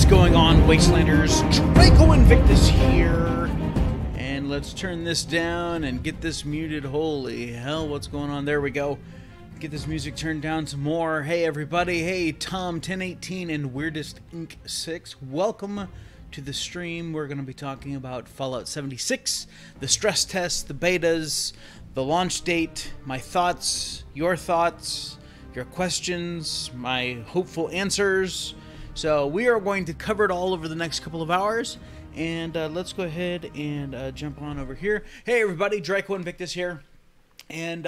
Going on, Wastelanders? Draco Invictus here, and let's turn this down and get this muted. Holy hell, what's going on? There we go. Get this music turned down some more. Hey everybody, hey Tom 1018 and Weirdest Inc 6. Welcome to the stream. We're going to be talking about Fallout 76, the stress tests, the betas, the launch date, my thoughts, your questions, my hopeful answers. So we are going to cover it all over the next couple of hours, and let's go ahead and jump on over here. Hey everybody, Draco Invictus here, and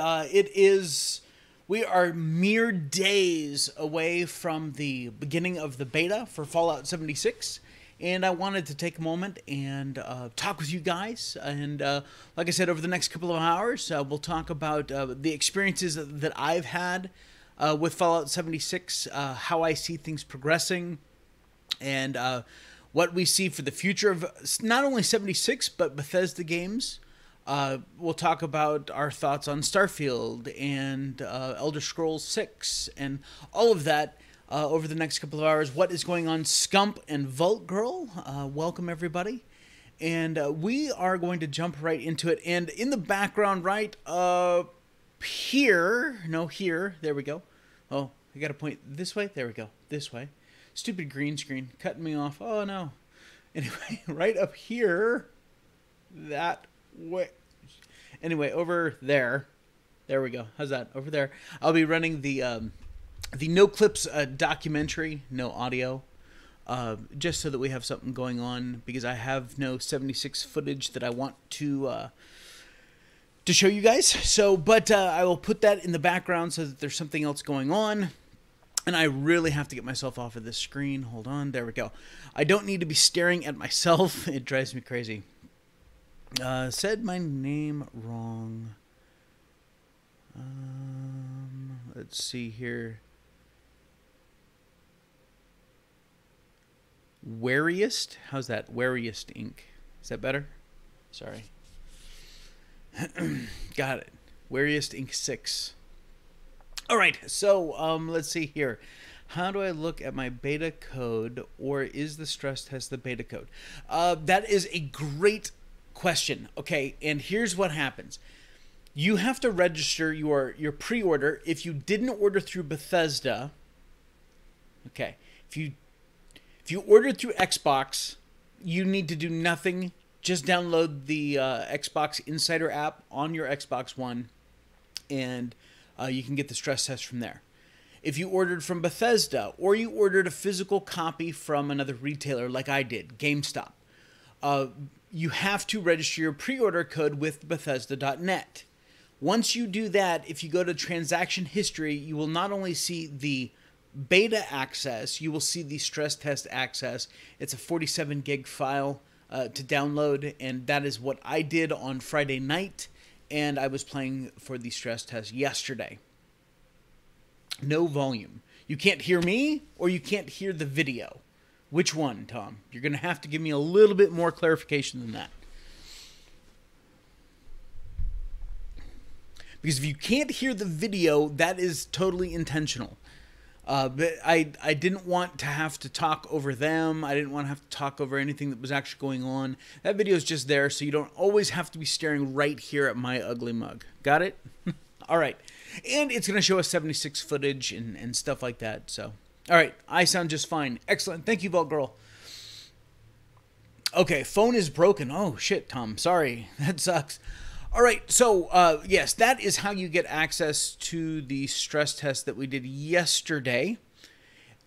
we are mere days away from the beginning of the beta for Fallout 76, and I wanted to take a moment and talk with you guys, and like I said, over the next couple of hours, we'll talk about the experiences that I've had with Fallout 76, how I see things progressing, and what we see for the future of not only 76, but Bethesda games. We'll talk about our thoughts on Starfield and Elder Scrolls 6 and all of that over the next couple of hours. What is going on, Scump and Vault Girl? Welcome, everybody. And we are going to jump right into it. And in the background, right here, there we go. Oh, I got to point this way. There we go. This way. Stupid green screen cutting me off. Oh no. Anyway, right up here, that way. Anyway, over there. There we go. How's that? Over there. I'll be running the no clips documentary, no audio, just so that we have something going on, because I have no 76 footage that I want to show you guys. So, but I will put that in the background so that there's something else going on. And I really have to get myself off of this screen. Hold on. There we go. I don't need to be staring at myself. It drives me crazy. Said my name wrong. Let's see here. Wariest? How's that? Wariest Inc. Is that better? Sorry. Got it. Wariest Inc 6. All right, so let's see here. How do I look at my beta code, or is the stress test the beta code? That is a great question. Okay, and here's what happens. You have to register your pre-order. If you didn't order through Bethesda, okay, if you ordered through Xbox, you need to do nothing. Just download the Xbox Insider app on your Xbox One, and you can get the stress test from there. If you ordered from Bethesda, or you ordered a physical copy from another retailer like I did, GameStop, you have to register your pre-order code with Bethesda.net. Once you do that, if you go to transaction history, you will not only see the beta access, you will see the stress test access. It's a 47 gig file to download, and that is what I did on Friday night, and I was playing for the stress test yesterday. No volume. You can't hear me or you can't hear the video. Which one, Tom? You're going to have to give me a little bit more clarification than that. Because if you can't hear the video, that is totally intentional. But I didn't want to have to talk over them. I didn't want to have to talk over anything that was actually going on. That video is just there, so you don't always have to be staring right here at my ugly mug. Got it? All right. And it's going to show us 76 footage and stuff like that. So, all right. I sound just fine. Excellent. Thank you, Vault Girl. Okay, phone is broken. Oh, shit, Tom. Sorry. That sucks. All right, so yes, that is how you get access to the stress test that we did yesterday,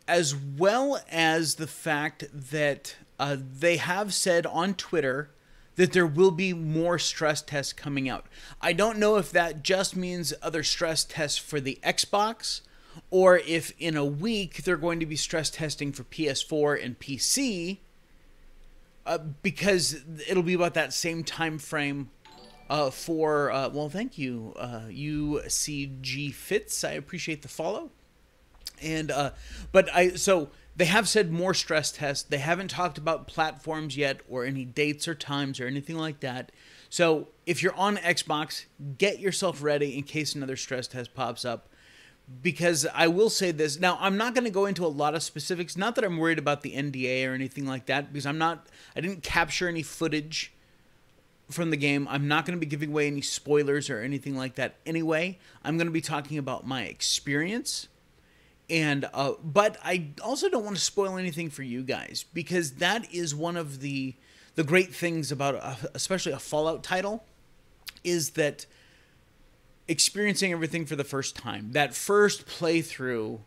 as well as the fact that they have said on Twitter that there will be more stress tests coming out. I don't know if that just means other stress tests for the Xbox, or if in a week they're going to be stress testing for PS4 and PC, because it'll be about that same time frame. Well, thank you, UCG Fits. I appreciate the follow. And, so they have said more stress tests. They haven't talked about platforms yet or any dates or times or anything like that. So if you're on Xbox, get yourself ready in case another stress test pops up. Because I will say this. Now, I'm not going to go into a lot of specifics. Not that I'm worried about the NDA or anything like that, because I didn't capture any footage from the game. I'm not going to be giving away any spoilers or anything like that anyway. I'm going to be talking about my experience. And but I also don't want to spoil anything for you guys, because that is one of the great things about especially a Fallout title, is that experiencing everything for the first time, that first playthrough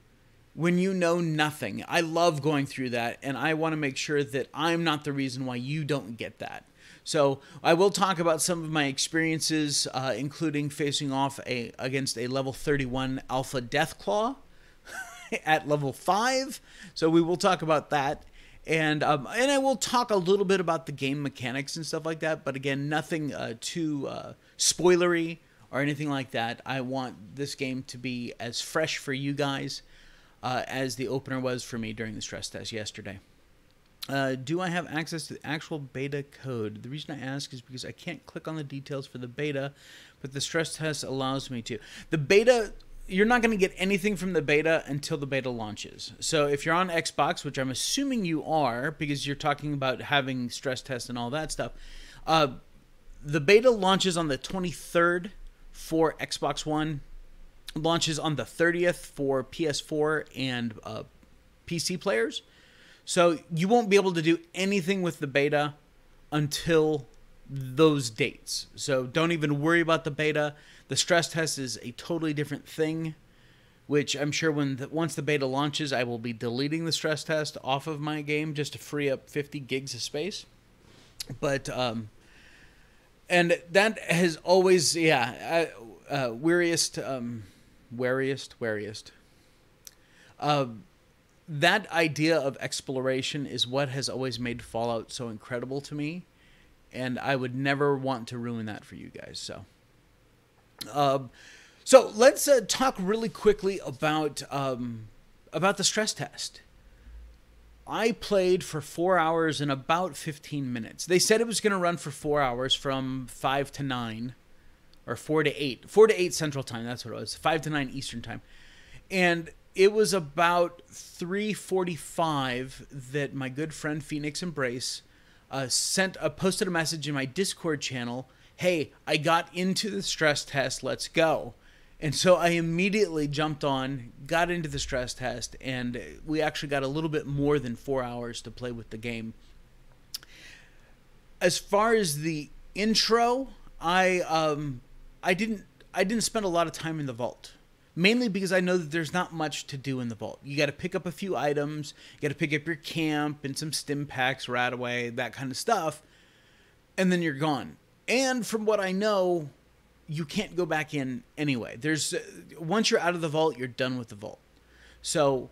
when you know nothing. I love going through that, and I want to make sure that I'm not the reason why you don't get that. So I will talk about some of my experiences, including facing off against a level 31 Alpha Deathclaw at level 5. So we will talk about that. And I will talk a little bit about the game mechanics and stuff like that. But again, nothing too spoilery or anything like that. I want this game to be as fresh for you guys as the opener was for me during the stress test yesterday. Do I have access to the actual beta code? The reason I ask is because I can't click on the details for the beta, but the stress test allows me to. The beta, you're not going to get anything from the beta until the beta launches. So if you're on Xbox, which I'm assuming you are, because you're talking about having stress tests and all that stuff, the beta launches on the 23rd for Xbox One, launches on the 30th for PS4 and PC players. So you won't be able to do anything with the beta until those dates. So don't even worry about the beta. The stress test is a totally different thing, which I'm sure once the beta launches, I will be deleting the stress test off of my game just to free up 50 gigs of space. But and that has always, wariest. That idea of exploration is what has always made Fallout so incredible to me, and I would never want to ruin that for you guys. So let's talk really quickly about the stress test. I played for 4 hours and about 15 minutes. They said it was going to run for 4 hours from 5 to 9, or 4 to 8. 4 to 8 Central Time, that's what it was. 5 to 9 Eastern Time. And it was about 3:45 that my good friend Phoenix Embrace posted a message in my Discord channel. Hey, I got into the stress test. Let's go. And so I immediately jumped on, got into the stress test, and we actually got a little bit more than 4 hours to play with the game. As far as the intro, I didn't spend a lot of time in the vault. Mainly because I know that there's not much to do in the vault. You got to pick up a few items. You got to pick up your camp and some stim packs, Radaway, that kind of stuff. And then you're gone. And from what I know, you can't go back in anyway. Once you're out of the vault, you're done with the vault. So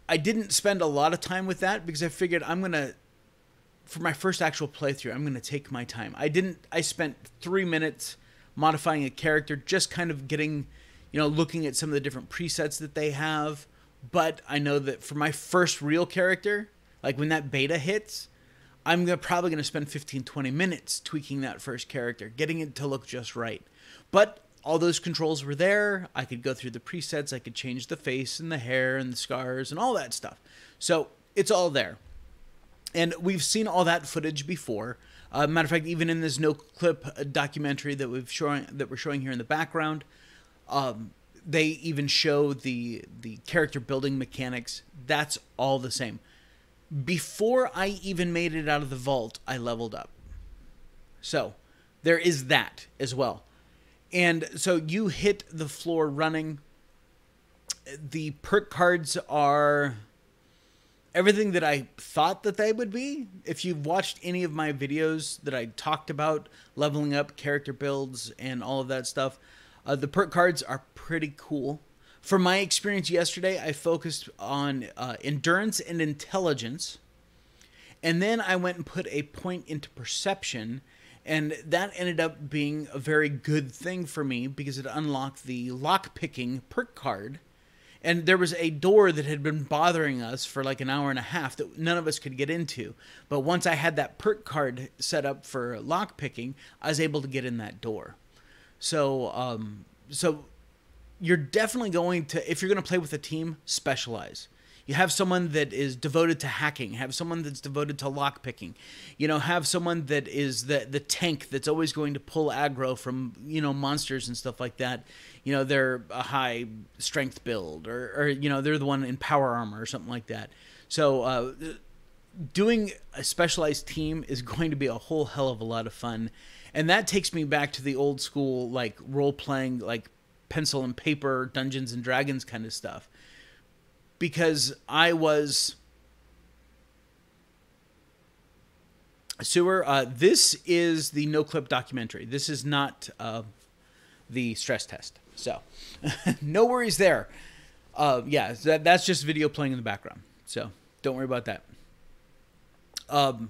I didn't spend a lot of time with that because I figured for my first actual playthrough, I'm going to take my time. I spent 3 minutes modifying a character, just kind of getting looking at some of the different presets that they have. But I know that for my first real character, like when that beta hits, I'm probably going to spend 15, 20 minutes tweaking that first character, getting it to look just right. But all those controls were there. I could go through the presets. I could change the face and the hair and the scars and all that stuff. So it's all there. And we've seen all that footage before. Matter of fact, even in this no clip documentary that we're showing here in the background, they even show the character building mechanics. That's all the same. Before I even made it out of the vault, I leveled up. So there is that as well. And so you hit the floor running. The perk cards are everything that I thought that they would be. If you've watched any of my videos that I talked about leveling up, character builds, and all of that stuff, the perk cards are pretty cool. From my experience yesterday, I focused on endurance and intelligence. And then I went and put a point into perception. And that ended up being a very good thing for me because it unlocked the lock-picking perk card. And there was a door that had been bothering us for like an hour and a half that none of us could get into. But once I had that perk card set up for lock-picking, I was able to get in that door. So, you're definitely going to, if you're going to play with a team, specialize. You have someone that is devoted to hacking. Have someone that's devoted to lockpicking. Have someone that is the tank that's always going to pull aggro from, monsters and stuff like that. They're a high strength build or they're the one in power armor or something like that. So doing a specialized team is going to be a whole hell of a lot of fun. And that takes me back to the old school, like role-playing, like pencil and paper, Dungeons and Dragons kind of stuff. Because I was... this is the no-clip documentary. This is not the stress test. So, no worries there. Yeah, that's just video playing in the background. So, don't worry about that. And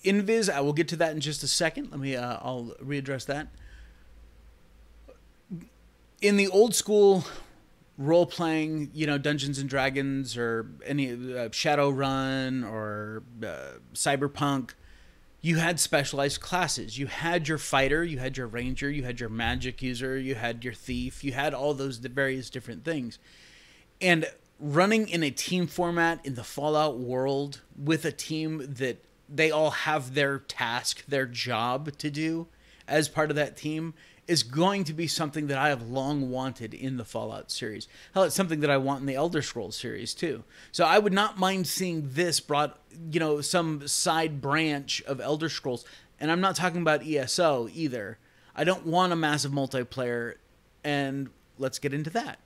Invis, I will get to that in just a second. I'll readdress that. In the old school role-playing, Dungeons and Dragons or any Shadowrun or Cyberpunk, you had specialized classes. You had your fighter, you had your ranger, you had your magic user, you had your thief, you had all those various different things. And running in a team format in the Fallout world with a team that they all have their task, their job to do as part of that team is going to be something that I have long wanted in the Fallout series. Hell, it's something that I want in the Elder Scrolls series too. So I would not mind seeing this brought, some side branch of Elder Scrolls. And I'm not talking about ESO either. I don't want a massive multiplayer, and let's get into that.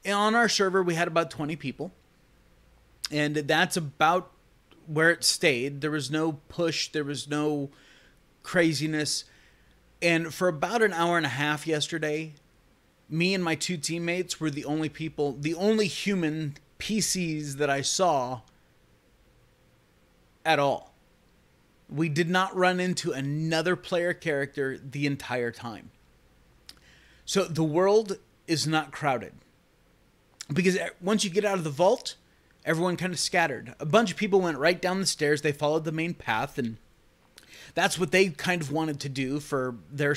And on our server, we had about 20 people. And that's about where it stayed. There was no push. There was no craziness. And for about an hour and a half yesterday, me and my two teammates were the only people, the only human PCs that I saw at all. We did not run into another player character the entire time. So the world is not crowded. Because once you get out of the vault, everyone kind of scattered. A bunch of people went right down the stairs. They followed the main path, and that's what they kind of wanted to do for their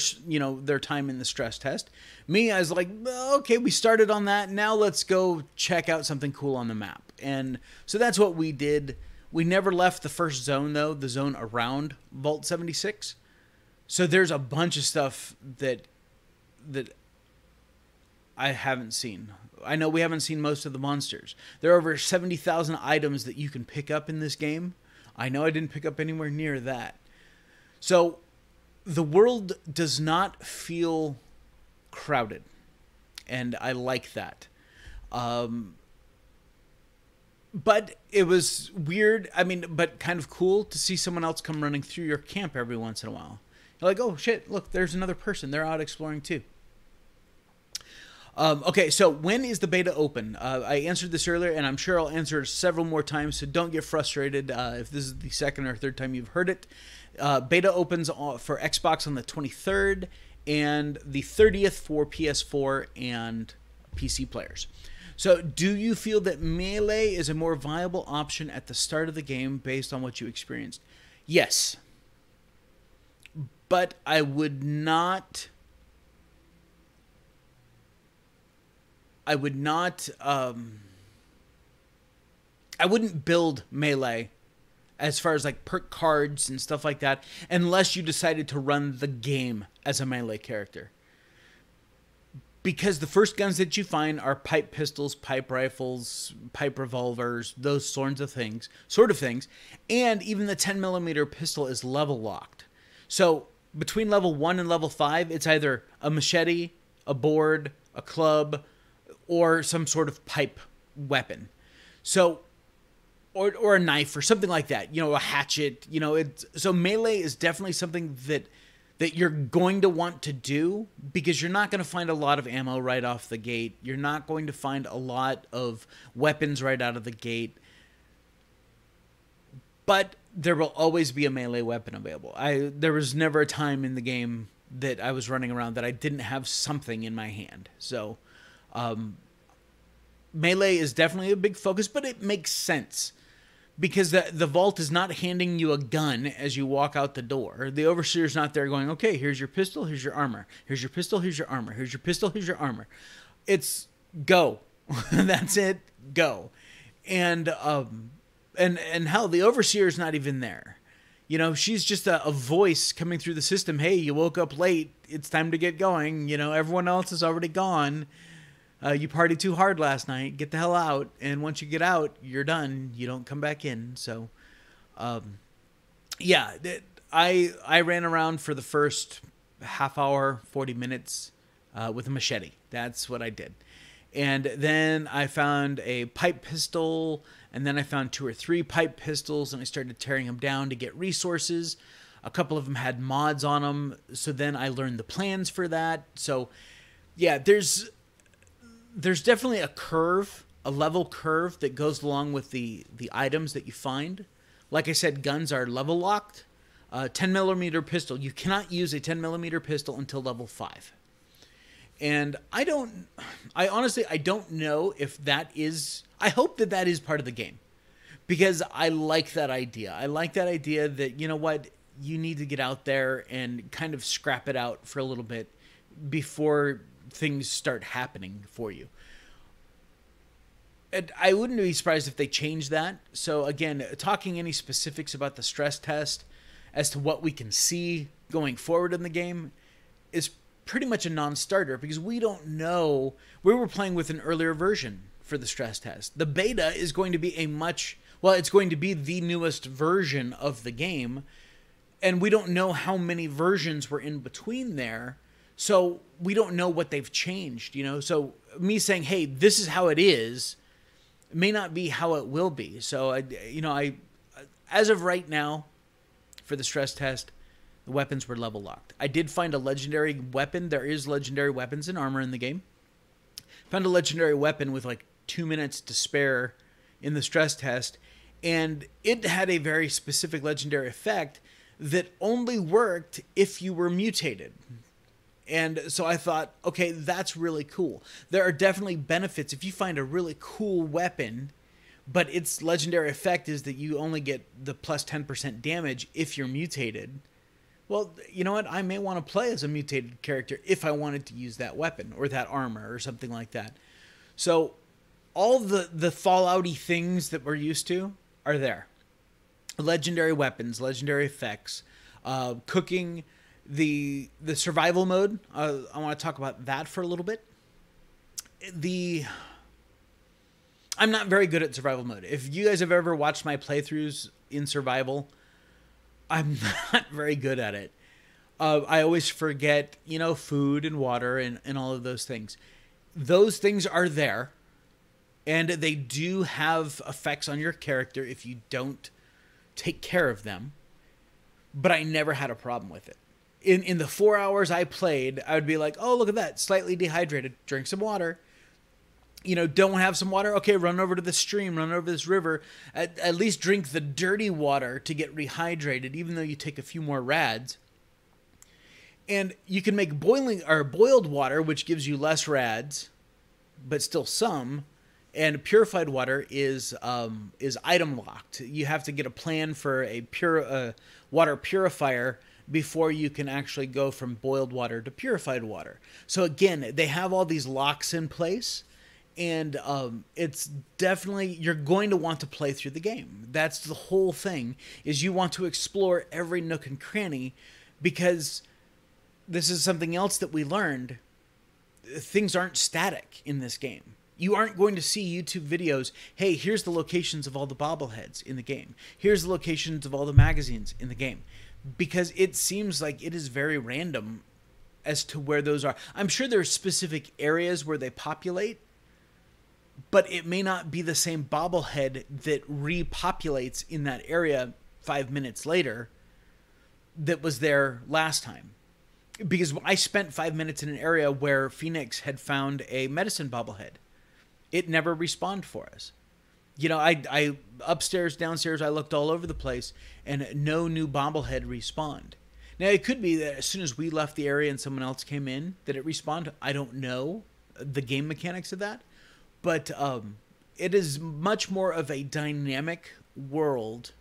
time in the stress test. Me, I was like, okay, we started on that. Now let's go check out something cool on the map. And so that's what we did. We never left the first zone, though, the zone around Vault 76. So there's a bunch of stuff that I haven't seen. I know we haven't seen most of the monsters. There are over 70,000 items that you can pick up in this game. I know I didn't pick up anywhere near that. So the world does not feel crowded, and I like that. But it was weird, but kind of cool to see someone else come running through your camp every once in a while. You're like, oh shit, look, there's another person. They're out exploring too. Okay, so when is the beta open? I answered this earlier, and I'm sure I'll answer it several more times, so don't get frustrated if this is the second or third time you've heard it. Beta opens for Xbox on the 23rd, and the 30th for PS4 and PC players. So, do you feel that melee is a more viable option at the start of the game based on what you experienced? Yes. But I would not... I wouldn't build melee as far as like perk cards and stuff like that unless you decided to run the game as a melee character. Because the first guns that you find are pipe pistols, pipe rifles, pipe revolvers, those sorts of things, and even the 10mm pistol is level locked. So between level 1 and level 5, it's either a machete, a board, a club, or some sort of pipe weapon. So, or a knife or something like that, a hatchet, so melee is definitely something that you're going to want to do because you're not going to find a lot of ammo right off the gate. You're not going to find a lot of weapons right out of the gate. But there will always be a melee weapon available. There was never a time in the game that I was running around that I didn't have something in my hand. So, melee is definitely a big focus, but it makes sense because the vault is not handing you a gun as you walk out the door. The overseer's not there going, okay, here's your pistol, here's your armor. Here's your pistol, here's your armor. Here's your pistol, here's your armor. It's go. That's it, go. And hell, the overseer's not even there. She's just a voice coming through the system. Hey, you woke up late. It's time to get going. Everyone else is already gone. You partied too hard last night. Get the hell out. And once you get out, you're done. You don't come back in. So, yeah, I ran around for the first half hour, 40 minutes with a machete. That's what I did. And then I found a pipe pistol, and then I found 2 or 3 pipe pistols, and I started tearing them down to get resources. A couple of them had mods on them, so then I learned the plans for that. So, yeah, there's definitely a level curve that goes along with the items that you find. Like I said, guns are level locked. 10mm pistol, you cannot use a 10mm pistol until level 5. And I honestly don't know if that is, I hope that is part of the game. Because I like that idea. I like that idea that, you know what, you need to get out there and kind of scrap it out for a little bit before things start happening for you. And I wouldn't be surprised if they change that. So again, talking any specifics about the stress test as to what we can see going forward in the game is pretty much a non-starter because we don't know. We were playing with an earlier version for the stress test. The beta is going to be it's going to be the newest version of the game, and we don't know how many versions were in between there. So we don't know what they've changed, So me saying, hey, this is how it is, may not be how it will be. So, I as of right now, for the stress test, the weapons were level locked. I did find a legendary weapon. There is legendary weapons and armor in the game. Found a legendary weapon with like 2 minutes to spare in the stress test, and it had a very specific legendary effect that only worked if you were mutated. And so I thought, okay, that's really cool. There are definitely benefits if you find a really cool weapon, but its legendary effect is that you only get the plus 10% damage if you're mutated. Well, you know what? I may want to play as a mutated character if I wanted to use that weapon or that armor or something like that. So all the Fallout-y things that we're used to are there. Legendary weapons, legendary effects, cooking, the survival mode. I want to talk about that for a little bit. I'm not very good at survival mode. If you guys have ever watched my playthroughs in survival, I'm not very good at it. I always forget, food and water and all of those things. Those things are there, and they do have effects on your character if you don't take care of them. But I never had a problem with it. In the 4 hours I played, I would be like, oh, look at that, slightly dehydrated, drink some water. Don't have some water? Okay, run over to the stream, run over this river. At least drink the dirty water to get rehydrated, even though you take a few more rads. And you can make boiling or boiled water, which gives you less rads, but still some. And purified water is item locked. You have to get a plan for a pure water purifier before you can actually go from boiled water to purified water. So again, they have all these locks in place, and it's definitely, you're going to want to play through the game. That's the whole thing, is you want to explore every nook and cranny, because this is something else that we learned. Things aren't static in this game. You aren't going to see YouTube videos, hey, here's the locations of all the bobbleheads in the game. Here's the locations of all the magazines in the game. Because it seems like it is very random as to where those are. I'm sure there are specific areas where they populate, but it may not be the same bobblehead that repopulates in that area 5 minutes later that was there last time. Because I spent 5 minutes in an area where Phoenix had found a medicine bobblehead. It never respawned for us. You know, I upstairs, downstairs, I looked all over the place, and no new bobblehead respawned. Now, it could be that as soon as we left the area and someone else came in, that it respawned. I don't know the game mechanics of that. But it is much more of a dynamic world,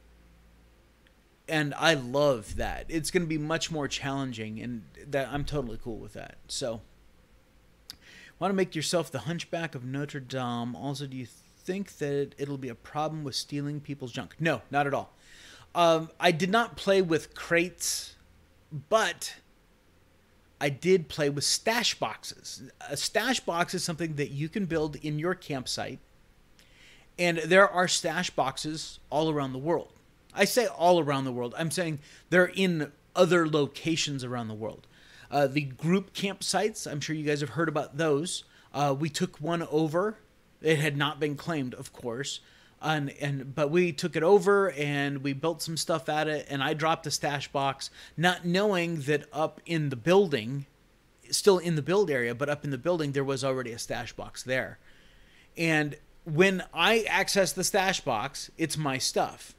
and I love that. It's going to be much more challenging, and that I'm totally cool with that. So, want to make yourself the Hunchback of Notre Dame. Also, do you think that it'll be a problem with stealing people's junk? No, not at all. I did not play with crates, but I did play with stash boxes. A stash box is something that you can build in your campsite, and there are stash boxes all around the world. I say all around the world. I'm saying they're in other locations around the world. The group campsites, I'm sure you guys have heard about those. We took one over. It had not been claimed, of course. But we took it over and we built some stuff at it, and I dropped a stash box, not knowing that up in the building, still in the build area, but up in the building, there was already a stash box there. And when I access the stash box, it's my stuff.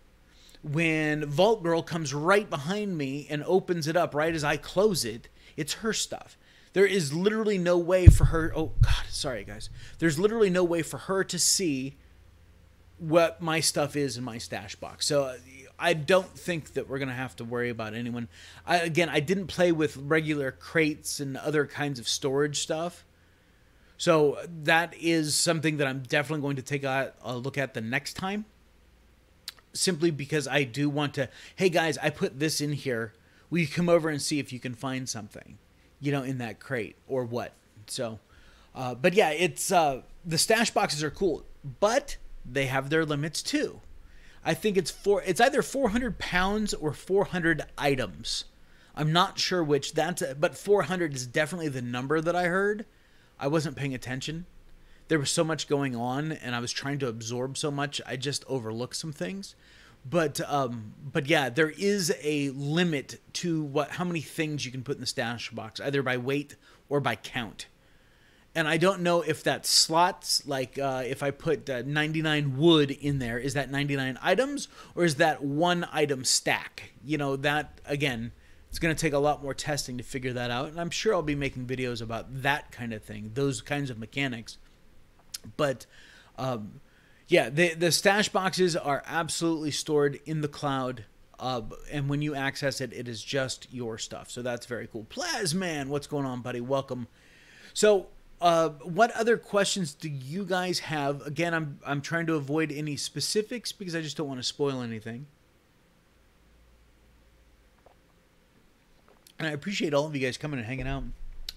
When Vault Girl comes right behind me and opens it up right as I close it, it's her stuff. There is literally no way for her... Oh, God, sorry, guys. There's literally no way for her to see what my stuff is in my stash box. So I don't think that we're going to have to worry about anyone. Again, I didn't play with regular crates and other kinds of storage stuff. So that is something that I'm definitely going to take a look at the next time. Simply because I do want to... Hey, guys, I put this in here. Will you come over and see if you can find something, you know, in that crate or what? So, but yeah, it's the stash boxes are cool, but they have their limits too. I think it's either 400 pounds or 400 items. I'm not sure which. But 400 is definitely the number that I heard. I wasn't paying attention. There was so much going on, and I was trying to absorb so much, I just overlooked some things. But yeah, there is a limit to how many things you can put in the stash box, either by weight or by count. And I don't know if that's slots, like if I put 99 wood in there, is that 99 items, or is that one item stack? You know, that, again, it's going to take a lot more testing to figure that out. And I'm sure I'll be making videos about that kind of thing, those kinds of mechanics. But yeah, the stash boxes are absolutely stored in the cloud. And when you access it, it is just your stuff. So that's very cool. Plasman, what's going on, buddy? Welcome. So what other questions do you guys have? Again, I'm trying to avoid any specifics because I just don't want to spoil anything. And I appreciate all of you guys coming and hanging out.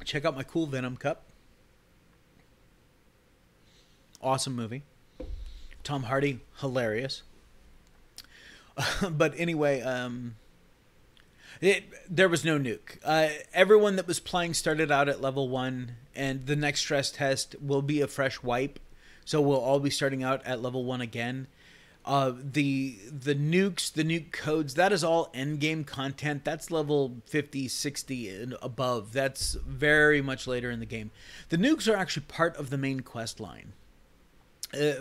Check out my cool Venom cup. Awesome movie. Tom Hardy, hilarious. But anyway, there was no nuke. Everyone that was playing started out at level 1, and the next stress test will be a fresh wipe. So we'll all be starting out at level 1 again. The nukes, the nuke codes, that is all endgame content. That's level 50, 60 and above. That's very much later in the game. The nukes are actually part of the main quest line.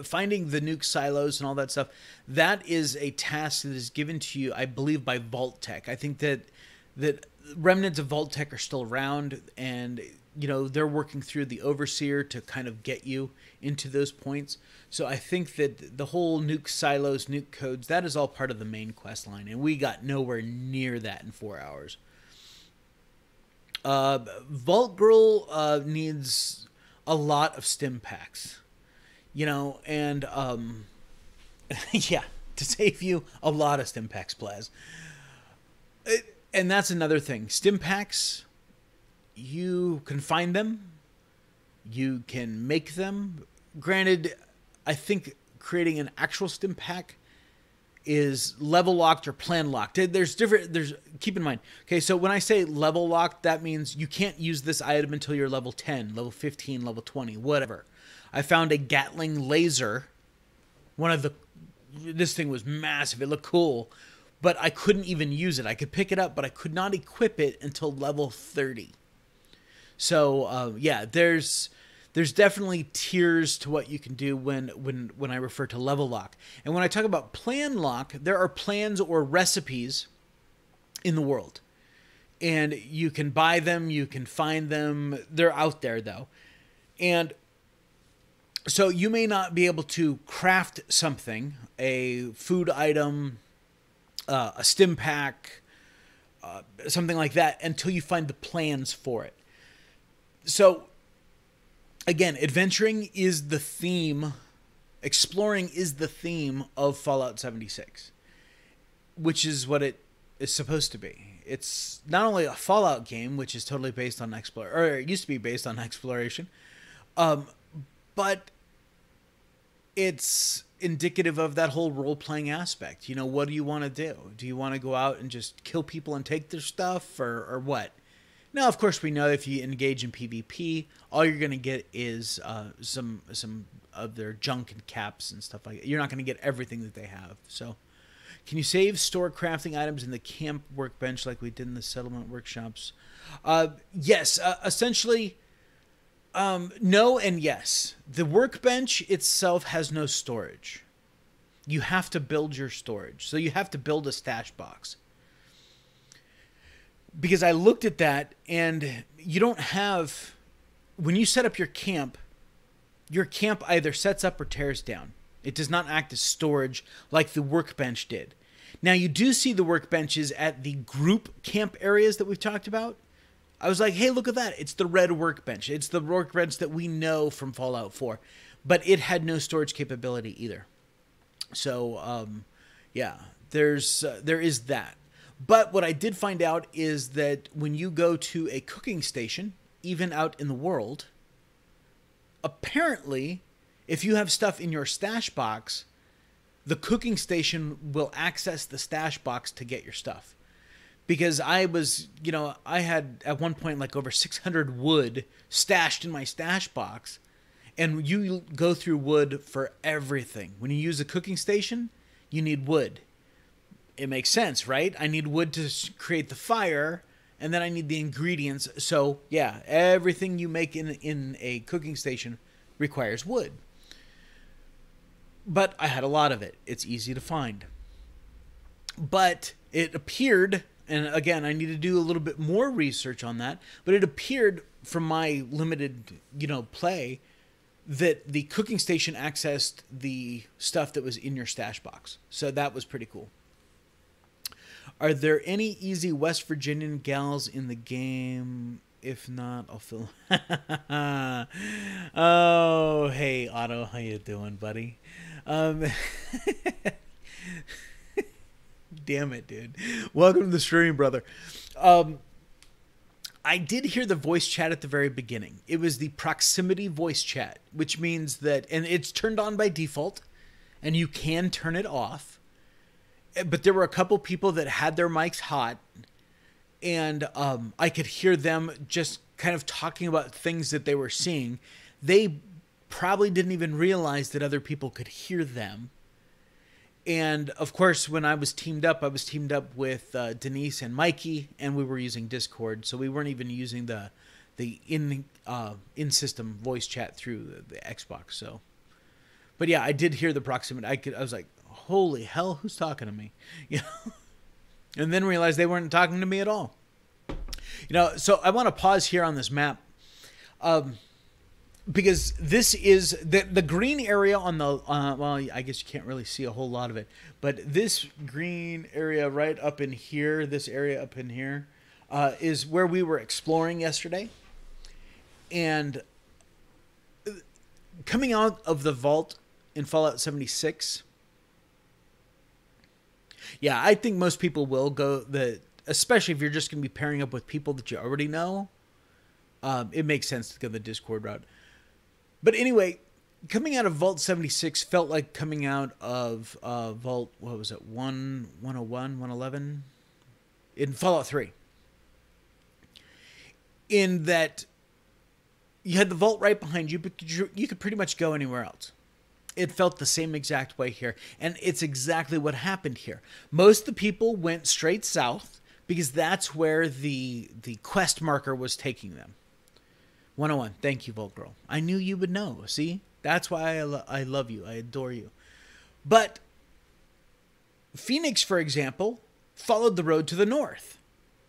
Finding the nuke silos and all that stuff, that is a task that is given to you, I believe, by Vault Tech. I think that that remnants of Vault-Tec are still around, and they're working through the Overseer to kind of get you into those points. So I think that the whole nuke silos, nuke codes, that is all part of the main quest line, and we got nowhere near that in 4 hours. Vault Girl needs a lot of stim packs, and yeah, to save you a lot of stim packs, Plaz. And that's another thing. Stim packs, you can find them, you can make them. Granted, I think creating an actual stim pack is level locked or plan locked. There's keep in mind. Okay, so when I say level locked, that means you can't use this item until you're level 10, level 15, level 20, whatever. I found a Gatling laser. This thing was massive. It looked cool, but I couldn't even use it. I could pick it up, but I could not equip it until level 30. So yeah, there's definitely tiers to what you can do when I refer to level lock. And when I talk about plan lock, there are plans or recipes in the world. And you can buy them, you can find them. They're out there though. And so you may not be able to craft something, a food item, a stim pack, something like that, until you find the plans for it. So again, adventuring is the theme, exploring is the theme of Fallout 76, which is what it is supposed to be. It's not only a Fallout game, which is totally based on or it used to be based on exploration, but it's indicative of that whole role-playing aspect. What do you want to do? Do you want to go out and just kill people and take their stuff, or what? Now, of course, we know if you engage in PvP, all you're going to get is some of their junk and caps and stuff like that. You're not going to get everything that they have. So, can you save store crafting items in the camp workbench like we did in the settlement workshops? Yes, essentially, no and yes. The workbench itself has no storage. You have to build your storage. So you have to build a stash box. Because I looked at that, and you don't have... When you set up your camp either sets up or tears down. It does not act as storage like the workbench did. Now, you do see the workbenches at the group camp areas that we've talked about. I was like, hey, look at that. It's the red workbench. It's the workbench that we know from Fallout 4. But it had no storage capability either. So, yeah, there is that. But what I did find out is that when you go to a cooking station, even out in the world, apparently, if you have stuff in your stash box, the cooking station will access the stash box to get your stuff. Because I had at one point like over 600 wood stashed in my stash box, and you go through wood for everything. When you use a cooking station, you need wood. It makes sense, right? I need wood to create the fire, and then I need the ingredients. So, yeah, everything you make in a cooking station requires wood. But I had a lot of it. It's easy to find. But it appeared, and again, I need to do a little bit more research on that, but it appeared from my limited, play that the cooking station accessed the stuff that was in your stash box. So that was pretty cool. Are there any easy West Virginian gals in the game? If not, I'll fill. Oh, hey, Otto. How you doing, buddy? Damn it, dude. Welcome to the stream, brother. I did hear the voice chat at the very beginning. It was the proximity voice chat, which means that, and it's turned on by default, and you can turn it off. But there were a couple people that had their mics hot, and I could hear them just kind of talking about things that they were seeing. They probably didn't even realize that other people could hear them. And, of course, when I was teamed up with Denise and Mikey, and we were using Discord, so we weren't even using the in-system voice chat through the Xbox. So, but yeah, I did hear the proximity. I was like, holy hell, who's talking to me? And then realized they weren't talking to me at all. So I want to pause here on this map. Because this is the green area on the well, I guess you can't really see a whole lot of it, but this green area right up in here, this area up in here, is where we were exploring yesterday. And coming out of the vault in Fallout 76, yeah, I think most people will go especially if you're just going to be pairing up with people that you already know. It makes sense to go the Discord route. But anyway, coming out of Vault 76 felt like coming out of Vault, what was it, 101, 111? In Fallout 3. In that you had the vault right behind you, but you could pretty much go anywhere else. It felt the same exact way here. And it's exactly what happened here. Most of the people went straight south because that's where the quest marker was taking them. 101. Thank you, Vault Girl. I knew you would know. See? That's why I love you. I adore you. But Phoenix, for example, followed the road to the north.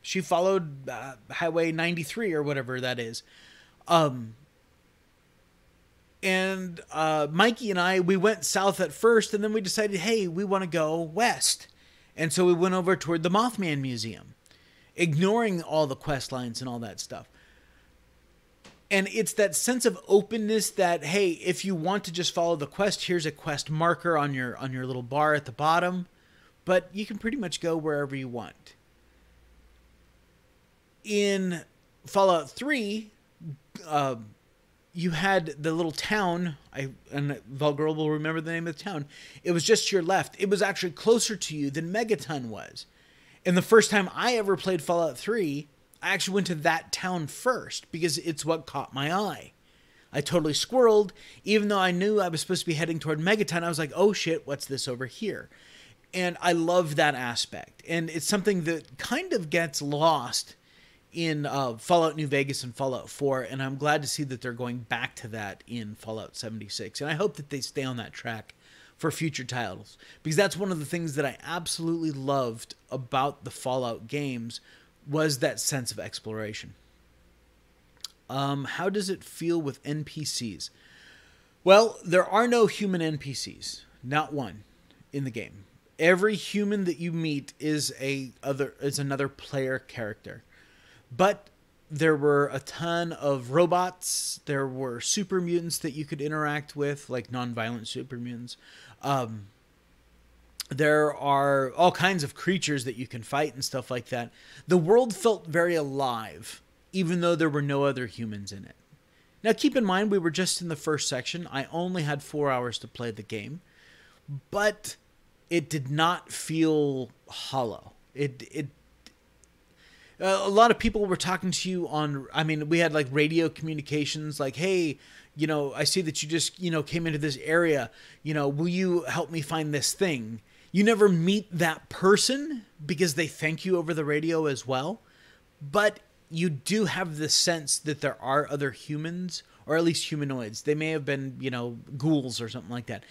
She followed Highway 93 or whatever that is. And Mikey and I, we went south at first, and then we decided, hey, we want to go west. And so we went over toward the Mothman Museum, ignoring all the quest lines and all that stuff. And it's that sense of openness that, hey, if you want to just follow the quest, here's a quest marker on your little bar at the bottom. But you can pretty much go wherever you want. In Fallout 3, you had the little town, and Valgirl will remember the name of the town. It was just to your left. It was actually closer to you than Megaton was. And the first time I ever played Fallout 3, I actually went to that town first because it's what caught my eye. I totally squirreled. Even though I knew I was supposed to be heading toward Megaton, I was like, oh shit, what's this over here? And I love that aspect. And it's something that kind of gets lost in Fallout New Vegas and Fallout 4. And I'm glad to see that they're going back to that in Fallout 76. And I hope that they stay on that track for future titles. Because that's one of the things that I absolutely loved about the Fallout games was that sense of exploration. How does it feel with NPCs? Well, there are no human NPCs. Not one in the game. Every human that you meet is another player character. But there were a ton of robots. There were super mutants that you could interact with, like non-violent super mutants. There are all kinds of creatures that you can fight and stuff like that. The world felt very alive, even though there were no other humans in it. Now, keep in mind, we were just in the first section. I only had 4 hours to play the game. But it did not feel hollow. A lot of people were talking to you on, we had like radio communications like, hey, I see that you just, came into this area, will you help me find this thing? You never meet that person because they thank you over the radio as well. But you do have the sense that there are other humans, or at least humanoids. They may have been, ghouls or something like that.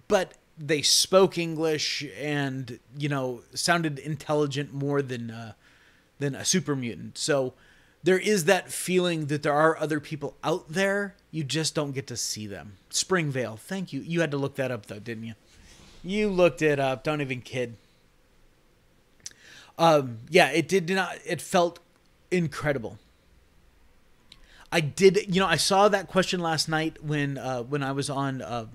But they spoke English and, sounded intelligent more than a super mutant. So there is that feeling that there are other people out there. You just don't get to see them. Springvale, thank you. You had to look that up, though, didn't you? You looked it up. Don't even kid. Yeah, it felt incredible. I saw that question last night when I was on a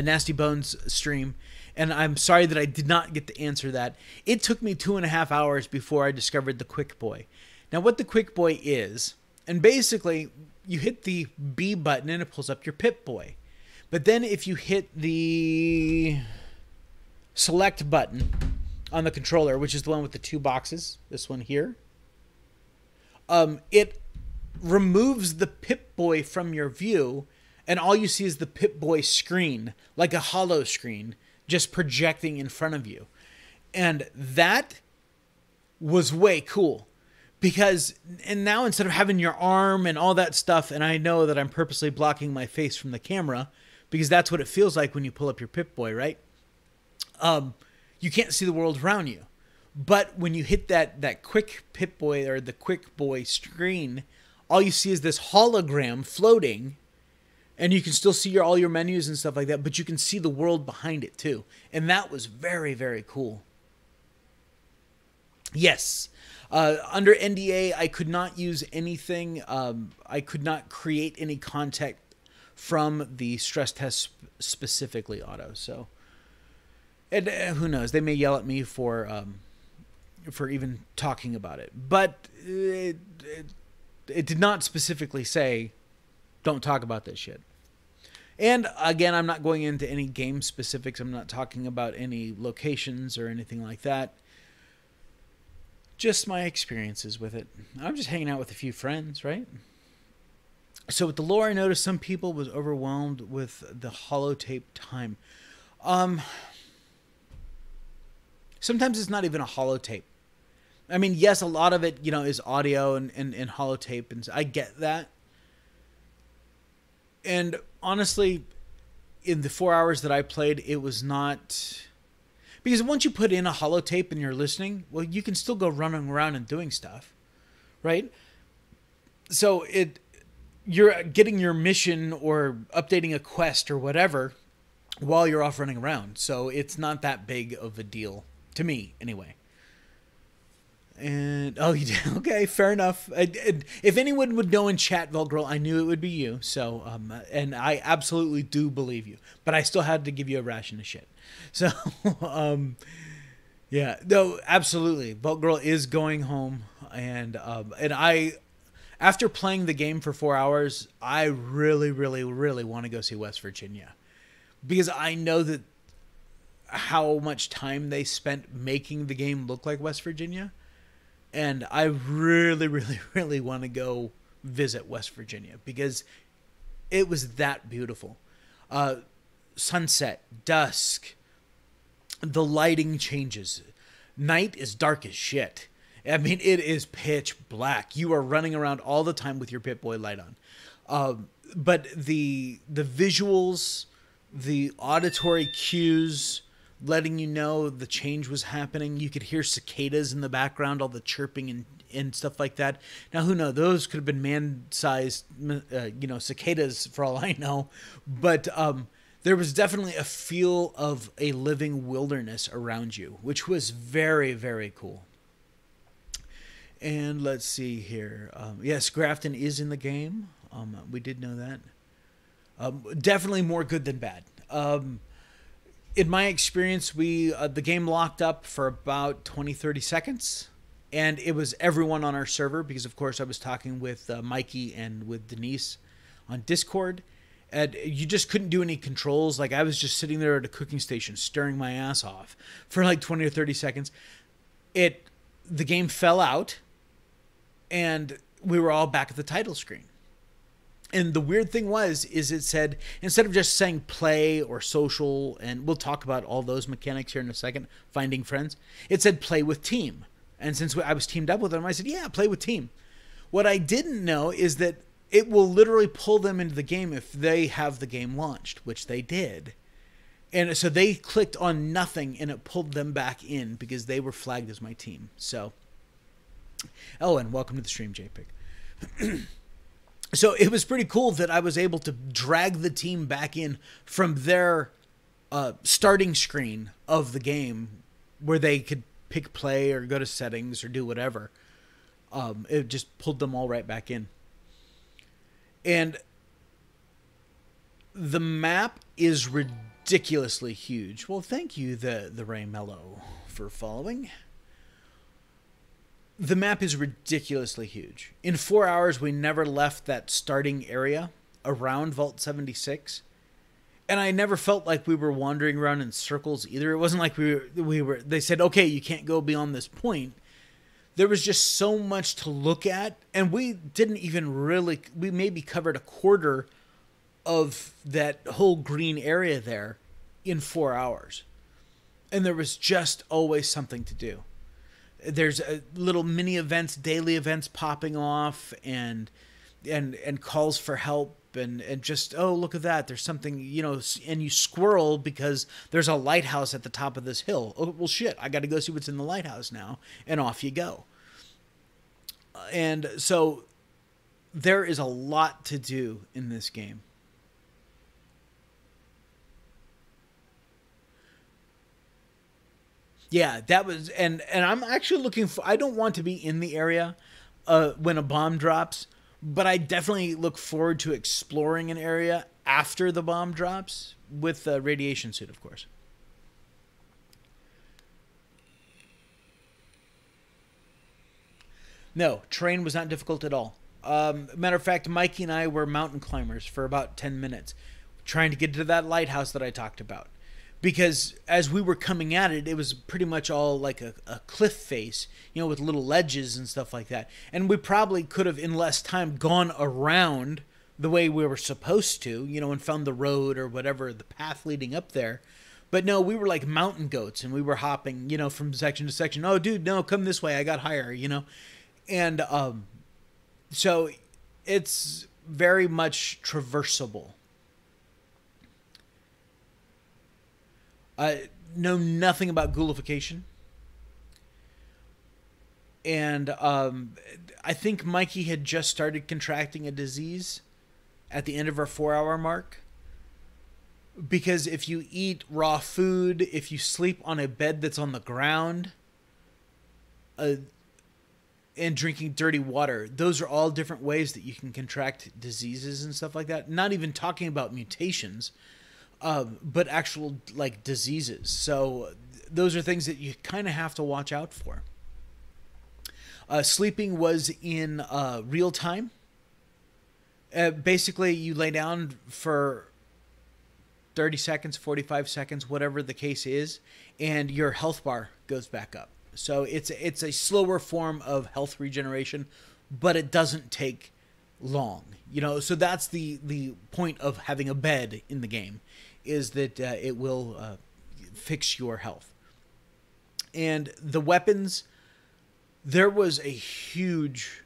Nasty Bones stream, and I'm sorry that I did not get to answer that. It took me 2.5 hours before I discovered the Quick Boy. Now, what the Quick Boy is, and basically, you hit the B button and it pulls up your Pip Boy. But then if you hit the select button on the controller, which is the one with the 2 boxes, this one here, it removes the Pip Boy from your view, and all you see is the Pip Boy screen, like a hollow screen, just projecting in front of you. And that was way cool. And now instead of having your arm and all that stuff, and I know that I'm purposely blocking my face from the camera, because that's what it feels like when you pull up your Pip Boy, right? You can't see the world around you. But when you hit that quick Pip-Boy or the quick boy screen, all you see is this hologram floating, and you can still see all your menus and stuff like that, but you can see the world behind it too. And that was very, very cool. Yes. Under NDA, I could not use anything. I could not create any content from the stress test specifically, Otto. So, and who knows? They may yell at me for even talking about it. But it did not specifically say, don't talk about this shit. And again, I'm not going into any game specifics. I'm not talking about any locations or anything like that. Just my experiences with it. I'm just hanging out with a few friends, right? So with the lore, I noticed some people was overwhelmed with the holotape time. Sometimes it's not even a holotape. I mean, yes, a lot of it, you know, is audio and holotape, and I get that. And honestly, in the 4 hours that I played, it was not... Because once you put in a holotape and you're listening, well, you can still go running around and doing stuff, right? So you're getting your mission or updating a quest or whatever while you're off running around. So it's not that big of a deal, to me anyway. And, oh, you did? Okay, fair enough. If anyone would know in chat, Volgirl, I knew it would be you. So, and I absolutely do believe you. But I still had to give you a ration of shit. So, yeah, no, absolutely. Volgirl is going home. And I, after playing the game for 4 hours, I really, really, really want to go see West Virginia. Because I know that how much time they spent making the game look like West Virginia. And I really, really, really want to go visit West Virginia because it was that beautiful. Sunset, dusk, the lighting changes. Night is dark as shit. I mean, it is pitch black. You are running around all the time with your Pip-Boy light on. But the visuals, the auditory cues, letting you know the change was happening. You could hear cicadas in the background, all the chirping and stuff like that. Now, who knows? Those could have been man-sized, cicadas for all I know. But there was definitely a feel of a living wilderness around you, which was very, very cool. And let's see here. Yes, Grafton is in the game. We did know that. Definitely more good than bad. In my experience, the game locked up for about 20-30 seconds, and it was everyone on our server because, of course, I was talking with Mikey and with Denise on Discord, and you just couldn't do any controls. Like, I was just sitting there at a cooking station stirring my ass off for like 20 or 30 seconds. The game fell out, and we were all back at the title screen. And the weird thing is it said, instead of just saying play or social, and we'll talk about all those mechanics here in a second, finding friends, it said play with team. And since I was teamed up with them, I said, yeah, play with team. What I didn't know is that it will literally pull them into the game if they have the game launched, which they did. And so they clicked on nothing, and it pulled them back in because they were flagged as my team. So, oh, and welcome to the stream, JPEG. So it was pretty cool that I was able to drag the team back in from their starting screen of the game where they could pick play or go to settings or do whatever. It just pulled them all right back in. And the map is ridiculously huge. Well, thank you, the Ray Mello, for following. The map is ridiculously huge. In 4 hours, we never left that starting area around Vault 76. And I never felt like we were wandering around in circles either. It wasn't like they said, okay, you can't go beyond this point. There was just so much to look at. And we didn't even we maybe covered a quarter of that whole green area there in 4 hours. And there was just always something to do. There's little mini events, daily events popping off, and calls for help and just, oh, look at that, there's something, and you squirrel because there's a lighthouse at the top of this hill. Oh, well, shit, I got to go see what's in the lighthouse now, and off you go. And so there is a lot to do in this game. Yeah, that was, and I'm actually looking for. I don't want to be in the area when a bomb drops, but I definitely look forward to exploring an area after the bomb drops with the radiation suit, of course. No, terrain was not difficult at all. Matter of fact, Mikey and I were mountain climbers for about 10 minutes, trying to get to that lighthouse that I talked about. Because as we were coming at it, it was pretty much all like a cliff face, with little ledges and stuff like that. And we probably could have, in less time, gone around the way we were supposed to, and found the road or whatever, the path leading up there. But no, we were like mountain goats, and we were hopping, from section to section. Oh, dude, no, come this way. I got higher. And so it's very much traversable. Know nothing about ghoulification. And I think Mikey had just started contracting a disease at the end of our 4-hour mark. Because if you eat raw food, if you sleep on a bed that's on the ground, and drinking dirty water, those are all different ways that you can contract diseases and stuff like that. Not even talking about mutations. But actual like diseases. So those are things that you kind of have to watch out for. Sleeping was in real time. Basically, you lay down for 30 seconds, 45 seconds, whatever the case is, and your health bar goes back up. So it's a slower form of health regeneration, but it doesn't take long. So that's the point of having a bed in the game, is that it will fix your health. And the weapons, there was a huge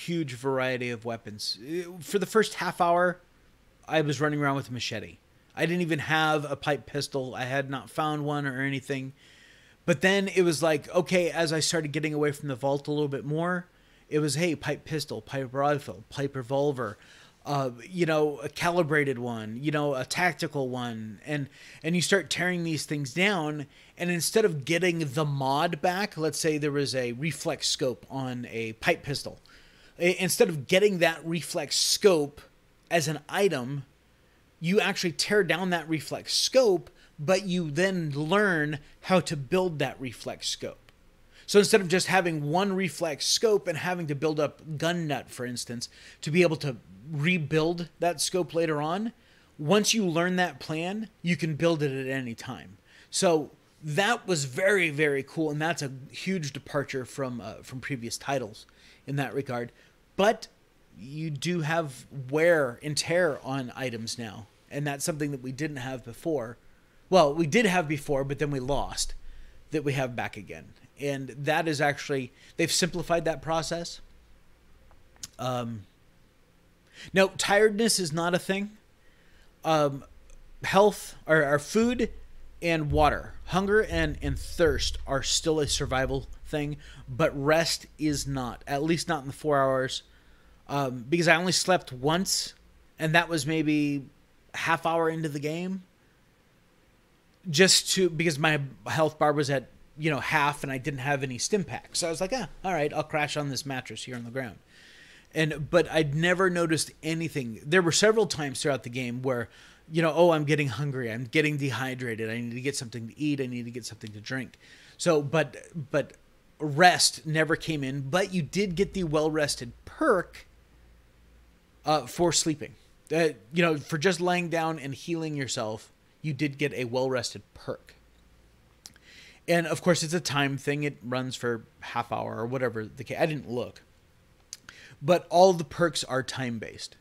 variety of weapons. For the first half hour, I was running around with a machete. I didn't even have a pipe pistol. I had not found one or anything. But then it was like, okay, as I started getting away from the vault a little bit more, it was, hey, pipe pistol, pipe rifle, pipe revolver, a calibrated one, a tactical one. And you start tearing these things down. And instead of getting the mod back, let's say there was a reflex scope on a pipe pistol. Instead of getting that reflex scope as an item, you actually tear down that reflex scope, but you then learn how to build that reflex scope. So instead of just having one reflex scope and having to build up gun nut, for instance, to be able to rebuild that scope later on, once you learn that plan, you can build it at any time. So that was very, very cool, and that's a huge departure from previous titles in that regard. But you do have wear and tear on items now, and that's something that we didn't have before. Well, we did have before, but then we lost, that we have back again. And that is actually, they've simplified that process. No, tiredness is not a thing. Health, or food and water, hunger and thirst are still a survival thing, but rest is not, at least not in the 4 hours. Because I only slept once, and that was maybe a half hour into the game. Because my health bar was at, half, and I didn't have any stim packs. So I was like, all right, I'll crash on this mattress here on the ground. But I'd never noticed anything. There were several times throughout the game where, I'm getting hungry, I'm getting dehydrated, I need to get something to eat, I need to get something to drink. So, but rest never came in, but you did get the well-rested perk for sleeping. For just laying down and healing yourself, you did get a well-rested perk. And of course, it's a time thing. It runs for half hour or whatever the case. I didn't look. But all the perks are time-based.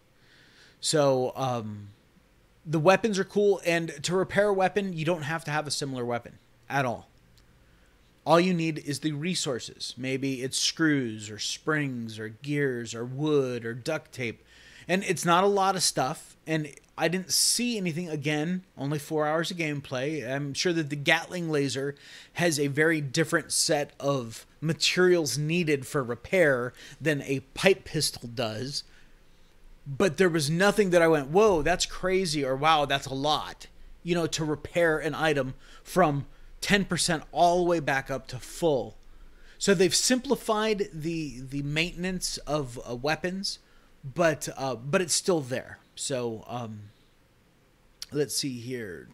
So the weapons are cool. And to repair a weapon, you don't have to have a similar weapon at all. All you need is the resources. Maybe it's screws or springs or gears or wood or duct tape. And it's not a lot of stuff. And I didn't see anything, again, only 4 hours of gameplay. I'm sure that the Gatling laser has a very different set of materials needed for repair than a pipe pistol does. But there was nothing that I went, whoa, that's crazy, or wow, that's a lot, you know, to repair an item from 10% all the way back up to full. So they've simplified the maintenance of weapons, but it's still there. So let's see here.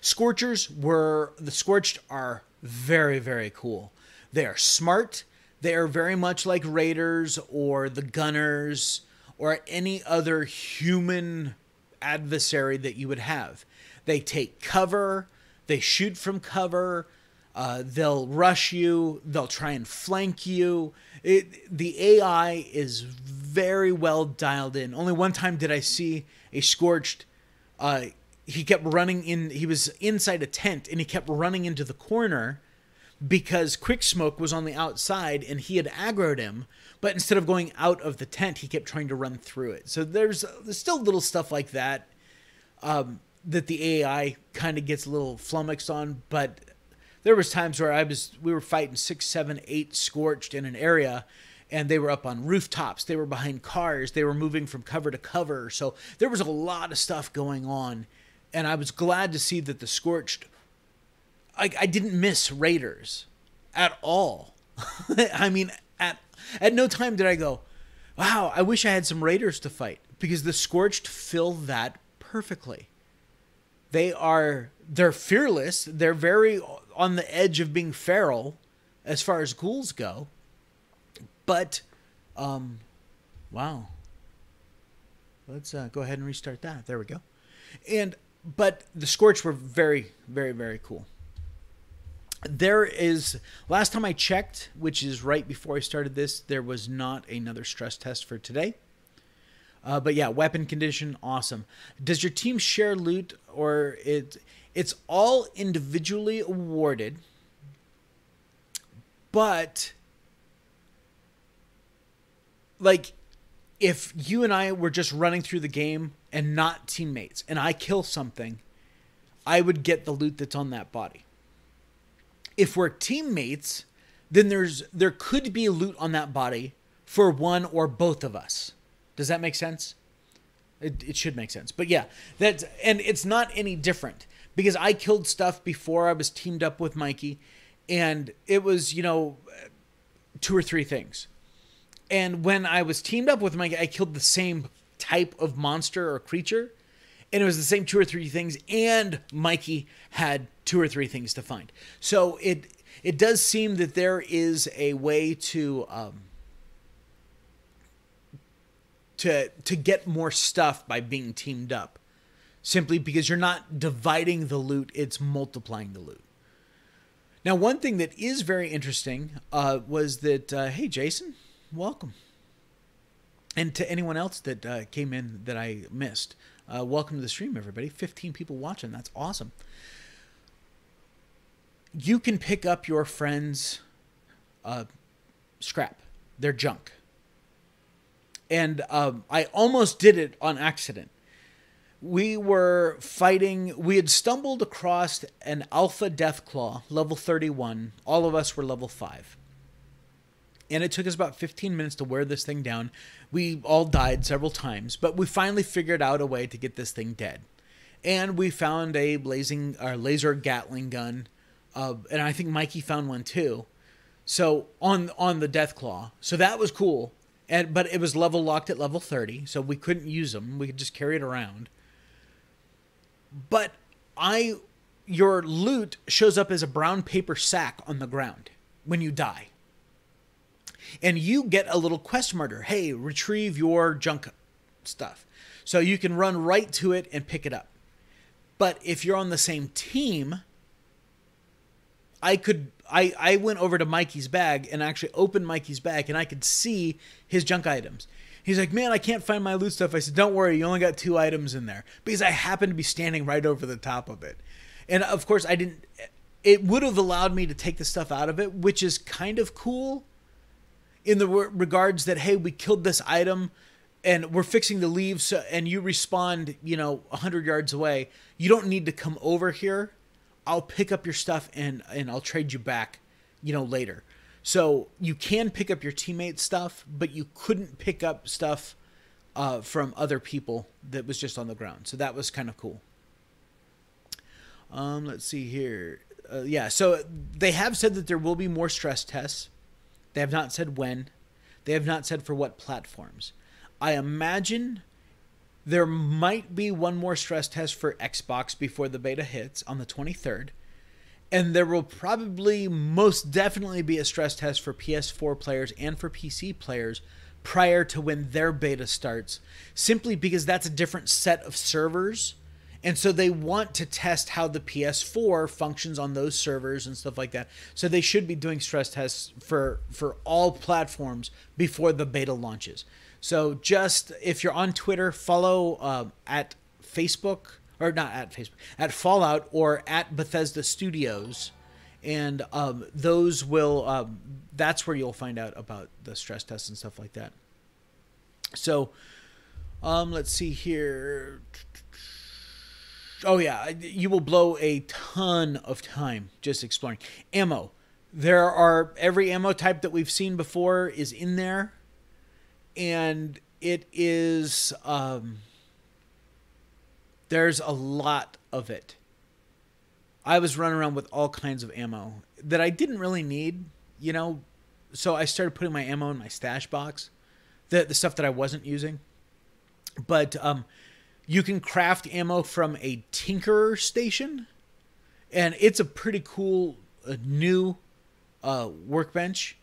Scorchers the Scorched are very, very cool. They are smart. They are very much like Raiders or the Gunners or any other human adversary that you would have. They take cover. They shoot from cover. They'll rush you. They'll try and flank you. The AI is very well dialed in. Only one time did I see a Scorched. He kept running in. He was inside a tent, and he kept running into the corner because Quick Smoke was on the outside, and he had aggroed him. But instead of going out of the tent, he kept trying to run through it. So there's still little stuff like that that the AI kind of gets a little flummoxed on, but there was times where we were fighting 6, 7, 8 Scorched in an area, and they were up on rooftops. They were behind cars. They were moving from cover to cover. So there was a lot of stuff going on, and I was glad to see that the Scorched, I didn't miss Raiders at all. I mean, at no time did I go, wow, I wish I had some Raiders to fight, because the Scorched fill that perfectly. They're fearless. They're very on the edge of being feral as far as ghouls go. But, wow. Let's go ahead and restart that. There we go. But the Scorched were very, very, very cool. There is, last time I checked, which is right before I started this, there was not another stress test for today. But yeah, weapon condition, awesome. Does your team share loot, or it's all individually awarded, but like if you and I were just running through the game and not teammates, and I kill something, I would get the loot that's on that body. If we're teammates, then there could be loot on that body for one or both of us. Does that make sense? It should make sense. But yeah, and it's not any different, because I killed stuff before I was teamed up with Mikey, and it was, 2 or 3 things. And when I was teamed up with Mikey, I killed the same type of monster or creature, and it was the same 2 or 3 things, and Mikey had 2 or 3 things to find. So it does seem that there is a way to get more stuff by being teamed up, simply because you're not dividing the loot, it's multiplying the loot. Now, one thing that is very interesting was that, hey, Jason, welcome. And to anyone else that came in that I missed, welcome to the stream, everybody. 15 people watching. That's awesome. You can pick up your friend's scrap, their junk. And I almost did it on accident. We were fighting. We had stumbled across an Alpha Deathclaw, level 31. All of us were level 5. And it took us about 15 minutes to wear this thing down. We all died several times, but we finally figured out a way to get this thing dead. And we found a laser Gatling gun, and I think Mikey found one too. So on the Deathclaw, so that was cool. But it was level locked at level 30, so we couldn't use them. We could just carry it around. But your loot shows up as a brown paper sack on the ground when you die. And you get a little quest marker. Hey, retrieve your junk stuff. So you can run right to it and pick it up. But if you're on the same team, I went over to Mikey's bag and actually opened Mikey's bag, and I could see his junk items. He's like, man, I can't find my loot stuff. I said, don't worry, you only got 2 items in there, because I happened to be standing right over the top of it. And of course it would have allowed me to take the stuff out of it, which is kind of cool in the regards that, hey, we killed this item and we're fixing to leave, so, and you respond, 100 yards away, you don't need to come over here. I'll pick up your stuff and I'll trade you back, later. So you can pick up your teammates' stuff, but you couldn't pick up stuff from other people that was just on the ground. So that was kind of cool. Let's see here. Yeah, so they have said that there will be more stress tests. They have not said when. They have not said for what platforms. I imagine there might be one more stress test for Xbox before the beta hits on the 23rd. And there will probably most definitely be a stress test for PS4 players and for PC players prior to when their beta starts, simply because that's a different set of servers. And so they want to test how the PS4 functions on those servers and stuff like that. So they should be doing stress tests for all platforms before the beta launches. So just, if you're on Twitter, follow at Facebook, or not at Facebook, at Fallout or at Bethesda Studios. And those will, that's where you'll find out about the stress tests and stuff like that. So let's see here. Oh yeah, you will blow a ton of time just exploring. Ammo. There are, every ammo type that we've seen before is in there. And it is, there's a lot of it. I was running around with all kinds of ammo that I didn't really need, so I started putting my ammo in my stash box, the stuff that I wasn't using. But you can craft ammo from a Tinkerer station, and it's a pretty cool new workbench.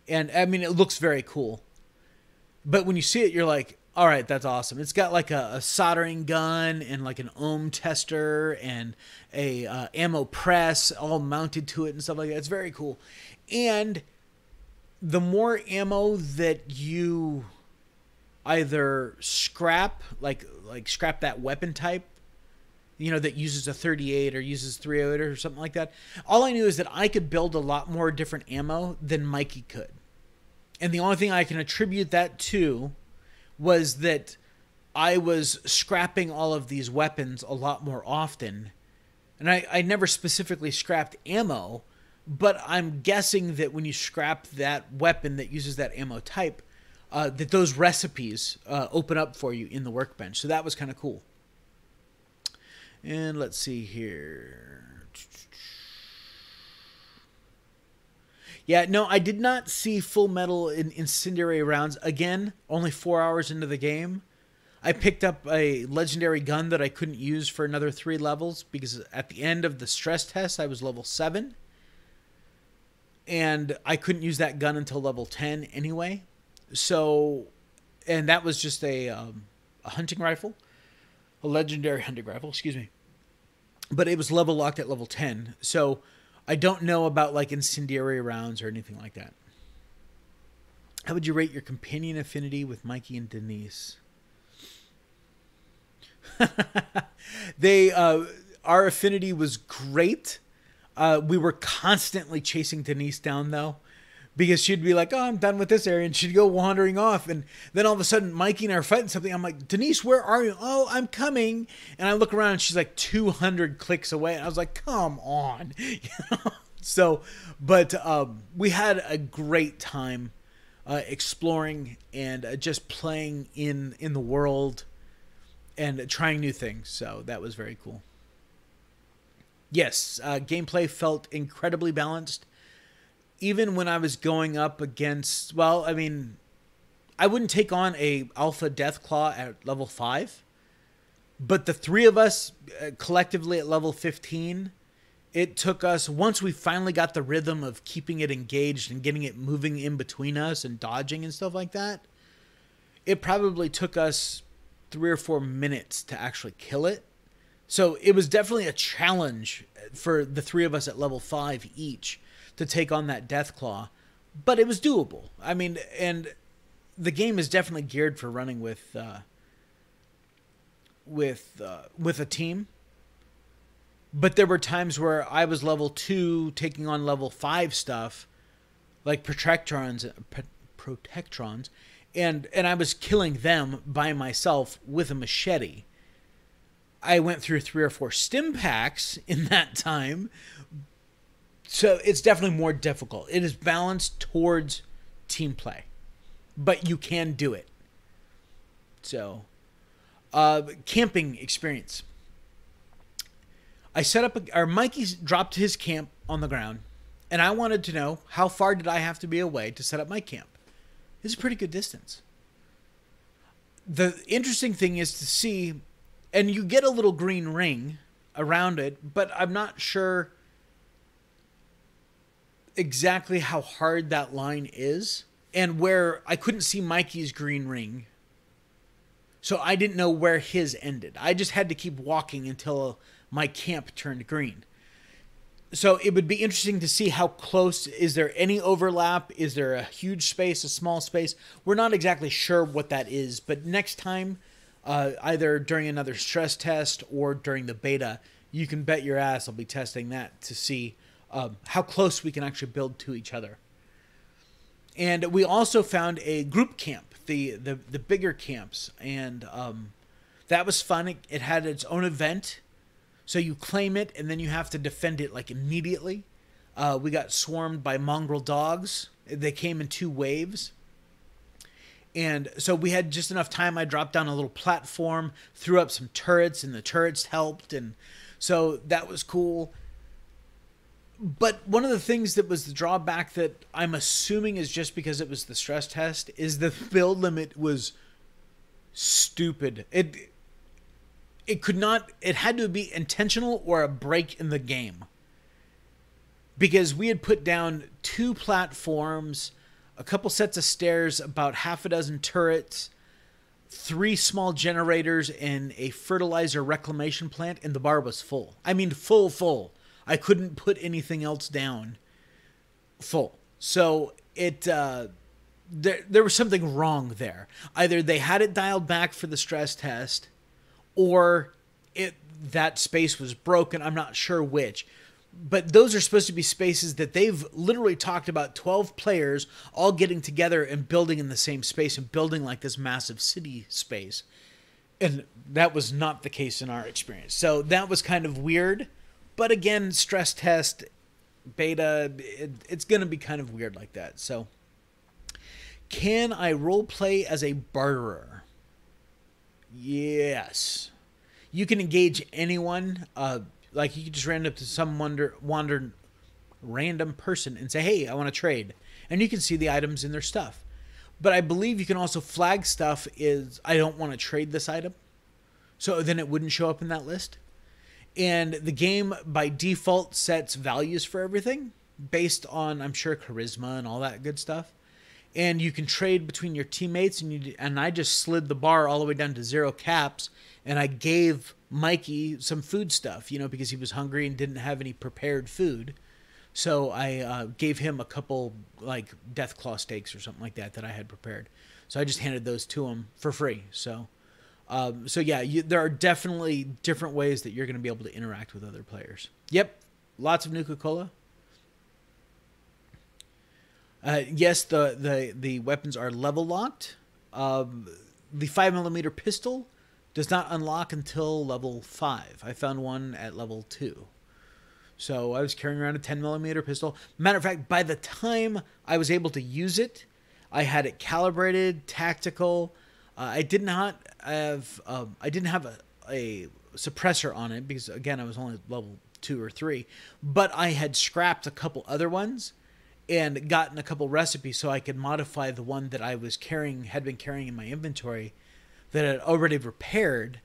And I mean, it looks very cool. But when you see it, you're like, all right, that's awesome. It's got like a soldering gun and like an ohm tester and a ammo press all mounted to it and stuff like that. It's very cool. And the more ammo that you either scrap, like scrap that weapon type, that uses a 38 or uses 308 or something like that. All I knew is that I could build a lot more different ammo than Mikey could. And the only thing I can attribute that to was that I was scrapping all of these weapons a lot more often. And I never specifically scrapped ammo, but I'm guessing that when you scrap that weapon that uses that ammo type, that those recipes open up for you in the workbench. So that was kind of cool. And let's see here. Yeah, no, I did not see full metal in incendiary rounds. Again, only 4 hours into the game. I picked up a legendary gun that I couldn't use for another 3 levels because at the end of the stress test, I was level 7. And I couldn't use that gun until level 10 anyway. So, and that was just a hunting rifle. A legendary hunting rifle, excuse me. But it was level locked at level 10. So I don't know about like incendiary rounds or anything like that. How would you rate your companion affinity with Mikey and Denise? Our affinity was great. We were constantly chasing Denise down though, because she'd be like, oh, I'm done with this area. And she'd go wandering off. And then all of a sudden, Mikey and I are fighting something. I'm like, Denise, where are you? Oh, I'm coming. And I look around and she's like 200 clicks away. And I was like, come on. So, but we had a great time exploring and just playing in the world and trying new things. So that was very cool. Yes, gameplay felt incredibly balanced. Even when I was going up against, well, I mean, I wouldn't take on a Alpha Deathclaw at level 5. But the 3 of us collectively at level 15, it took us, once we finally got the rhythm of keeping it engaged and getting it moving in between us and dodging and stuff like that, it probably took us 3 or 4 minutes to actually kill it. So it was definitely a challenge for the 3 of us at level 5 each to take on that Deathclaw, but it was doable. I mean, and the game is definitely geared for running with a team. But there were times where I was level 2 taking on level 5 stuff, like Protectrons, and I was killing them by myself with a machete. I went through 3 or 4 stim packs in that time. So it's definitely more difficult. It is balanced towards team play, but you can do it. So, camping experience. I set up, or Mikey dropped his camp on the ground, and I wanted to know how far did I have to be away to set up my camp. It's a pretty good distance. The interesting thing is to see, and you get a little green ring around it, but I'm not sure exactly how hard that line is, and where I couldn't see Mikey's green ring. So I didn't know where his ended. I just had to keep walking until my camp turned green. So it would be interesting to see how close, is there any overlap? Is there a huge space, a small space? We're not exactly sure what that is, but next time, either during another stress test or during the beta, you can bet your ass I'll be testing that to see how close we can actually build to each other. And we also found a group camp, the bigger camps, and that was fun. It had its own event. So you claim it, and then you have to defend it like immediately. We got swarmed by mongrel dogs. They came in 2 waves. And so we had just enough time. I dropped down a little platform, threw up some turrets, and the turrets helped. And so that was cool. But one of the things that was the drawback that I'm assuming is just because it was the stress test is the build limit was stupid. It could not, it had to be intentional or a break in the game. Because we had put down 2 platforms, a couple sets of stairs, about half a dozen turrets, 3 small generators, and a fertilizer reclamation plant, and the bar was full. I mean, full. I couldn't put anything else down full. So there was something wrong there. Either they had it dialed back for the stress test, or that space was broken. I'm not sure which. But those are supposed to be spaces that they've literally talked about 12 players all getting together and building in the same space and building like this massive city space. And that was not the case in our experience. So that was kind of weird. But again, stress test, beta, it's going to be kind of weird like that. So can I role play as a barterer? Yes. You can engage anyone. Like you can just run up to some random person and say, hey, I want to trade. And you can see the items in their stuff. But I believe you can also flag stuff is, I don't want to trade this item. So then it wouldn't show up in that list. And the game by default sets values for everything based on, I'm sure, charisma and all that good stuff. And you can trade between your teammates, and I just slid the bar all the way down to 0 caps, and I gave Mikey some food stuff, because he was hungry and didn't have any prepared food. So I gave him a couple, like, Deathclaw steaks or something like that I had prepared. So I just handed those to him for free. So yeah, there are definitely different ways that you're going to be able to interact with other players. Yep, lots of Nuka-Cola. Yes, the weapons are level locked. The 5mm pistol does not unlock until level 5. I found one at level 2. So I was carrying around a 10mm pistol. Matter of fact, by the time I was able to use it, I had it calibrated, tactical. I did not have a suppressor on it because, again, I was only level 2 or 3. But I had scrapped a couple other ones and gotten a couple recipes so I could modify the one that I was had been carrying in my inventory that I had already repaired.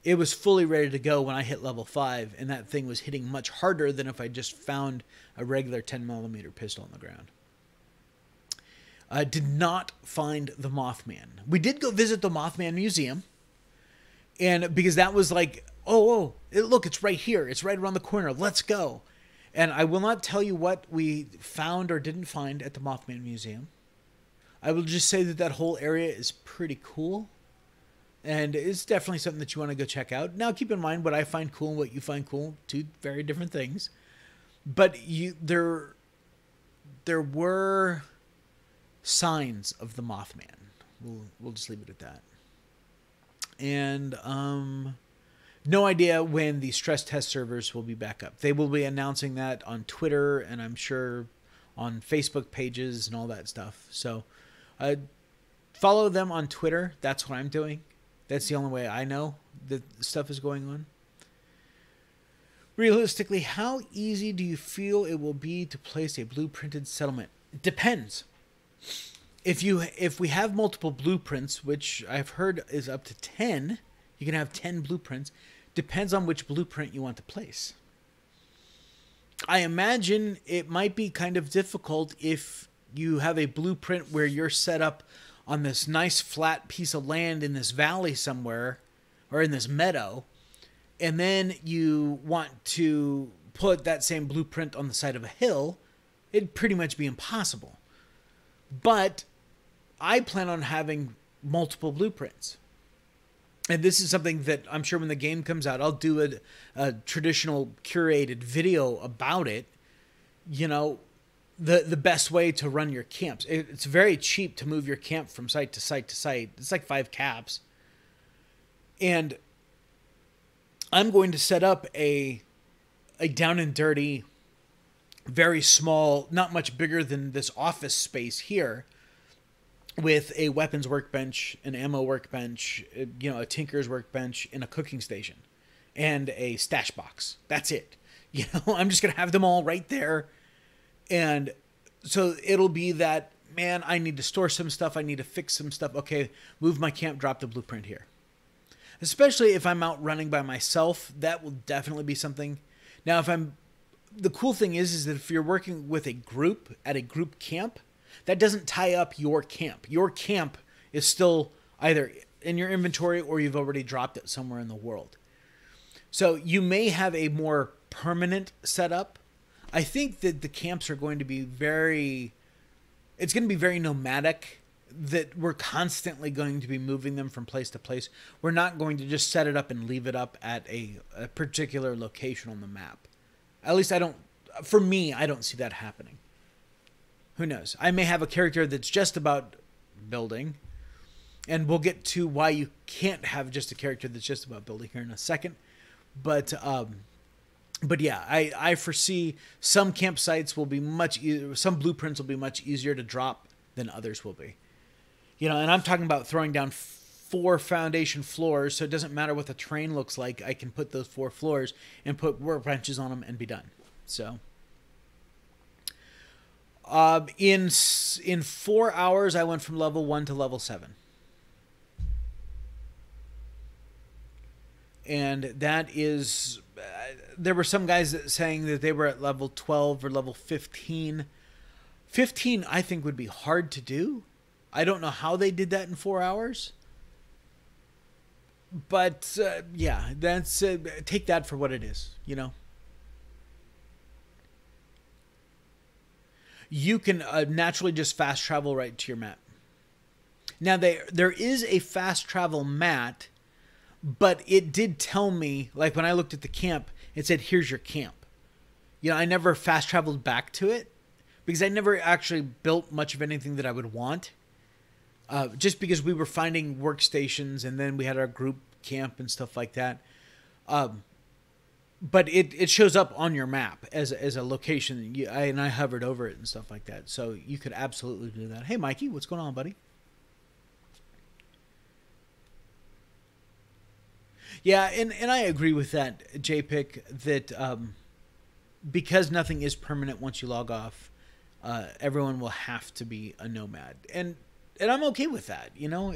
It was fully ready to go when I hit level 5, and that thing was hitting much harder than if I just found a regular 10mm pistol on the ground. I did not find the Mothman. We did go visit the Mothman Museum, and because that was like, look, it's right here. It's right around the corner. Let's go. And I will not tell you what we found or didn't find at the Mothman Museum. I will just say that whole area is pretty cool. And it's definitely something that you want to go check out. Now, keep in mind what I find cool and what you find cool. 2 very different things. But there were signs of the Mothman. We'll just leave it at that. And no idea when the stress test servers will be back up. They will be announcing that on Twitter, and I'm sure on Facebook pages and all that stuff. So follow them on Twitter. That's what I'm doing. That's the only way I know that stuff is going on. Realistically, how easy do you feel it will be to place a blueprinted settlement? It depends. If we have multiple blueprints, which I've heard is up to 10, you can have 10 blueprints. Depends on which blueprint you want to place. I imagine it might be kind of difficult if you have a blueprint where you're set up on this nice flat piece of land in this valley somewhere, or in this meadow, and then you want to put that same blueprint on the side of a hill. It'd pretty much be impossible. But I plan on having multiple blueprints. And this is something that I'm sure when the game comes out, I'll do a traditional curated video about it. You know, the best way to run your camps. It's very cheap to move your camp from site to site to site. It's like 5 caps. And I'm going to set up a down and dirty, very small, not much bigger than this office space here, with a weapons workbench, an ammo workbench, you know, a tinker's workbench, and a cooking station, and a stash box. That's it. You know, I'm just going to have them all right there. And so it'll be that, man, I need to store some stuff. I need to fix some stuff. Okay, move my camp, drop the blueprint here. Especially if I'm out running by myself, that will definitely be something. Now, the cool thing is that if you're working with a group at a group camp, that doesn't tie up your camp. Your camp is still either in your inventory or you've already dropped it somewhere in the world. So you may have a more permanent setup. I think that the camps are going to be it's going to be very nomadic, that we're constantly going to be moving them from place to place. We're not going to just set it up and leave it up at a particular location on the map. At least I don't see that happening. Who knows? I may have a character that's just about building, and we'll get to why you can't have just a character that's just about building here in a second. But yeah, I foresee some campsites will be some blueprints will be much easier to drop than others will be. You know, and I'm talking about throwing down 4 foundation floors, so it doesn't matter what the terrain looks like. I can put those 4 floors and put workbenches on them and be done. So in 4 hours, I went from level 1 to level 7. And that is, there were some guys saying that they were at level 12 or level 15. 15, I think, would be hard to do. I don't know how they did that in 4 hours. But, yeah, that's take that for what it is, you know. You can naturally just fast travel right to your map. Now, there is a fast travel mat, but it did tell me, like when I looked at the camp, it said, here's your camp. You know, I never fast traveled back to it because I never actually built much of anything that I would want. Just because we were finding workstations and then we had our group camp and stuff like that. But it shows up on your map as a location, and I hovered over it and stuff like that. So you could absolutely do that. Hey, Mikey, what's going on, buddy? Yeah, and I agree with that, JPIC, that because nothing is permanent once you log off, everyone will have to be a nomad. And I'm okay with that. You know,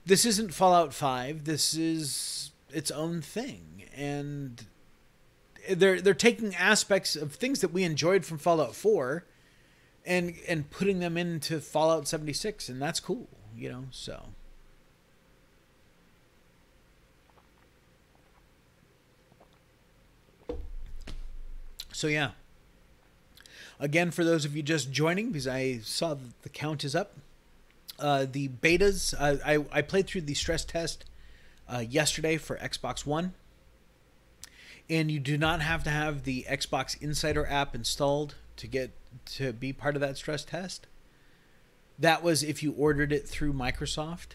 this isn't Fallout 5. This is its own thing. And they're taking aspects of things that we enjoyed from Fallout 4 and putting them into Fallout 76, and that's cool, you know, so. So yeah. Again, for those of you just joining, because I saw that the count is up, the betas, I played through the stress test yesterday for Xbox One. And you do not have to have the Xbox Insider app installed to be part of that stress test. That was if you ordered it through Microsoft.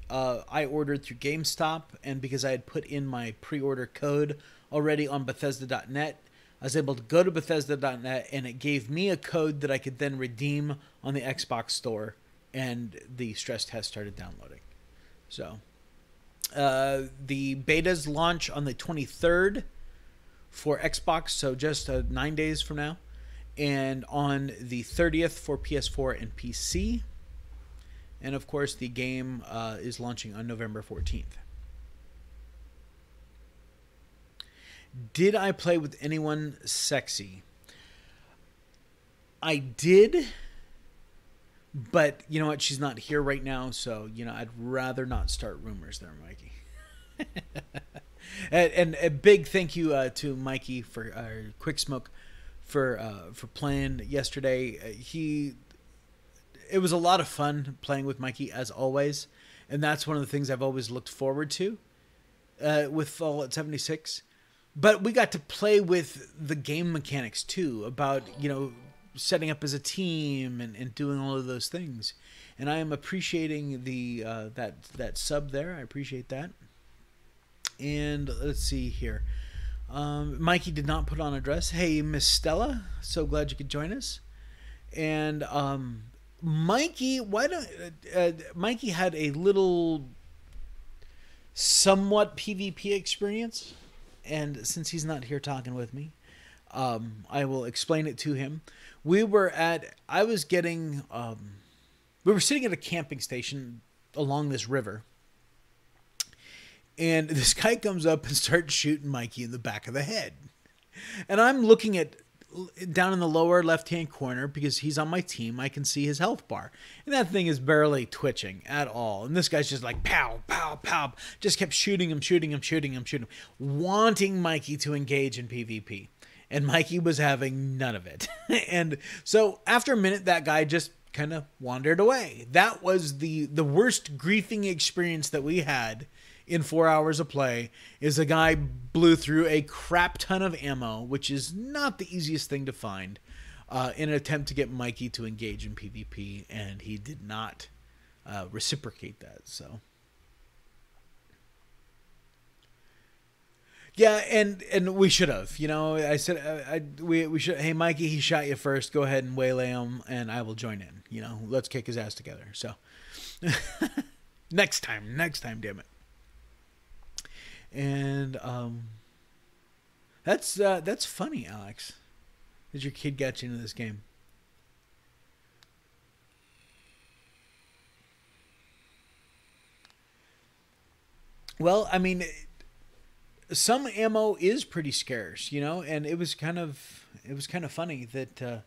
I ordered through GameStop, and because I had put in my pre-order code already on Bethesda.net, I was able to go to Bethesda.net, and it gave me a code that I could then redeem on the Xbox store, and the stress test started downloading. So, the betas launch on the 23rd for Xbox, so just 9 days from now, and on the 30th for PS4 and PC. And of course, the game is launching on November 14th. Did I play with anyone sexy? I did, but you know what? She's not here right now, so I'd rather not start rumors there, Mikey. and a big thank you to Mikey for Quick Smoke for playing yesterday. It was a lot of fun playing with Mikey as always, and that's one of the things I've always looked forward to with Fallout 76. But we got to play with the game mechanics too, about setting up as a team and doing all of those things. And I am appreciating the that sub there. I appreciate that. And let's see here. Mikey did not put on a dress. Hey, Miss Stella, so glad you could join us. And Mikey, Mikey had a little somewhat PvP experience, and since he's not here talking with me, I will explain it to him. We were sitting at a camping station along this river, and this guy comes up and starts shooting Mikey in the back of the head. And I'm looking down in the lower left-hand corner, because he's on my team. I can see his health bar, and that thing is barely twitching at all. And this guy's just like pow, pow, pow, just kept shooting him, wanting Mikey to engage in PvP. And Mikey was having none of it. And so after a minute, that guy just kind of wandered away. That was the worst griefing experience that we had in 4 hours of play. Is a guy blew through a crap ton of ammo, which is not the easiest thing to find, in an attempt to get Mikey to engage in PvP, and he did not reciprocate that. So yeah, and we should have, I said we should. Hey, Mikey, he shot you first. Go ahead and waylay him, and I will join in. Let's kick his ass together. So next time, damn it. And that's funny, Alex, that your kid got you into this game. Well, I mean, some ammo is pretty scarce, and it was kind of funny that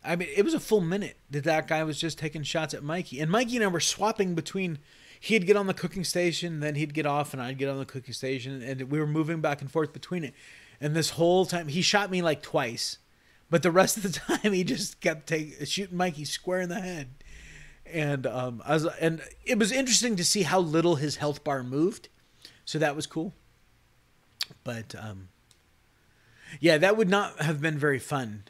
I mean, it was a full minute that guy was just taking shots at Mikey, and Mikey and I were swapping between. He'd get on the cooking station, then he'd get off, and I'd get on the cooking station, and we were moving back and forth between it. And this whole time, he shot me like twice, but the rest of the time, he just kept shooting Mikey square in the head. And and it was interesting to see how little his health bar moved, so that was cool. But yeah, that would not have been very fun,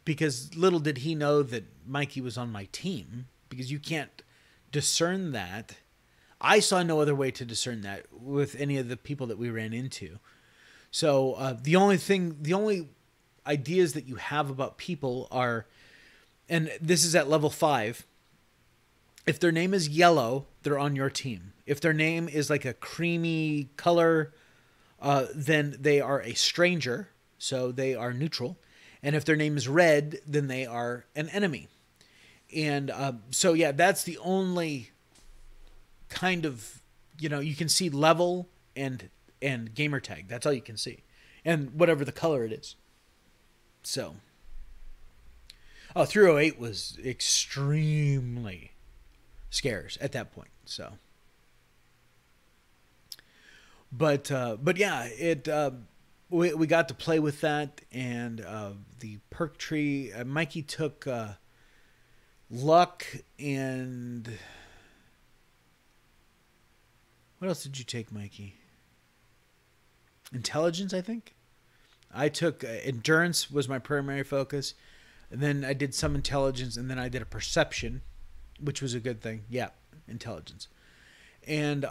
because little did he know that Mikey was on my team, because you can't discern that. I saw no other way to discern that with any of the people that we ran into. So the only ideas that you have about people are, and this is at level 5, if their name is yellow, they're on your team. If their name is like a creamy color, then they are a stranger, so they are neutral. And if their name is red, then they are an enemy. And so, yeah, that's the only kind of, you can see level and gamer tag. That's all you can see. And whatever the color it is. So. 308 was extremely scarce at that point. So. But yeah, we got to play with that, and the perk tree. Mikey took luck, and what else did you take, Mikey? Intelligence, I think. I took endurance was my primary focus. And then I did some intelligence, and then I did a perception, which was a good thing. Yeah, intelligence. And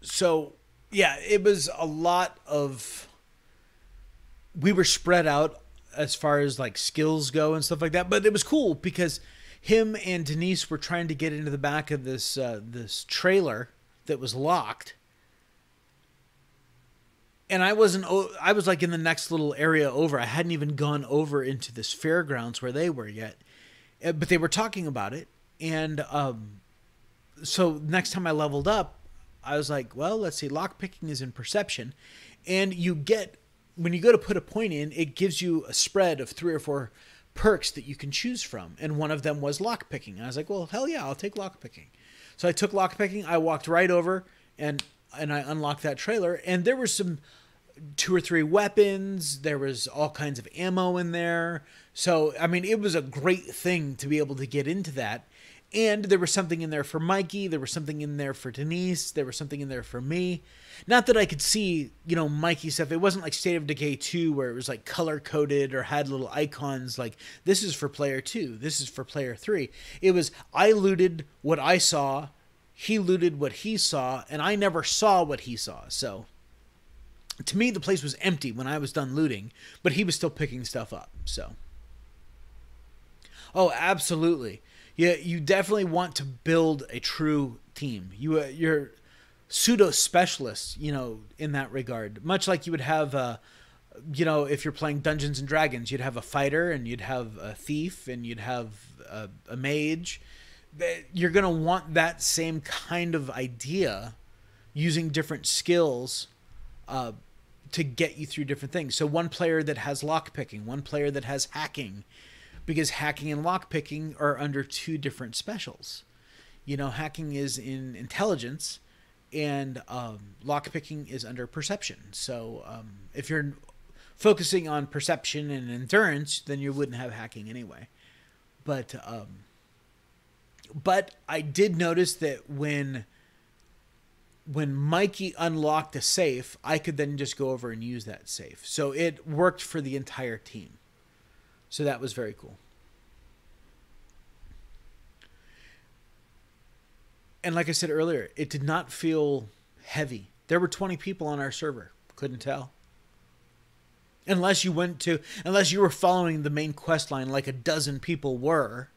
so, yeah, it was a lot of... We were spread out as far as like skills go and stuff like that. But it was cool because him and Denise were trying to get into the back of this trailer that was locked. And I was like in the next little area over. I hadn't even gone over into this fairgrounds where they were yet. But they were talking about it. And so next time I leveled up, I was like, well, let's see. Lockpicking is in perception. And when you go to put a point in, it gives you a spread of 3 or 4 perks that you can choose from. And one of them was lockpicking. I was like, well, hell yeah, I'll take lockpicking. So I took lockpicking. I walked right over and I unlocked that trailer. And there were some 2 or 3 weapons. There was all kinds of ammo in there. So, I mean, it was a great thing to be able to get into that. And there was something in there for Mikey. There was something in there for Denise. There was something in there for me. Not that I could see, Mikey stuff. It wasn't like State of Decay 2 where it was like color-coded or had little icons like, this is for player 2, this is for player 3. It was, I looted what I saw, he looted what he saw, and I never saw what he saw. So, to me, the place was empty when I was done looting, but he was still picking stuff up, so. Oh, absolutely. Yeah, you definitely want to build a true team. You're pseudo specialists, in that regard. Much like you would have, if you're playing Dungeons and Dragons, you'd have a fighter and you'd have a thief and you'd have a mage. You're going to want that same kind of idea using different skills to get you through different things. So one player that has lockpicking, one player that has hacking, because hacking and lockpicking are under 2 different specials. Hacking is in intelligence, and lockpicking is under perception. So if you're focusing on perception and endurance, then you wouldn't have hacking anyway. But I did notice that when Mikey unlocked a safe, I could then just go over and use that safe. So it worked for the entire team. So that was very cool. And like I said earlier, it did not feel heavy. There were 20 people on our server. Couldn't tell. Unless you were following the main quest line like a dozen people were,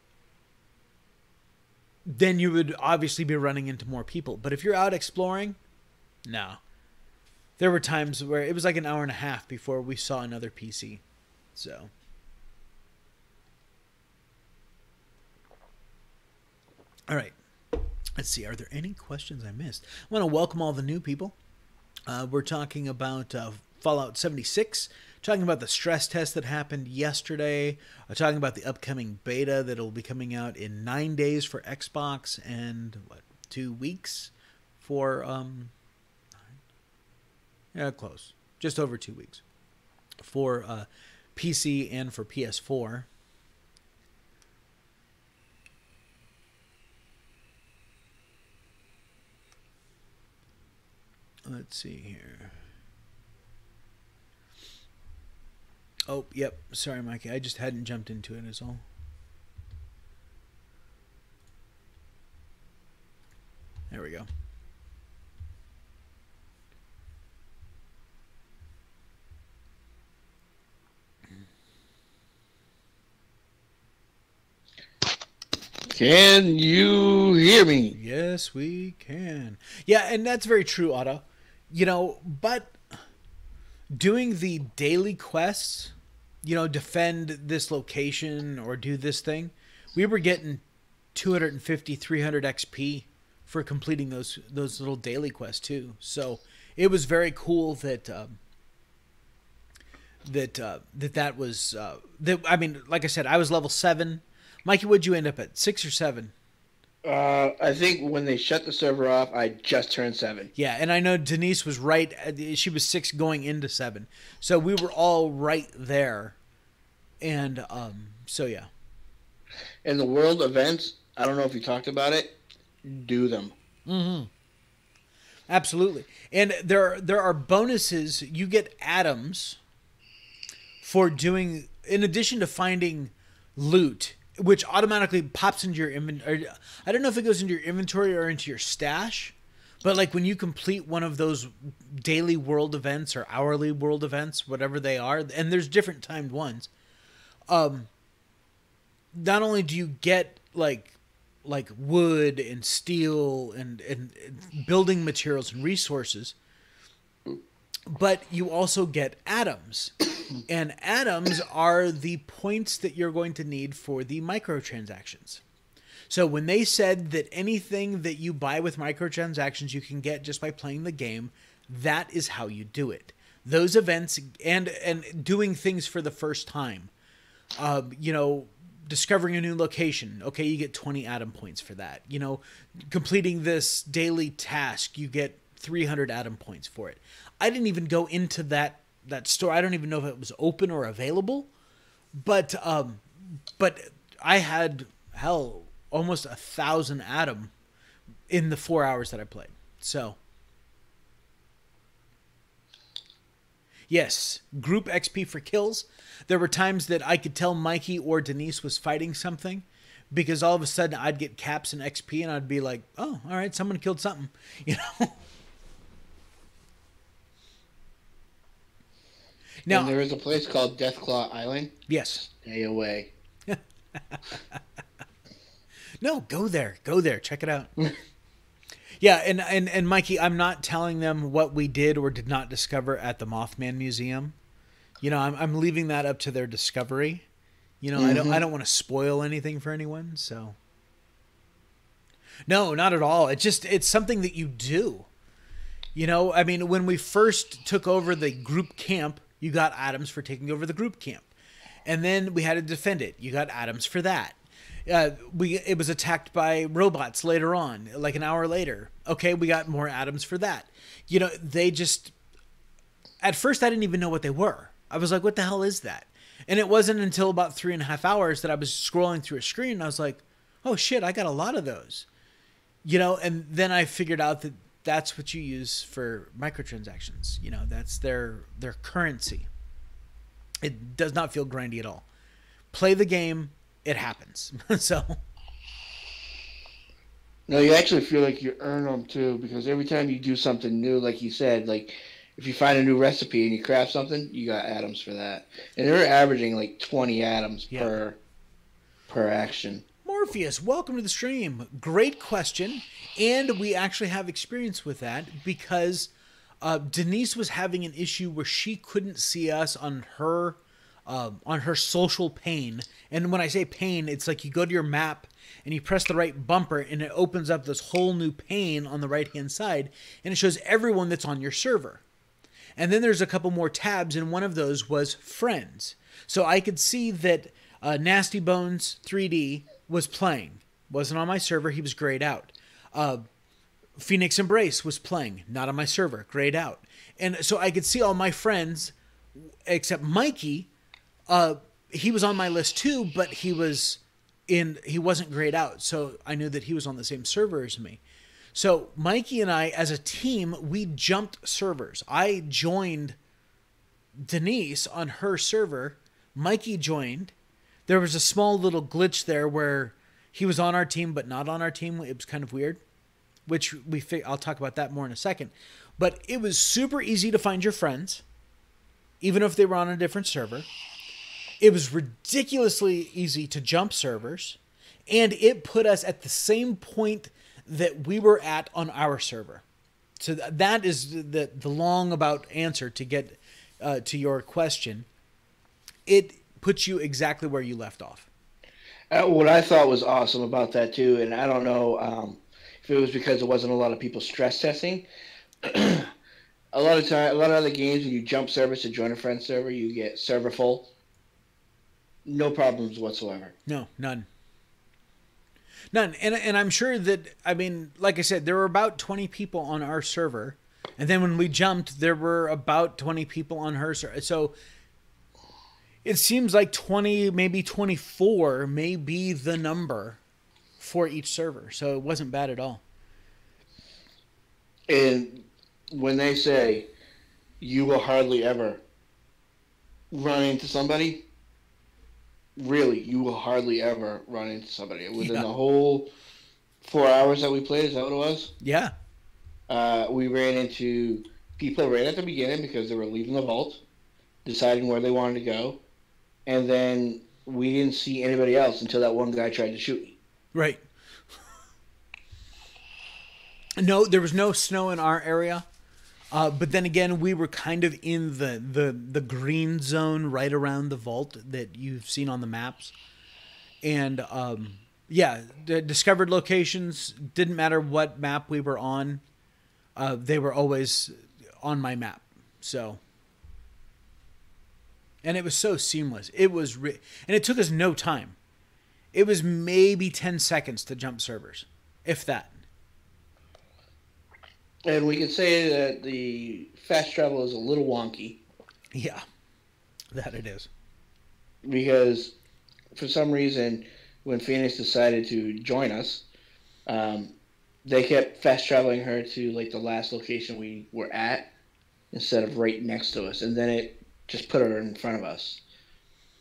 then you would obviously be running into more people. But if you're out exploring, no. There were times where it was like an hour and a half before we saw another PC. So... All right, let's see. Are there any questions I missed? I want to welcome all the new people. We're talking about Fallout 76, talking about the stress test that happened yesterday, talking about the upcoming beta that will be coming out in 9 days for Xbox and, 2 weeks for, close. Just over 2 weeks for PC and for PS4. Let's see here. Oh, yep. Sorry, Mikey. I just hadn't jumped into it is all. There we go. Can you hear me? Yes, we can. Yeah, and that's very true, Otto. But doing the daily quests, defend this location or do this thing, we were getting 250, 300 XP for completing those little daily quests too. So it was very cool that was I mean, like I said, I was level 7. Mikey, what'd you end up at? 6 or 7? I think when they shut the server off, I just turned 7. Yeah, and I know Denise was right. She was 6 going into 7. So we were all right there. And so, yeah. And the world events, I don't know if you talked about it, do them. Mm-hmm. Absolutely. And there are bonuses. You get atoms for doing in addition to finding loot, which automatically pops into your inventory. I don't know if it goes into your inventory or into your stash, but like when you complete one of those daily world events or hourly world events, whatever they are, and there's different timed ones. Not only do you get like wood and steel and building materials and resources, but you also get atoms. And atoms are the points that you're going to need for the microtransactions. So when they said that anything that you buy with microtransactions you can get just by playing the game, that is how you do it. Those events and doing things for the first time, discovering a new location. Okay, you get 20 atom points for that. Completing this daily task, you get 300 atom points for it. I didn't even go into that store. I don't even know if it was open or available, but I had almost 1,000 atom in the 4 hours that I played. So yes, group XP for kills. There were times that I could tell Mikey or Denise was fighting something because all of a sudden I'd get caps and XP and I'd be like, oh, all right, someone killed something, Now, and there is a place called Deathclaw Island. Yes. Stay away. No, go there. Check it out. Yeah, and Mikey, I'm not telling them what we did or did not discover at the Mothman Museum. I'm leaving that up to their discovery. I don't want to spoil anything for anyone, so. No, not at all. It's something that you do. When we first took over the group camp, you got atoms for taking over the group camp. And then we had to defend it. You got atoms for that. It was attacked by robots later on, like an hour later. Okay, we got more atoms for that. They just... At first, I didn't even know what they were. I was like, what the hell is that? And it wasn't until about 3.5 hours that I was scrolling through a screen and I was like, oh shit, I got a lot of those. And then I figured out that that's what you use for microtransactions. That's their currency. It does not feel grindy at all. Play the game, it happens. So. No, you actually feel like you earn them too, because every time you do something new, like you said, like if you find a new recipe and you craft something, you got atoms for that. And they're averaging like 20 atoms per action. Morpheus, welcome to the stream. Great question. And we actually have experience with that because Denise was having an issue where she couldn't see us on her social pane. And when I say pane, it's like you go to your map and you press the right bumper and it opens up this whole new pane on the right-hand side and it shows everyone that's on your server. And then there's a couple more tabs and one of those was friends. So I could see that Nasty Bones 3D was playing. Wasn't on my server. He was grayed out. Phoenix Embrace was playing. Not on my server. Grayed out. And so I could see all my friends except Mikey. He was on my list too, but he wasn't grayed out. So I knew that he was on the same server as me. So Mikey and I, as a team, we jumped servers. I joined Denise on her server. Mikey joined. There was a small little glitch there where he was on our team but not on our team. It was kind of weird, which I'll talk about that more in a second. But it was super easy to find your friends, even if they were on a different server. It was ridiculously easy to jump servers, and it put us at the same point that we were at on our server. So that is the long about answer to get to your question. It puts you exactly where you left off. What I thought was awesome about that too, and I don't know if it was because there wasn't a lot of people stress testing. a lot of other games, when you jump servers to join a friend server, you get server full. No problems whatsoever. No, none. And I'm sure that, like I said, there were about 20 people on our server. And then when we jumped, there were about 20 people on her server. So it seems like 20, maybe 24 may be the number for each server. So it wasn't bad at all. And when they say you will hardly ever run into somebody, really, you will hardly ever run into somebody. Within Yeah. the whole 4 hours that we played, is that what it was? Yeah. We ran into people right at the beginning because they were leaving the vault, deciding where they wanted to go, and then we didn't see anybody else until that one guy tried to shoot me. Right. No, there was no snow in our area. But then again, we were kind of in the green zone right around the vault that you've seen on the maps. And yeah, the discovered locations didn't matter what map we were on. They were always on my map. So, and it was so seamless. It was, and it took us no time. It was maybe 10 seconds to jump servers, if that. And we can say that the fast travel is a little wonky. Yeah, that it is. Because for some reason, when Phoenix decided to join us, they kept fast traveling her to like the last location we were at instead of right next to us, and then it just put her in front of us.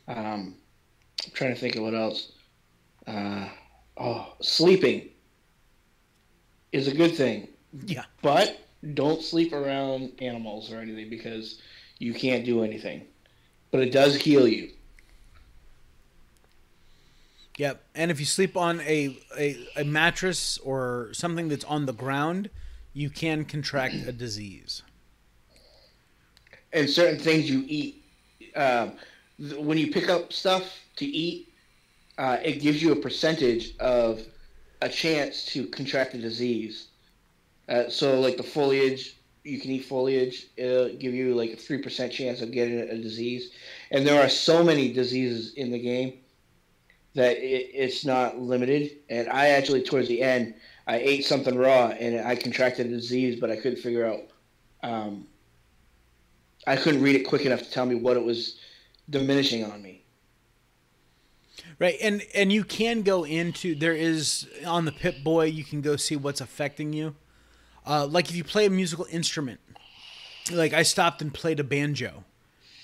I'm trying to think of what else. Sleeping is a good thing. Yeah. But don't sleep around animals or anything because you can't do anything. But it does heal you. Yep. And if you sleep on a mattress or something that's on the ground, you can contract a disease. And certain things you eat, when you pick up stuff to eat, it gives you a percentage of a chance to contract a disease. So, like the foliage, you can eat foliage. It'll give you like a 3% chance of getting a disease. And there are so many diseases in the game that it's not limited. And I actually, towards the end, I ate something raw and I contracted a disease, but I couldn't figure out. I couldn't read it quick enough to tell me what it was diminishing on me. Right, and you can go into, there is, on the Pip-Boy, you can go see what's affecting you. Like if you play a musical instrument, like I stopped and played a banjo,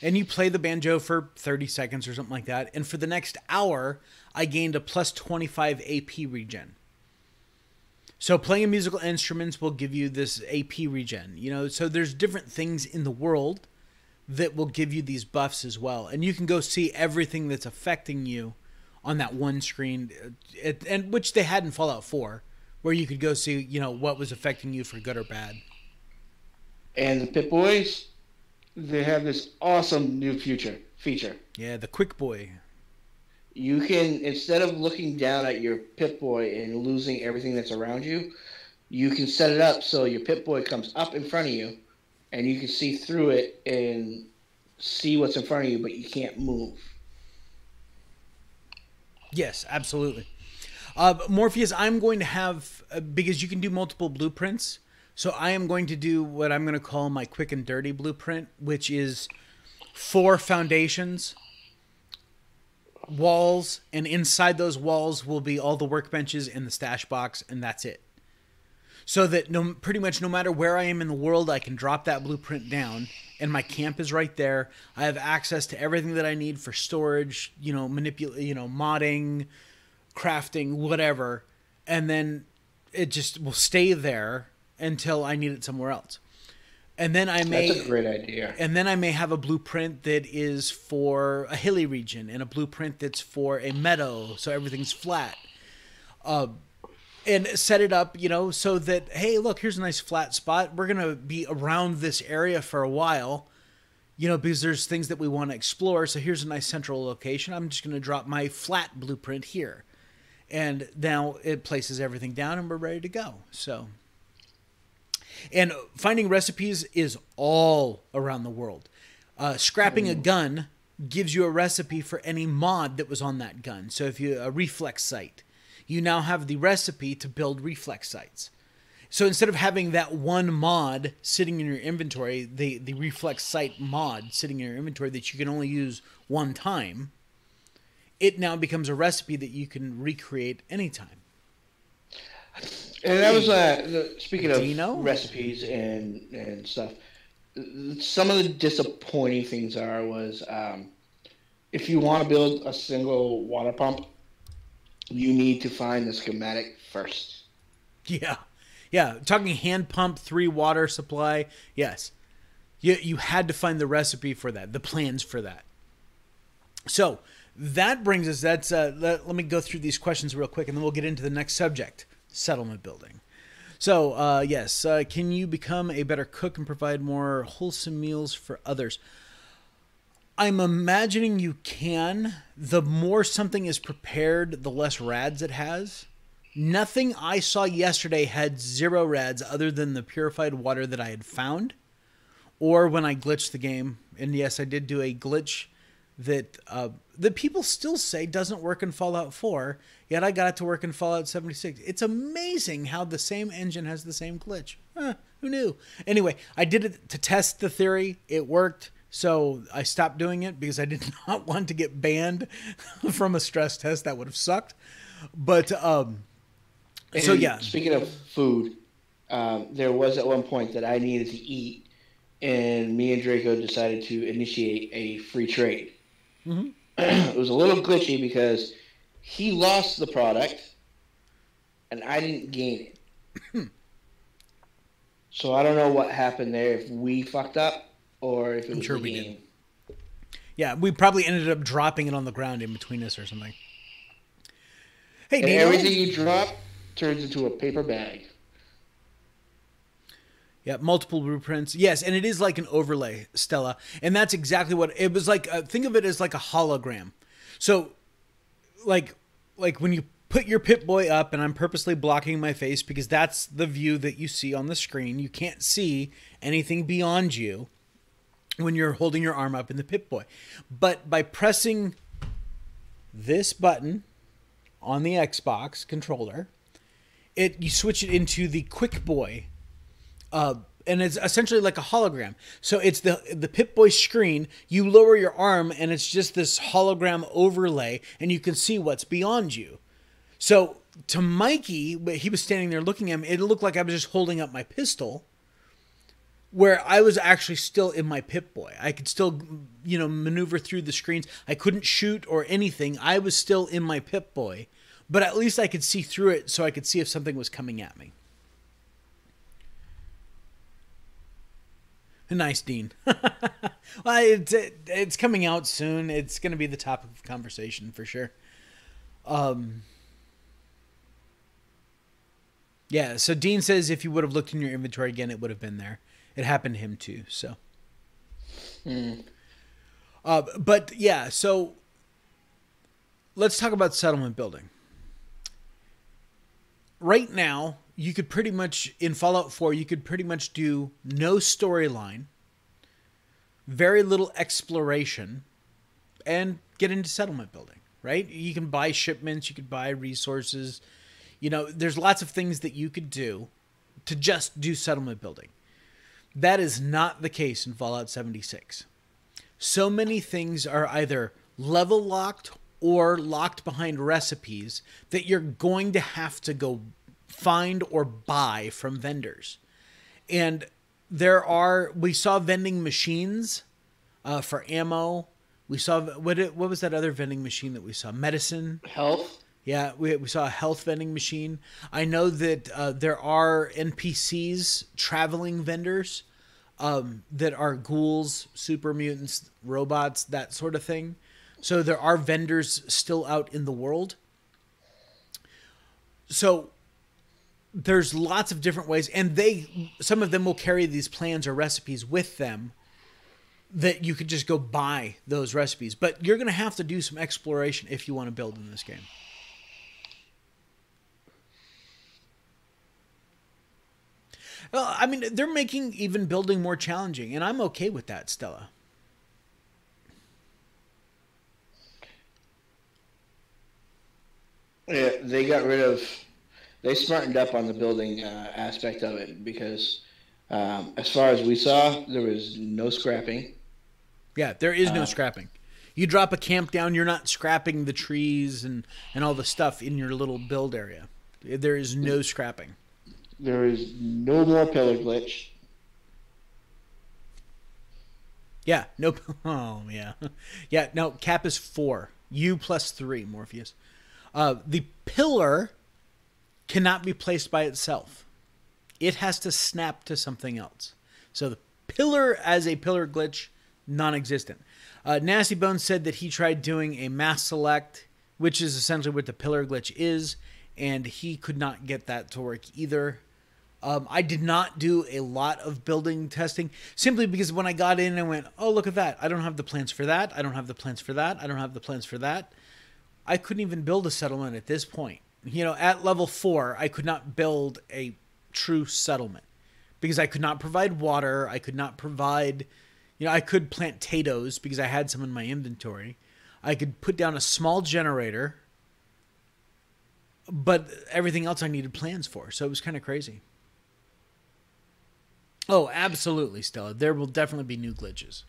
and you play the banjo for 30 seconds or something like that, and for the next hour, I gained a plus 25 AP regen. So playing musical instruments will give you this AP regen, you know, so there's different things in the world that will give you these buffs as well. And you can go see everything that's affecting you on that one screen, and which they had in Fallout 4, where you could go see, you know, what was affecting you for good or bad. And the Pip-Boys, they have this awesome new feature. Yeah, the Quick Boy. You can, instead of looking down at your Pip-Boy and losing everything that's around you, you can set it up so your Pip-Boy comes up in front of you, and you can see through it and see what's in front of you, but you can't move. Yes, absolutely. Morpheus, I'm going to have, because you can do multiple blueprints, so I am going to do what I'm going to call my quick and dirty blueprint, which is 4 foundations, walls, and inside those walls will be all the workbenches and the stash box, and that's it. So that pretty much no matter where I am in the world, I can drop that blueprint down, and my camp is right there. I have access to everything that I need for storage, you know, modding, crafting, whatever, and then it just will stay there until I need it somewhere else. And then I may, that's a great idea. And then I may have a blueprint that is for a hilly region and a blueprint that's for a meadow, so everything's flat. And set it up, you know, so that, hey, look, here's a nice flat spot. We're going to be around this area for a while, you know, because there's things that we want to explore. So here's a nice central location. I'm just going to drop my flat blueprint here. And now it places everything down and we're ready to go. So, and finding recipes is all around the world. Scrapping a gun gives you a recipe for any mod that was on that gun. So if you, a reflex sight, you now have the recipe to build reflex sights. So instead of having that one mod sitting in your inventory, the reflex sight mod sitting in your inventory that you can only use one time, it now becomes a recipe that you can recreate anytime. And that was, speaking of recipes and stuff, some of the disappointing things was if you want to build a single water pump, you need to find the schematic first. Yeah. Yeah. Talking hand pump, 3 water supply. Yes. You had to find the recipe for that, the plans for that. So that brings us, let me go through these questions real quick and then we'll get into the next subject, settlement building. So, yes, can you become a better cook and provide more wholesome meals for others? I'm imagining you can. The more something is prepared, the less rads it has. Nothing I saw yesterday had 0 rads other than the purified water that I had found, or when I glitched the game. And yes, I did do a glitch that people still say doesn't work in Fallout 4, yet I got it to work in Fallout 76. It's amazing how the same engine has the same glitch. Who knew? Anyway, I did it to test the theory. It worked. So I stopped doing it because I did not want to get banned from a stress test. That would have sucked. But so yeah. Speaking of food, there was at one point that I needed to eat, and me and Draco decided to initiate a free trade. Mm-hmm. It was a little glitchy because he lost the product, and I didn't gain it. So I don't know what happened there, if we fucked up or if it was the game. Did. Yeah, we probably ended up dropping it on the ground in between us or something. Hey, and everything you drop turns into a paper bag. Yeah, multiple blueprints. Yes, and it is like an overlay, Stella. And that's exactly what it was like. Think of it as like a hologram. So, like when you put your Pip-Boy up, and I'm purposely blocking my face because that's the view that you see on the screen. You can't see anything beyond you when you're holding your arm up in the Pip-Boy. But by pressing this button on the Xbox controller, you switch it into the Quick Boy. And it's essentially like a hologram. So it's the Pip-Boy screen. You lower your arm, and it's just this hologram overlay, and you can see what's beyond you. So to Mikey, he was standing there looking at me. It looked like I was just holding up my pistol, where I was actually still in my Pip-Boy. I could still, maneuver through the screens. I couldn't shoot or anything. I was still in my Pip-Boy, but at least I could see through it, so I could see if something was coming at me. Nice, Dean. Well, it's coming out soon. It's going to be the topic of conversation for sure. Yeah, so Dean says if you would have looked in your inventory again, it would have been there. It happened to him too, so. But yeah, so let's talk about settlement building. Right now, you could pretty much, in Fallout 4, you could pretty much do no storyline, very little exploration, and get into settlement building, right? You can buy shipments, you could buy resources. There's lots of things that you could do to just do settlement building. That is not the case in Fallout 76. So many things are either level locked or locked behind recipes that you're going to have to go find or buy from vendors. And we saw vending machines for ammo. We saw, what was that other vending machine that we saw? Medicine? Health? Yeah, we saw a health vending machine. I know that there are NPCs, traveling vendors, that are ghouls, super mutants, robots, that sort of thing. So there are vendors still out in the world. So there's lots of different ways, and some of them will carry these plans or recipes with them that you could just go buy those recipes. But you're going to have to do some exploration if you want to build in this game. Well, I mean, they're making even building more challenging, and I'm okay with that, Stella. Yeah, they smartened up on the building aspect of it because as far as we saw, there was no scrapping. Yeah, there is no scrapping. You drop a camp down, you're not scrapping the trees and all the stuff in your little build area. There is no scrapping. There is no more pillar glitch. Yeah. Nope. Oh, yeah. Yeah. No, cap is 4. You plus 3, Morpheus. The pillar cannot be placed by itself. It has to snap to something else. So the pillar as a pillar glitch, non-existent. Nasty Bones said that he tried doing a mass select, which is essentially what the pillar glitch is, and he could not get that to work either. I did not do a lot of building testing simply because when I got in and went, oh, look at that. I don't have the plans for that. I don't have the plans for that. I don't have the plans for that. I couldn't even build a settlement at this point. You know, at level 4, I could not build a true settlement because I could not provide water. I could not provide, you know, I could plant potatoes because I had some in my inventory. I could put down a small generator, but everything else I needed plans for. So it was kind of crazy. Oh, absolutely, Stella. There will definitely be new glitches.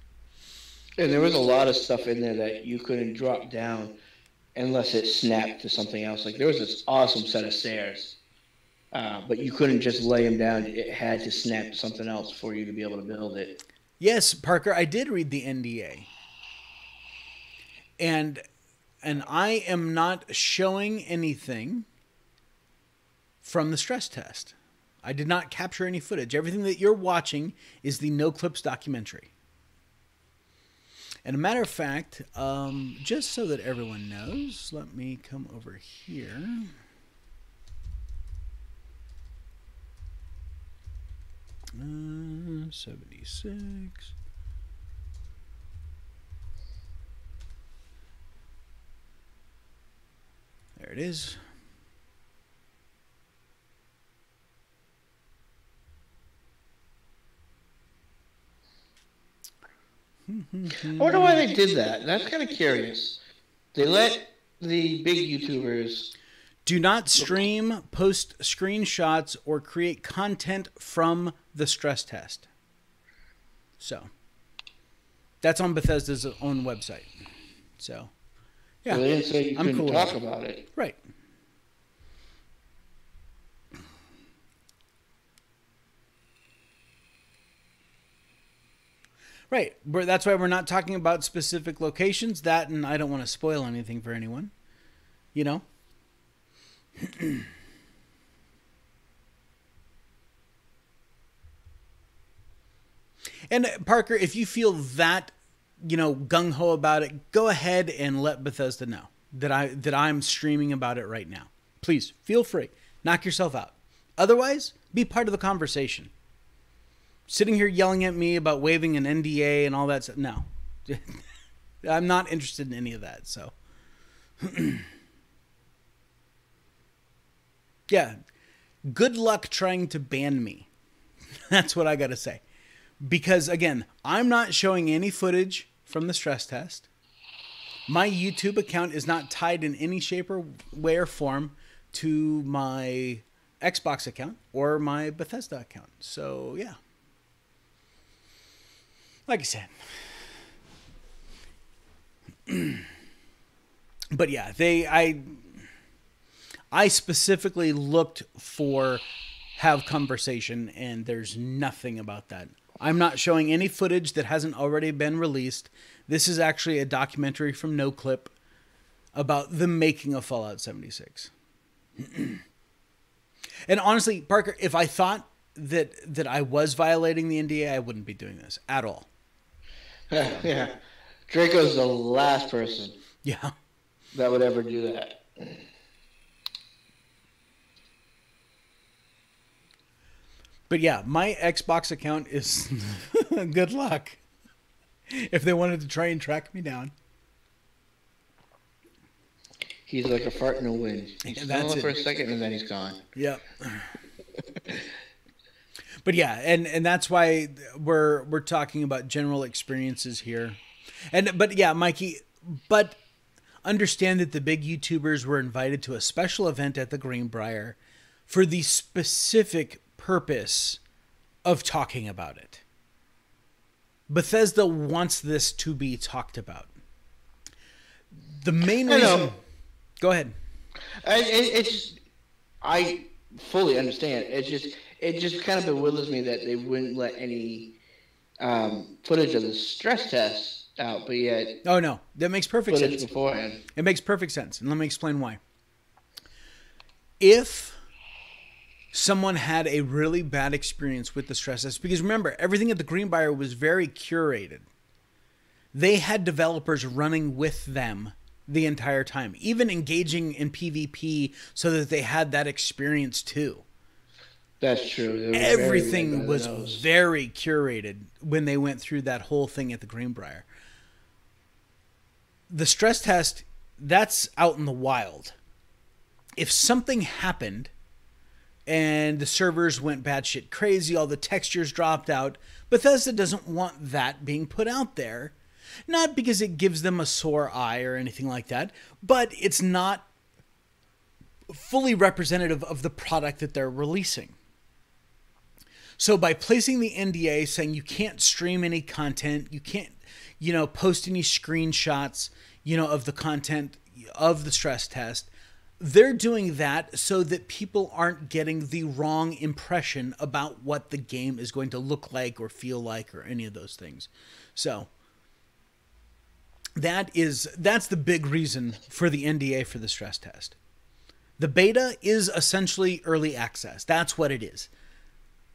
And there was a lot of stuff in there that you couldn't drop down unless it snapped to something else. Like there was this awesome set of stairs, but you couldn't just lay them down. It had to snap to something else for you to be able to build it. Yes, Parker, I did read the NDA. And I am not showing anything from the stress test. I did not capture any footage. Everything that you're watching is the No Clips documentary. And a matter of fact, just so that everyone knows, let me come over here. Uh, 76. There it is. I wonder why they did that. That's kind of curious. They let the big YouTubers do not stream, post screenshots, or create content from the stress test. So that's on Bethesda's own website. So yeah, they didn't say you couldn't talk about it. Right. Right. That's why we're not talking about specific locations. That, and I don't want to spoil anything for anyone. You know? And Parker, if you feel that, you know, gung-ho about it, go ahead and let Bethesda know that I'm streaming about it right now. Please, feel free. Knock yourself out. Otherwise, be part of the conversation. Sitting here yelling at me about waiving an NDA and all that stuff. No. I'm not interested in any of that, so. Yeah. Good luck trying to ban me. That's what I got to say. Because, again, I'm not showing any footage from the stress test. My YouTube account is not tied in any shape or way or form to my Xbox account or my Bethesda account. So, yeah. Like I said. But yeah, I specifically looked for have conversation, and there's nothing about that. I'm not showing any footage that hasn't already been released. This is actually a documentary from NoClip about the making of Fallout 76. And honestly, Parker, if I thought that I was violating the NDA, I wouldn't be doing this at all. Yeah. Draco's the last person that would ever do that. But yeah, my Xbox account is good luck if they wanted to try and track me down. He's like a fart in the wind. He's That's it for a second and then he's gone. Yep. But yeah, and that's why we're talking about general experiences here. But yeah, Mikey, but understand that the big YouTubers were invited to a special event at the Greenbrier for the specific purpose of talking about it. Bethesda wants this to be talked about. The main reason... Go ahead. I fully understand. It just kind of bewilders me that they wouldn't let any footage of the stress test out, but yet Oh no, that makes perfect footage sense. beforehand. It makes perfect sense, and let me explain why. If someone had a really bad experience with the stress test, because remember, everything at the Greenbrier was very curated. They had developers running with them the entire time, even engaging in PvP so that they had that experience too. That's true. It was very right by Everything the was nose. very curated when they went through that whole thing at the Greenbrier. The stress test, that's out in the wild. If something happened and the servers went batshit crazy, all the textures dropped out, Bethesda doesn't want that being put out there. Not because it gives them a sore eye or anything like that, but it's not fully representative of the product that they're releasing. So by placing the NDA saying you can't stream any content, you can't, post any screenshots, of the content of the stress test, they're doing that so that people aren't getting the wrong impression about what the game is going to look like or feel like or any of those things. So that's the big reason for the NDA for the stress test. The beta is essentially early access. That's what it is.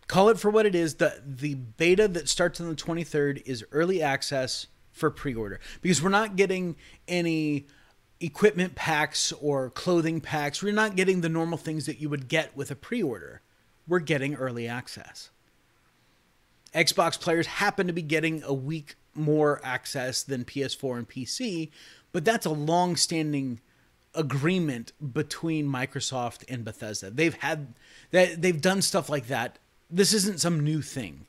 Call it for what it is. The beta that starts on the 23rd is early access for pre-order, because we're not getting any equipment packs or clothing packs. We're not getting the normal things that you would get with a pre-order. We're getting early access. Xbox players happen to be getting a week more access than PS4 and PC, but that's a long-standing agreement between Microsoft and Bethesda. They've done stuff like that. This isn't some new thing.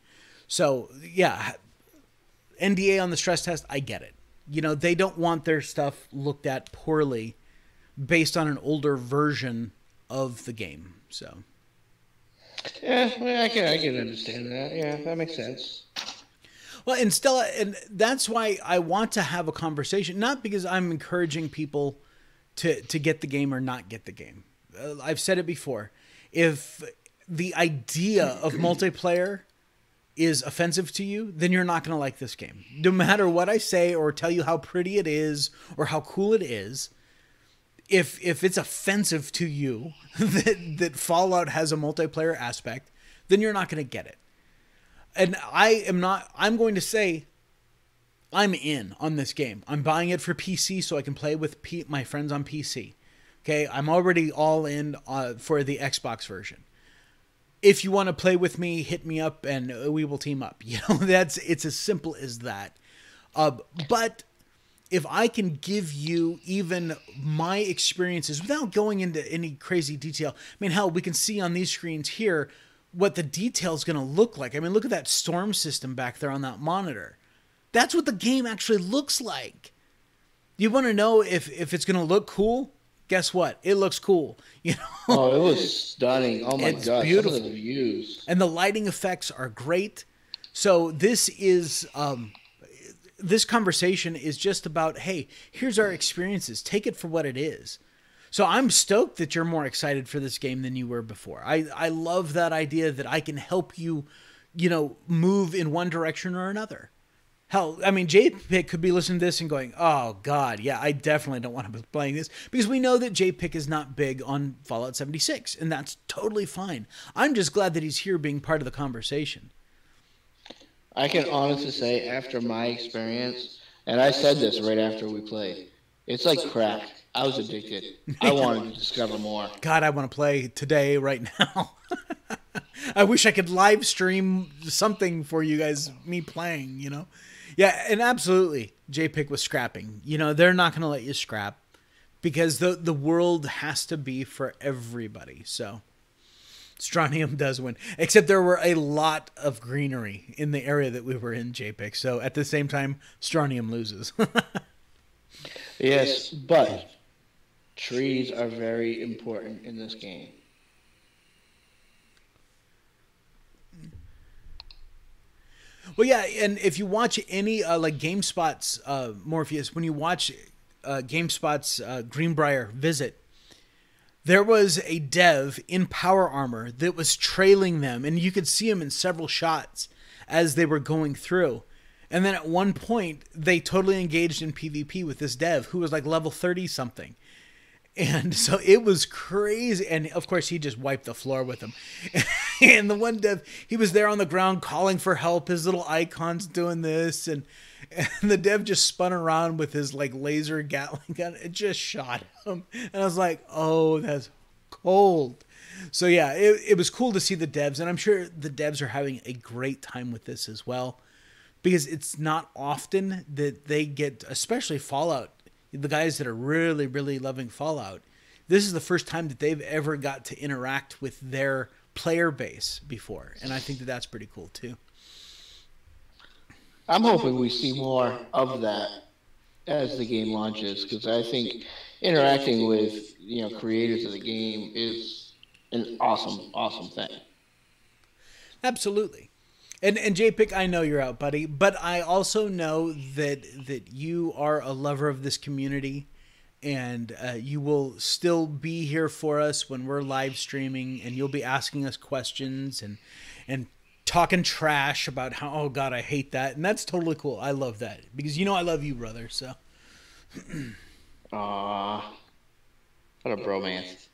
So, yeah, NDA on the stress test, I get it. They don't want their stuff looked at poorly based on an older version of the game. So, Yeah, well, I can understand that. Yeah, that makes sense. well, and Stella, and that's why I want to have a conversation, not because I'm encouraging people to get the game or not get the game. I've said it before. If the idea of multiplayer is offensive to you, then you're not going to like this game. No matter what I say or tell you how pretty it is or how cool it is, if it's offensive to you that Fallout has a multiplayer aspect, then you're not going to get it. And I'm going to say I'm in on this game. I'm buying it for PC so I can play with my friends on PC. Okay, I'm already all in for the Xbox version. If you want to play with me, hit me up and we will team up. It's as simple as that. But if I can give you even my experiences without going into any crazy detail, I mean, hell, we can see on these screens here what the detail is going to look like. I mean, look at that storm system back there on that monitor. That's what the game actually looks like. You want to know if it's going to look cool? Guess what? It looks cool. Oh, it was stunning. Oh my It's god, beautiful. some of the views. And the lighting effects are great. So this conversation is just about, hey, here's our experiences. Take it for what it is. So I'm stoked that you're more excited for this game than you were before. I love that idea that I can help you, move in one direction or another. Hell, I mean, JPick could be listening to this and going, oh, God, yeah, I definitely don't want to be playing this. Because we know that JPick is not big on Fallout 76, and that's totally fine. I'm just glad that he's here being part of the conversation. I can honestly say, after my experience, and I said this right after we played, it's like crack. I was addicted. I wanted to discover more. God, I want to play today, right now. I wish I could live stream something for you guys, me playing, Yeah, and absolutely, JPick was scrapping. They're not going to let you scrap because the world has to be for everybody. So Strontium does win, except there were a lot of greenery in the area that we were in, JPick. So at the same time, Strontium loses. Yes, but trees are very important in this game. Well, yeah, and if you watch any like GameSpot's Morpheus, when you watch GameSpot's Greenbrier visit, there was a dev in power armor that was trailing them, and you could see him in several shots as they were going through. And then at one point, they totally engaged in PvP with this dev who was like level 30 something. And so it was crazy. And of course, he just wiped the floor with him. And the one dev, he was there on the ground calling for help. His little icon's doing this. And the dev just spun around with his like laser Gatling gun. It just shot him. And I was like, oh, that's cold. So yeah, it was cool to see the devs. And I'm sure the devs are having a great time with this as well. Because it's not often that they get, especially Fallout, the guys that are really, really loving Fallout, this is the first time that they've ever got to interact with their player base before. And I think that that's pretty cool, too. I'm hoping we see more of that as the game launches, because I think interacting with creators of the game is an awesome thing. Absolutely. And JPick, I know you're out, buddy, but I also know that you are a lover of this community, and you will still be here for us when we're live streaming, and you'll be asking us questions and talking trash about how, oh God, I hate that, and that's totally cool. I love that because I love you, brother. So, what a bromance.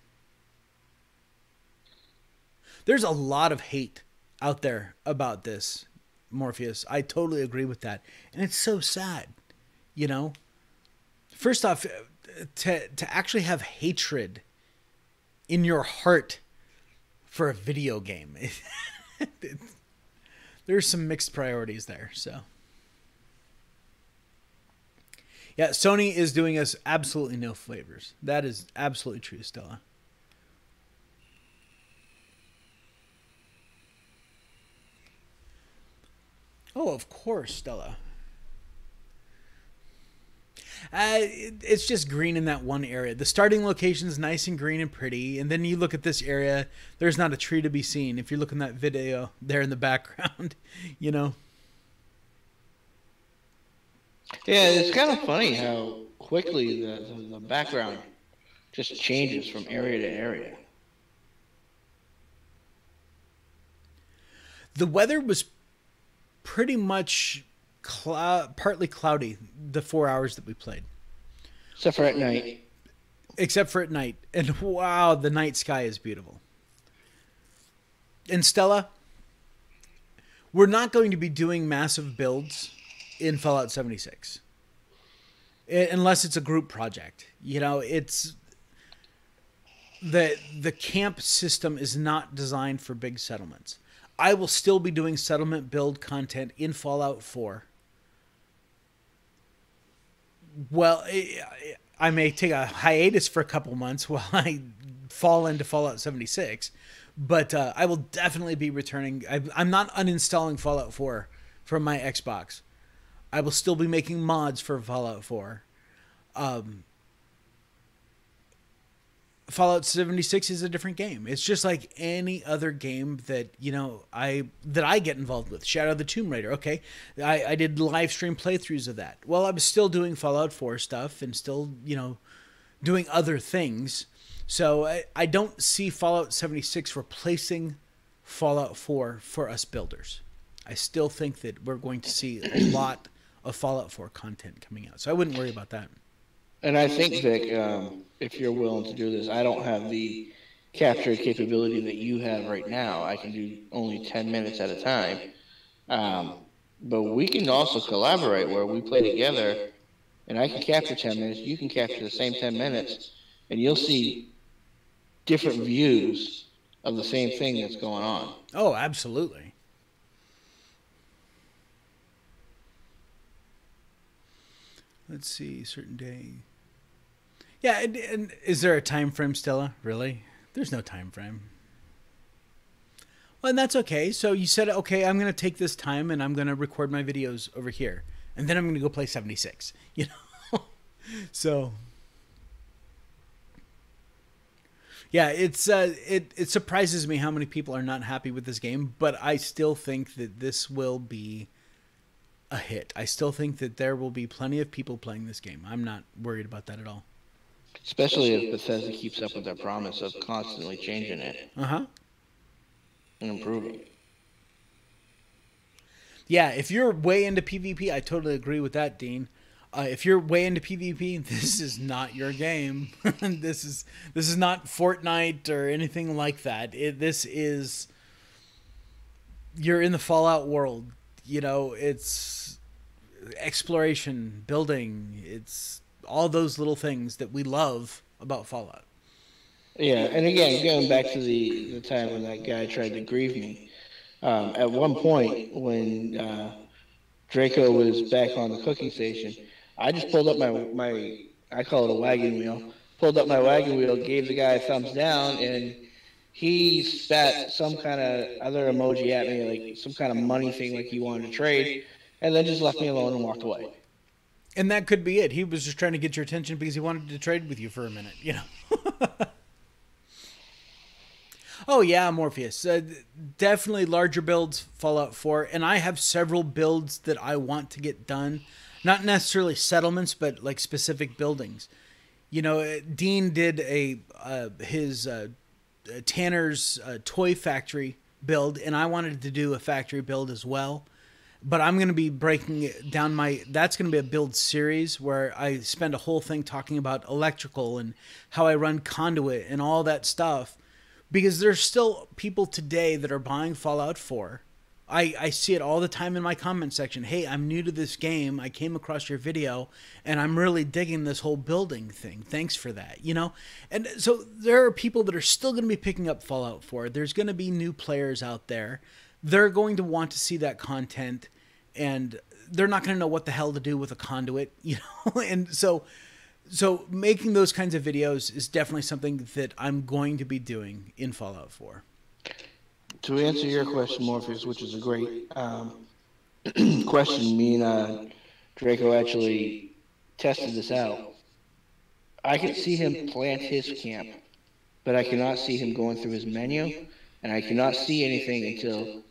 There's a lot of hate out there about this, Morpheus. I totally agree with that. And it's so sad, First off, to actually have hatred in your heart for a video game. There's some mixed priorities there, so. Yeah, Sony is doing us absolutely no favors. That is absolutely true, Stella. Oh, of course, Stella. It's just green in that one area. The starting location is nice and green and pretty. And then you look at this area, there's not a tree to be seen. If you look in that video there in the background, Yeah, it's kind of funny how quickly the background just changes from area to area. The weather was pretty much partly cloudy the 4 hours that we played. Except for at night. And wow, the night sky is beautiful. And Stella, we're not going to be doing massive builds in Fallout 76. Unless it's a group project. It's the camp system is not designed for big settlements. I will still be doing settlement build content in Fallout 4. Well, I may take a hiatus for a couple months while I fall into Fallout 76, but I will definitely be returning. I'm not uninstalling Fallout 4 from my Xbox. I will still be making mods for Fallout 4. Fallout 76 is a different game. It's just like any other game that I get involved with. Shadow of the Tomb Raider. Okay, I did live stream playthroughs of that. Well, I was still doing Fallout 4 stuff and still doing other things. So I don't see Fallout 76 replacing Fallout 4 for us builders. I still think that we're going to see a lot of Fallout 4 content coming out. So I wouldn't worry about that. And I think, Vic, if you're willing to do this, I don't have the capture capability that you have right now. I can do only 10 minutes at a time. But we can also collaborate where we play together, and I can capture 10 minutes, you can capture the same 10 minutes, and you'll see different views of the same thing that's going on. Oh, absolutely. Let's see, certain day. Yeah, and is there a time frame, Stella? Really? There's no time frame. Well, and that's okay. So you said, okay, I'm going to take this time and I'm going to record my videos over here. And then I'm going to go play 76. So, yeah, it surprises me how many people are not happy with this game. But I still think that this will be a hit. I still think that there will be plenty of people playing this game. I'm not worried about that at all. Especially if Bethesda keeps up with their promise of constantly changing it. Uh-huh. And improving. Yeah, if you're way into PvP, I totally agree with that, Dean. If you're way into PvP, this is not your game. This is not Fortnite or anything like that. This is you're in the Fallout world. You know, it's exploration, building. It's all those little things that we love about Fallout. Yeah, and again, going back to the time when that guy tried to grieve me, at one point when Draco was back on the cooking station, I just pulled up my I call it a wagon wheel. Pulled up my wagon wheel, gave the guy a thumbs down, and he spat some kind of other emoji at me, like some kind of money thing, like he wanted to trade, and then just left me alone and walked away. And that could be it. He was just trying to get your attention because he wanted to trade with you for a minute, you know. Oh yeah, Morpheus. Definitely larger builds, Fallout 4, and I have several builds that I want to get done. Not necessarily settlements, but like specific buildings. You know, Dean did his Tanner's toy factory build, and I wanted to do a factory build as well. But I'm going to be breaking it down that's going to be a build series where I spend a whole thing talking about electrical and how I run conduit and all that stuff. Because there's still people today that are buying Fallout 4. I see it all the time in my comment section. Hey, I'm new to this game. I came across your video, and I'm really digging this whole building thing. Thanks for that, you know? And so there are people that are still going to be picking up Fallout 4. There's going to be new players out there. They're going to want to see that content, and they're not going to know what the hell to do with a conduit, you know? And so making those kinds of videos is definitely something that I'm going to be doing in Fallout 4. To answer your question, Morpheus, which is a great question, me and Draco actually tested this out. I can see him plant his camp, but I cannot see him going through his menu, and I cannot see anything until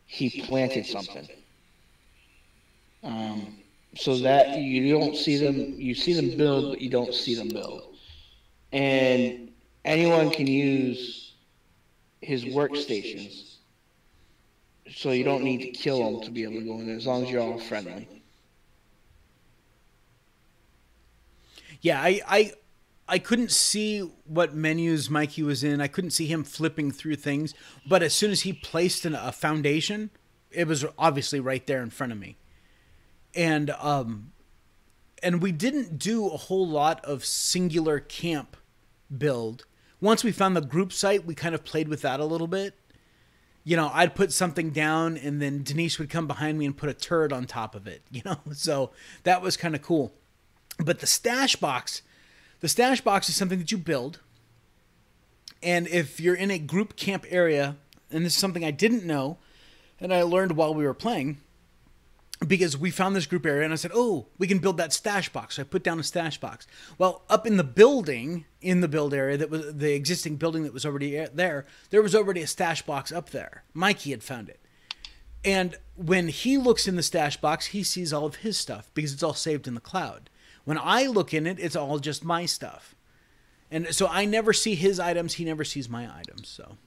he planted something. So that you don't see them, you see them build, but you don't see them build. And anyone can use his workstations, so you don't need to kill them to be able to go in there, as long as you're all friendly. Yeah, I couldn't see what menus Mikey was in. I couldn't see him flipping through things, but as soon as he placed a foundation, it was obviously right there in front of me. And we didn't do a whole lot of singular camp build. Once we found the group site, we kind of played with that a little bit. You know, I'd put something down, and then Denise would come behind me and put a turret on top of it, you know? So that was kind of cool. But the stash box is something that you build. And if you're in a group camp area, and this is something I didn't know, and I learned while we were playing, because we found this group area, and I said, oh, we can build that stash box. So I put down a stash box. Well, up in the building, in the build area, that was the existing building that was already there was already a stash box up there. Mikey had found it. And when he looks in the stash box, he sees all of his stuff because it's all saved in the cloud. When I look in it, it's all just my stuff. And so I never see his items. He never sees my items, so...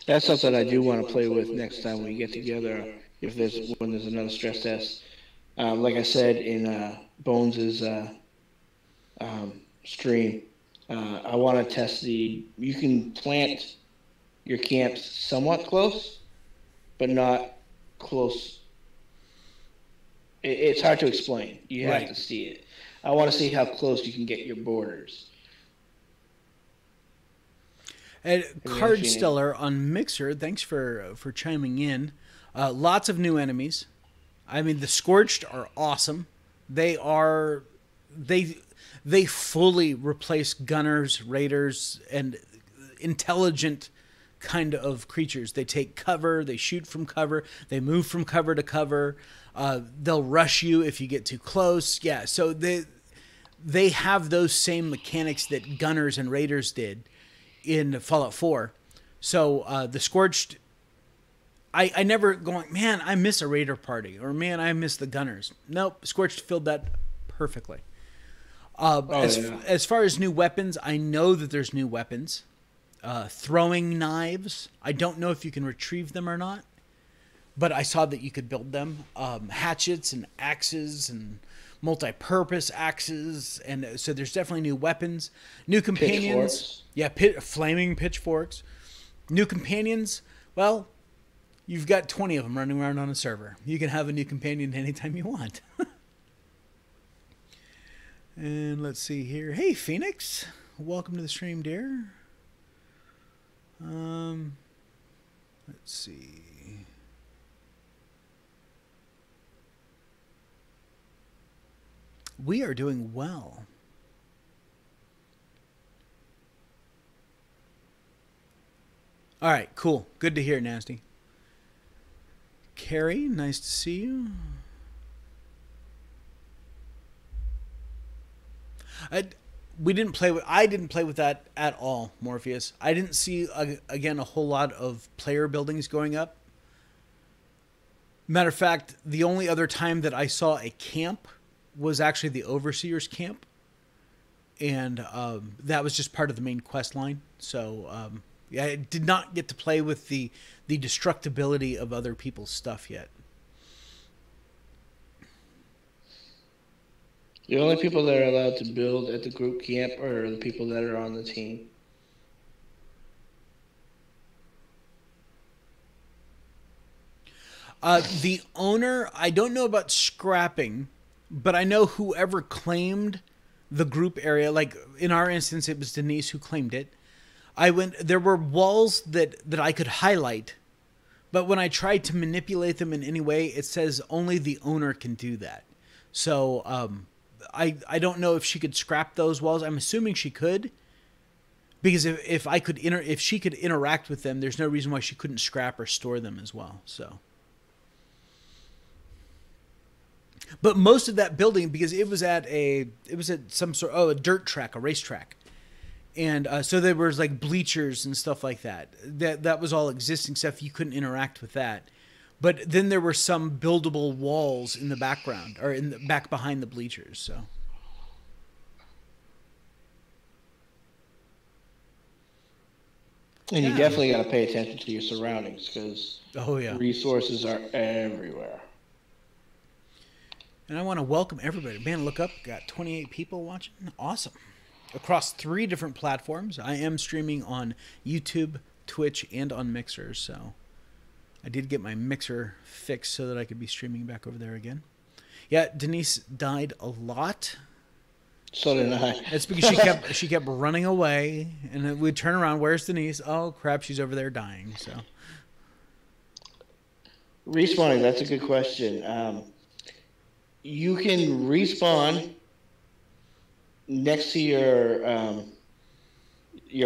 That's something I do want to play with next time we get together. When there's another stress test, like I said in Bones's stream, I want to test you can plant your camps somewhat close, but not close. It's hard to explain. You have to see it. I want to see how close you can get your borders. And Cardstellar on Mixer, thanks for chiming in. Lots of new enemies. I mean, the Scorched are awesome. They fully replace gunners, raiders, and intelligent kind of creatures. They take cover, they shoot from cover, they move from cover to cover. They'll rush you if you get too close. Yeah, so they have those same mechanics that gunners and raiders did in Fallout 4. So the Scorched, I never going, man, I miss a raider party, or man, I miss the gunners. Nope, Scorched filled that perfectly. As far as new weapons, I know that there's new weapons. throwing knives. I don't know if you can retrieve them or not, but I saw that you could build them. Hatchets and axes and multi-purpose axes, and so there's definitely new weapons, new companions. Pitchforks. Yeah, flaming pitchforks. New companions. Well, you've got 20 of them running around on a server. You can have a new companion anytime you want. And let's see here. Hey, Phoenix. Welcome to the stream, dear. Let's see. We are doing well. All right, cool. Good to hear, Nasty. Carrie, nice to see you. I didn't play with that at all, Morpheus. I didn't see again a whole lot of player buildings going up. Matter of fact, the only other time that I saw a camp was actually the Overseer's camp, and that was just part of the main quest line. So yeah, I did not get to play with the destructibility of other people's stuff yet. The only people that are allowed to build at the group camp are the people that are on the team. The owner, I don't know about scrapping, but I know whoever claimed the group area, like in our instance, it was Denise who claimed it. There were walls that I could highlight, but when I tried to manipulate them in any way, it says only the owner can do that. So, I don't know if she could scrap those walls. I'm assuming she could, because if she could interact with them, there's no reason why she couldn't scrap or store them as well. So, but most of that building, because it was at some sort a dirt track, a racetrack, and so there was like bleachers and stuff like that. That was all existing stuff. You couldn't interact with that. But then there were some buildable walls in the background, or in the back behind the bleachers. So, and you definitely got to pay attention to your surroundings, because resources are everywhere. And I want to welcome everybody. Man, look up, got 28 people watching. Awesome. Across 3 different platforms. I am streaming on YouTube, Twitch, and on Mixer, so I did get my Mixer fixed so that I could be streaming back over there again. Yeah, Denise died a lot. So did I. It's because she kept running away, and then we'd turn around. Where's Denise? Oh crap, she's over there dying. So respawning. That's a good question. You can respawn next to your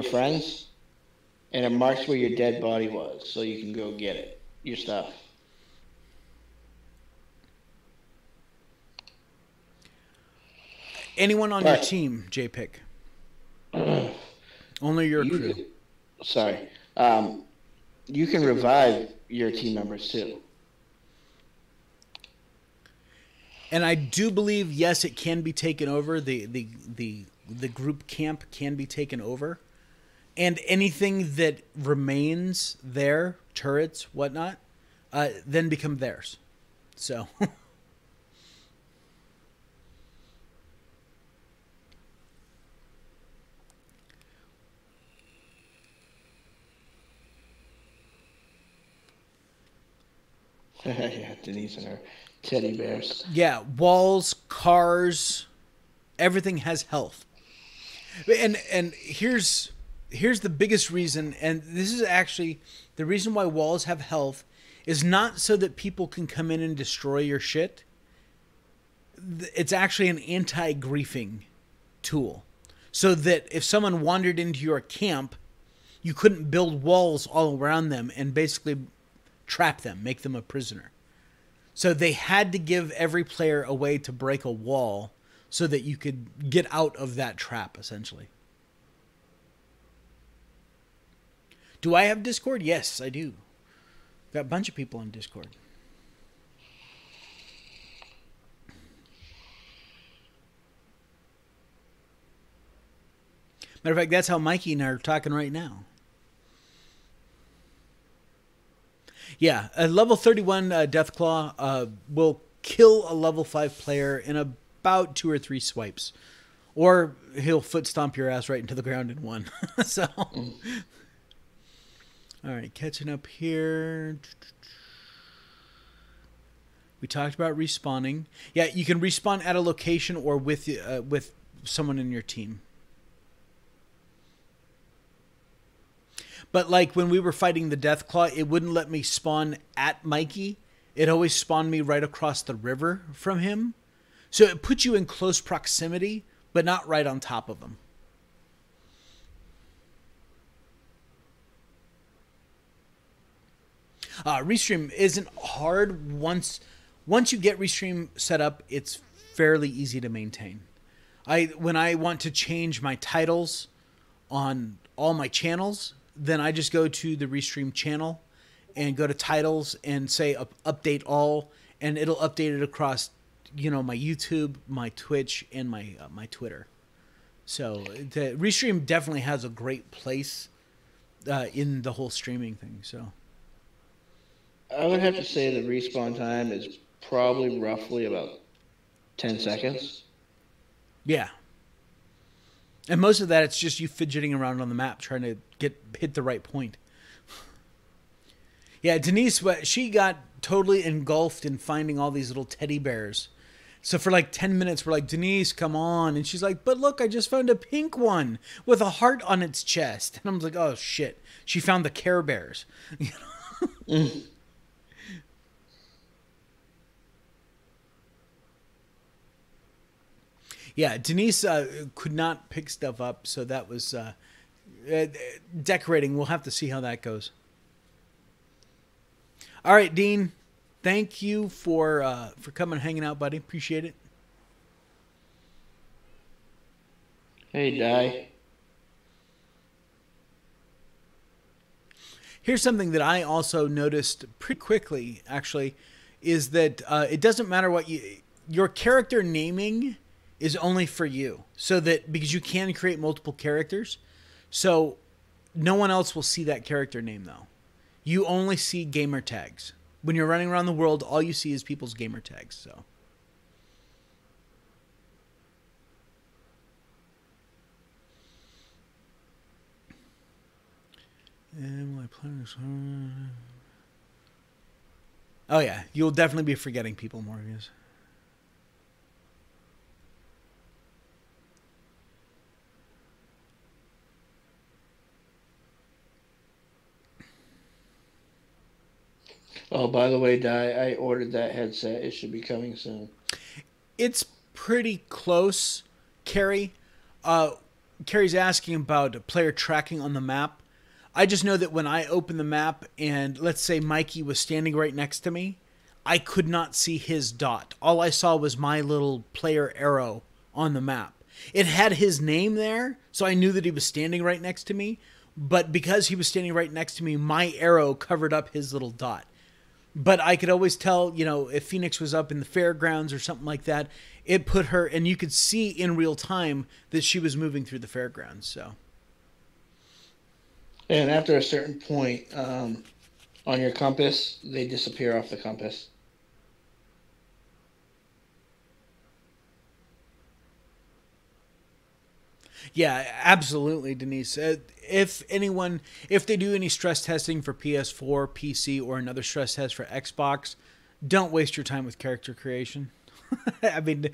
friends, and it marks where your dead body was, so you can go get it, your stuff. Anyone on your team, JPick? Only your crew. Sorry. You can revive your team members too. And I do believe, yes, it can be taken over. The group camp can be taken over. And anything that remains there, turrets, whatnot, then become theirs. So. Yeah, Denise and her teddy bears. Yeah, walls, cars, everything has health. And here's the biggest reason, and this is actually the reason why walls have health, is not so that people can come in and destroy your shit. It's actually an anti-griefing tool. So that if someone wandered into your camp, you couldn't build walls all around them and basically trap them, make them a prisoner. So they had to give every player a way to break a wall so that you could get out of that trap, essentially. Do I have Discord? Yes, I do. Got a bunch of people on Discord. Matter of fact, that's how Mikey and I are talking right now. Yeah, a level 31 Deathclaw will kill a level 5 player in about 2 or 3 swipes. Or he'll foot stomp your ass right into the ground in one. So, all right, catching up here. We talked about respawning. Yeah, you can respawn at a location or with someone in your team. But like when we were fighting the Deathclaw, it wouldn't let me spawn at Mikey. It always spawned me right across the river from him. So it puts you in close proximity, but not right on top of him. Restream isn't hard. Once you get Restream set up, it's fairly easy to maintain. When I want to change my titles on all my channels, then I just go to the Restream channel and go to titles and say update all, and it'll update it across, my YouTube, my Twitch, and my Twitter. So the Restream definitely has a great place in the whole streaming thing. So I would have to say the respawn time is probably roughly about 10 seconds. Yeah. And most of that, it's just you fidgeting around on the map trying to hit the right point. Yeah, Denise, she got totally engulfed in finding all these little teddy bears. So for like 10 minutes, we're like, Denise, come on. And she's like, but look, I just found a pink one with a heart on its chest. And I'm like, oh, shit. She found the Care Bears. Yeah, Denise could not pick stuff up, so that was decorating. We'll have to see how that goes. All right, Dean, thank you for coming and hanging out, buddy. Appreciate it. Hey, Di. Here's something that I also noticed pretty quickly, actually, is that it doesn't matter what your character naming is only for you. So that because you can create multiple characters, so no one else will see that character name though. You only see gamer tags. When you're running around the world, all you see is people's gamer tags. So and will I play this? Oh yeah, you'll definitely be forgetting people, Morpheus. Oh, by the way, Di, I ordered that headset. It should be coming soon. It's pretty close, Carrie. Carrie's asking about player tracking on the map. I just know that when I open the map and let's say Mikey was standing right next to me, I could not see his dot. All I saw was my little player arrow on the map. It had his name there, so I knew that he was standing right next to me. But because he was standing right next to me, my arrow covered up his little dot. But I could always tell, if Phoenix was up in the fairgrounds or something like that, it put her, and you could see in real time that she was moving through the fairgrounds. So, and after a certain point on your compass, they disappear off the compass. Yeah, absolutely, Denise. If they do any stress testing for PS4, PC, or another stress test for Xbox, don't waste your time with character creation. I mean,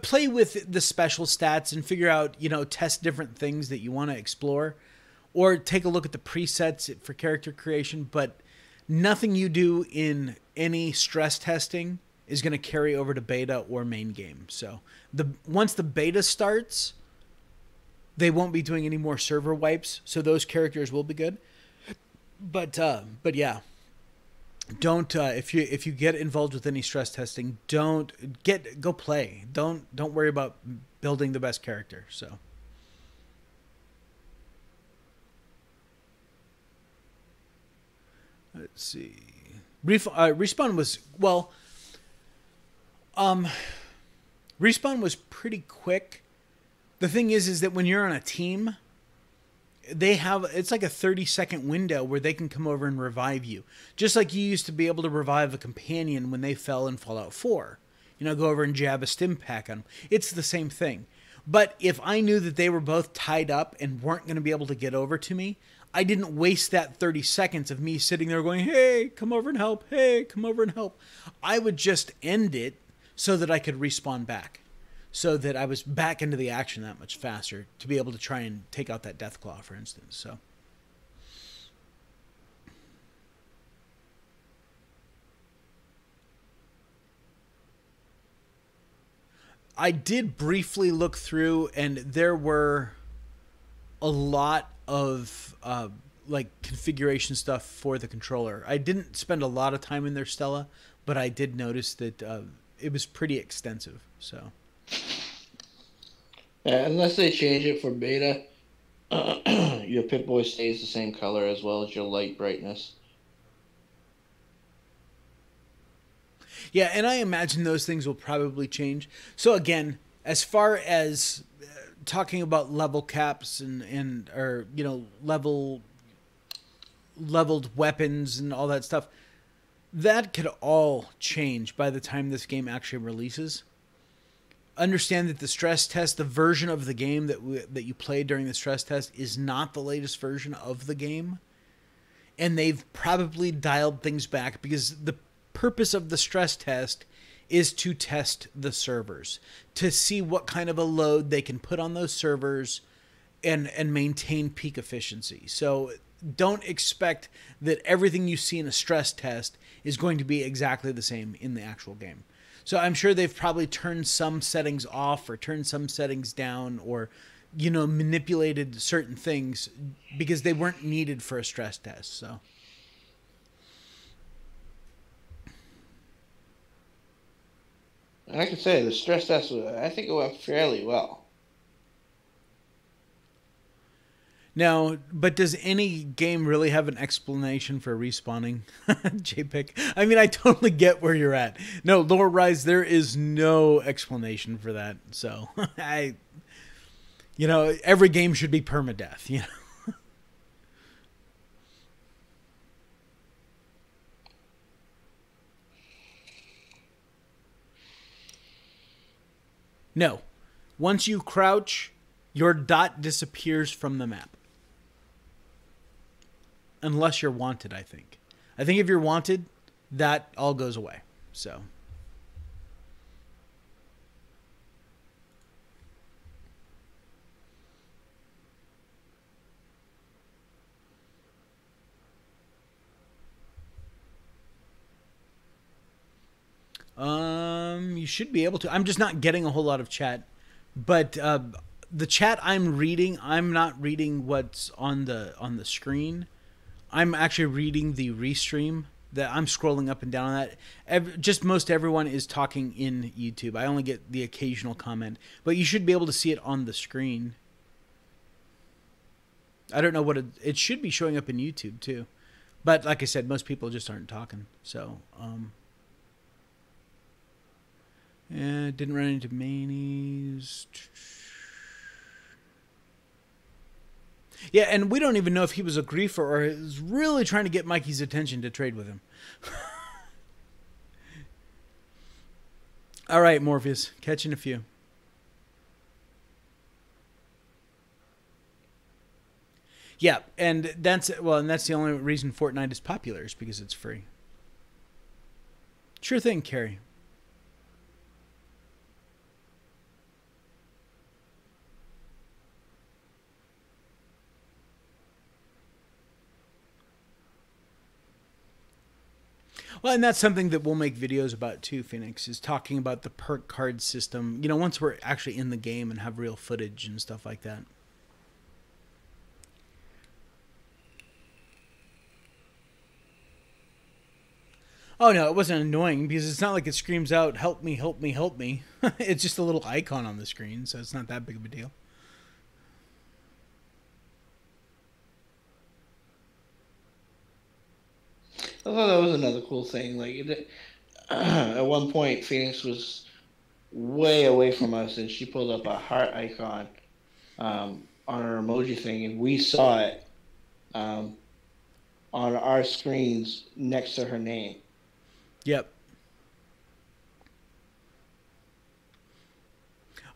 play with the special stats and figure out, test different things that you want to explore, or take a look at the presets for character creation. But nothing you do in any stress testing is going to carry over to beta or main game. So once the beta starts, they won't be doing any more server wipes, so those characters will be good. But yeah, don't if you get involved with any stress testing, go play. Don't worry about building the best character. So let's see. Respawn was Respawn was pretty quick. The thing is that when you're on a team, they have, it's like a 30-second window where they can come over and revive you, just like you used to be able to revive a companion when they fell in Fallout 4. You know, go over and jab a stim pack on them. It's the same thing. But if I knew that they were both tied up and weren't going to be able to get over to me, I didn't waste that 30 seconds of me sitting there going, hey, come over and help. Hey, come over and help. I would just end it so that I could respawn back, so that I was back into the action that much faster to be able to try and take out that Deathclaw, for instance. So I did briefly look through, and there were a lot of like configuration stuff for the controller. I didn't spend a lot of time in their Stella, but I did notice that it was pretty extensive. So Yeah, unless they change it for beta, your Pip-Boy stays the same color as well as your light brightness. yeah, and I imagine those things will probably change. So again, as far as talking about level caps and or you know leveled weapons and all that stuff, that could all change by the time this game actually releases. Understand that the stress test, the version of the game that you played during the stress test, is not the latest version of the game, and they've probably dialed things back because the purpose of the stress test is to test the servers, to see what kind of a load they can put on those servers and maintain peak efficiency. So don't expect that everything you see in a stress test is going to be exactly the same in the actual game. So I'm sure they've probably turned some settings off or turned some settings down, or you know, manipulated certain things because they weren't needed for a stress test. So And I can say the stress test, I think it went fairly well. now, but does any game really have an explanation for respawning? JPEG. I mean, I totally get where you're at. No, Lower Rise, there is no explanation for that. So you know, every game should be permadeath. You know. No, once you crouch, your dot disappears from the map. Unless you're wanted, I think. I think if you're wanted, that all goes away. So you should be able to. I'm just not getting a whole lot of chat, but the chat I'm reading, I'm not reading what's on the screen. I'm actually reading the restream that I'm scrolling up and down on that. Just most everyone is talking in YouTube. I only get the occasional comment, but you should be able to see it on the screen. I don't know what it should be showing up in YouTube too, but like I said, most people just aren't talking. So yeah, didn't run into manies. Yeah, and we don't even know if he was a griefer or is really trying to get Mikey's attention to trade with him. All right, Morpheus, catching a few. Yeah, and that's the only reason Fortnite is popular is because it's free. Sure thing, Carrie. Well, and that's something that we'll make videos about too, Phoenix, is talking about the perk card system, you know, once we're actually in the game and have real footage and stuff like that. Oh, no, it wasn't annoying because it's not like it screams out, help me, help me, help me. It's just a little icon on the screen, so it's not that big of a deal. I thought that was another cool thing. Like, at one point, Phoenix was way away from us, and she pulled up a heart icon on our emoji thing, and we saw it um, on our screens next to her name. Yep.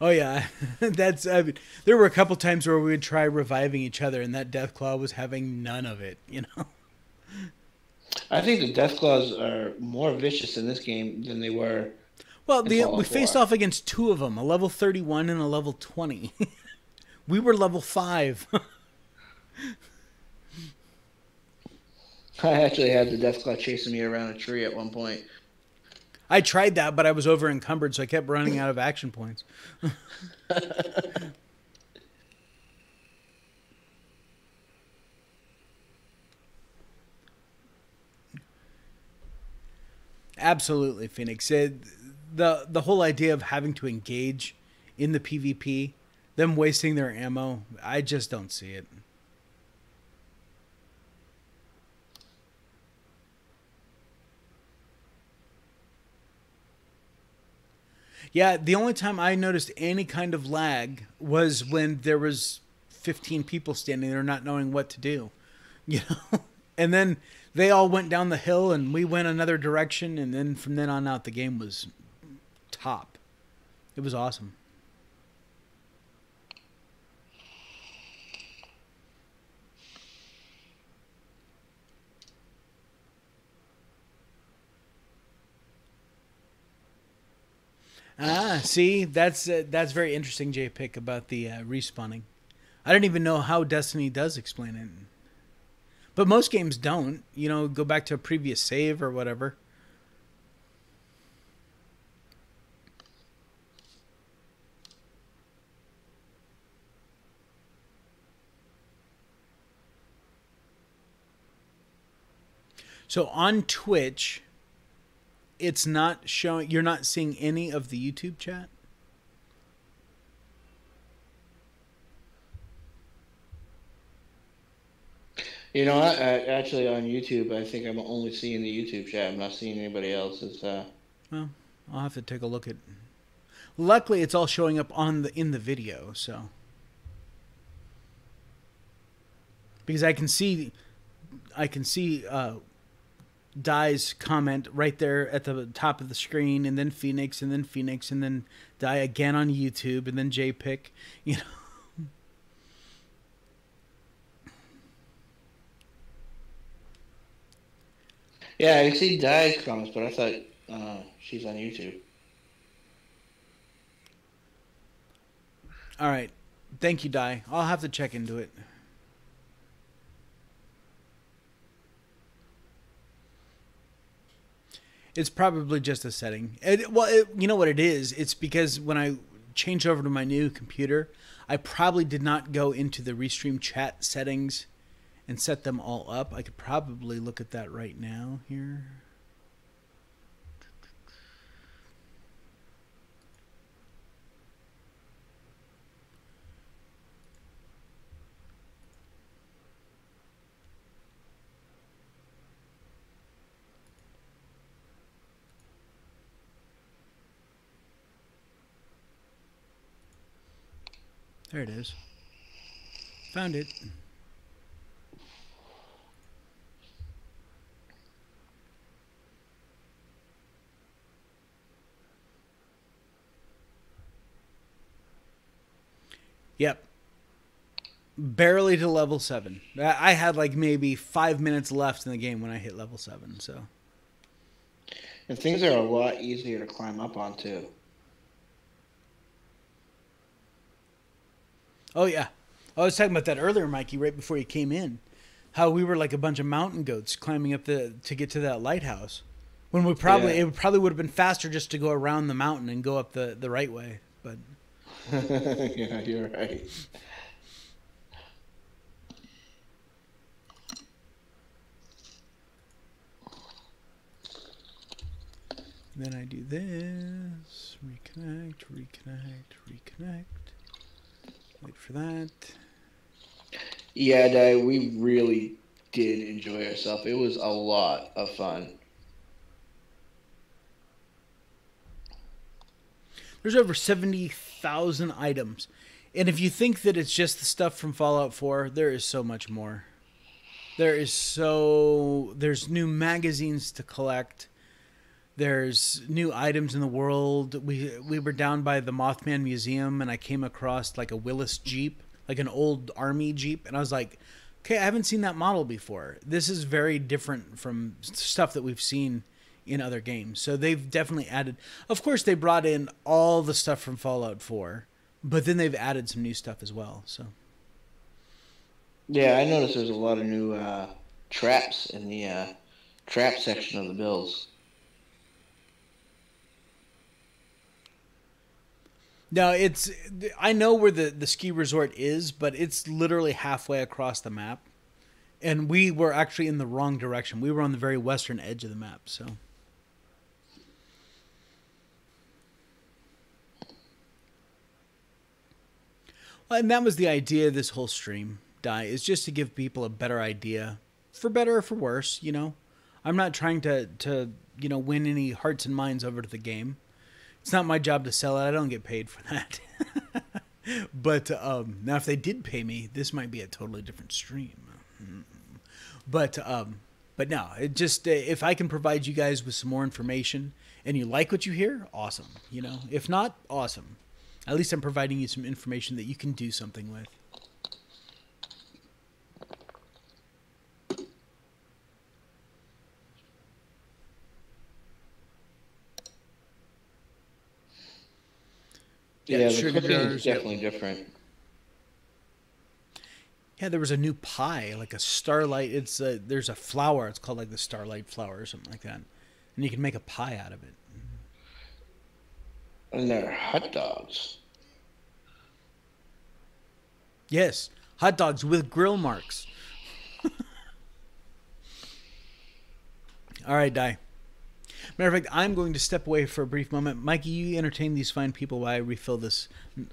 Oh yeah, that's. I mean, there were a couple times where we would try reviving each other, and that Deathclaw was having none of it. You know. I think the Deathclaws are more vicious in this game than they were Well, in we Fallout faced 4. off against two of them, a level 31 and a level 20. We were level 5. I actually had the Deathclaw chasing me around a tree at one point. I tried that, but I was over encumbered, so I kept running out of action points. Absolutely, Phoenix. The whole idea of having to engage in the PvP, them wasting their ammo, I just don't see it. Yeah, the only time I noticed any kind of lag was when there was 15 people standing there not knowing what to do. You know? And then they all went down the hill and we went another direction, and then from then on out the game was top. It was awesome. Ah, see, that's very interesting, J-Pick, about the respawning. I don't even know how Destiny does explain it. But most games don't. You know, go back to a previous save or whatever. So on Twitch, it's not showing. You're not seeing any of the YouTube chat. You know what? Actually, on YouTube, I think I'm only seeing the YouTube chat. I'm not seeing anybody else's. Well, I'll have to take a look at. Luckily, it's all showing up on the in the video, so because I can see Die's comment right there at the top of the screen, and then Phoenix, and then Phoenix, and then Die again on YouTube, and then JPick. You know. Yeah, I can see Di's comments, but I thought she's on YouTube. All right. Thank you, Die. I'll have to check into it. It's probably just a setting. You know what it is? It's because when I changed over to my new computer, I probably did not go into the Restream chat settings and set them all up. I could probably look at that right now here. There it is. Found it. Yep. Barely to level 7. I had like maybe 5 minutes left in the game when I hit level 7, so. And things are a lot easier to climb up on, too. Oh, yeah. I was talking about that earlier, Mikey, right before you came in. How we were like a bunch of mountain goats climbing up to get to that lighthouse. When it probably would have been faster just to go around the mountain and go up the right way. But yeah, you're right. then I do this. Reconnect. Wait for that. Yeah, we really did enjoy ourselves. It was a lot of fun. There's over 70,000 items. And if you think that it's just the stuff from Fallout 4, there is so much more. There's new magazines to collect. There's new items in the world. We were down by the Mothman Museum, and I came across like a Willis Jeep, like an old army Jeep, and I was like, okay, I haven't seen that model before. This is very different from stuff that we've seen in other games. So they've definitely added. Of course, they brought in all the stuff from Fallout 4, but then they've added some new stuff as well. So Yeah, I noticed there's a lot of new traps in the trap section of the builds. no, I know where the ski resort is, but it's literally halfway across the map. And we were actually in the wrong direction. We were on the very western edge of the map, so. Well, and that was the idea of this whole stream, is just to give people a better idea, for better or for worse, you know. I'm not trying to win any hearts and minds over to the game. It's not my job to sell it. I don't get paid for that. But now, if they did pay me, this might be a totally different stream. But no, it just if I can provide you guys with some more information and you like what you hear, awesome. You know, if not, awesome. At least I'm providing you some information that you can do something with. Yeah, the cooking is definitely different. Yeah, there was a new pie, like a starlight. There's a flower. It's called like the starlight flower or something like that, and you can make a pie out of it. And they're hot dogs. Yes, hot dogs with grill marks. All right, Di. Matter of fact, I'm going to step away for a brief moment. Mikey, you entertain these fine people while I refill this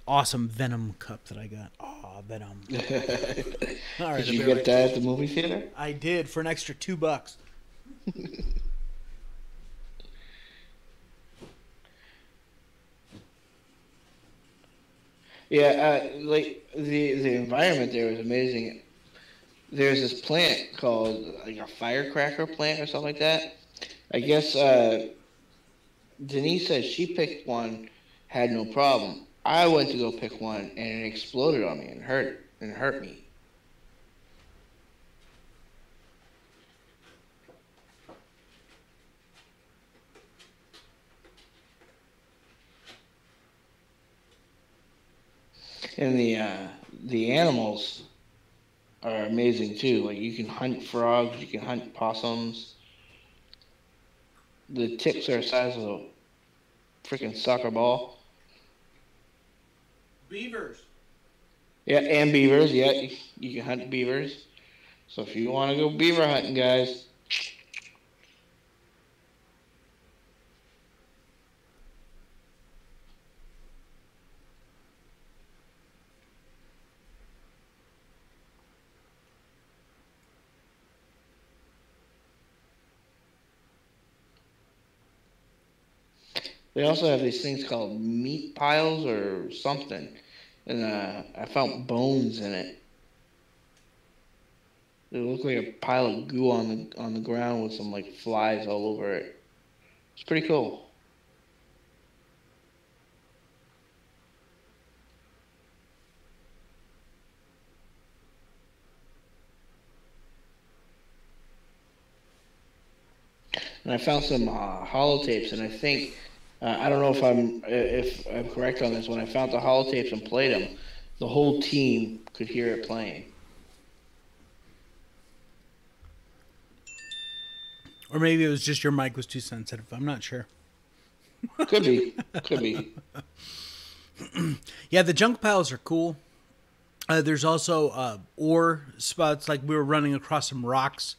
awesome Venom cup that I got. Oh, Venom. All right, did you get that at the movie theater? I did, for an extra $2. Yeah, like the environment there was amazing. There's this plant called like a firecracker plant or something like that. I guess Denise said she picked one, had no problem. I went to go pick one, and it exploded on me and hurt me. And the animals are amazing too. Like you can hunt frogs, you can hunt possums. The ticks are the size of a freaking soccer ball. Beavers. Yeah, and beavers. Yeah, you can hunt beavers. So if you want to go beaver hunting, guys. They also have these things called meat piles or something, and I found bones in it. It looked like a pile of goo on the ground with some like flies all over it. It's pretty cool. And I found some holotapes, and I think I don't know if I'm correct on this. When I found the holotapes and played them, the whole team could hear it playing. Or maybe it was just your mic was too sensitive. I'm not sure. Could be. Could be. Yeah, the junk piles are cool. There's also ore spots, like we were running across some rocks,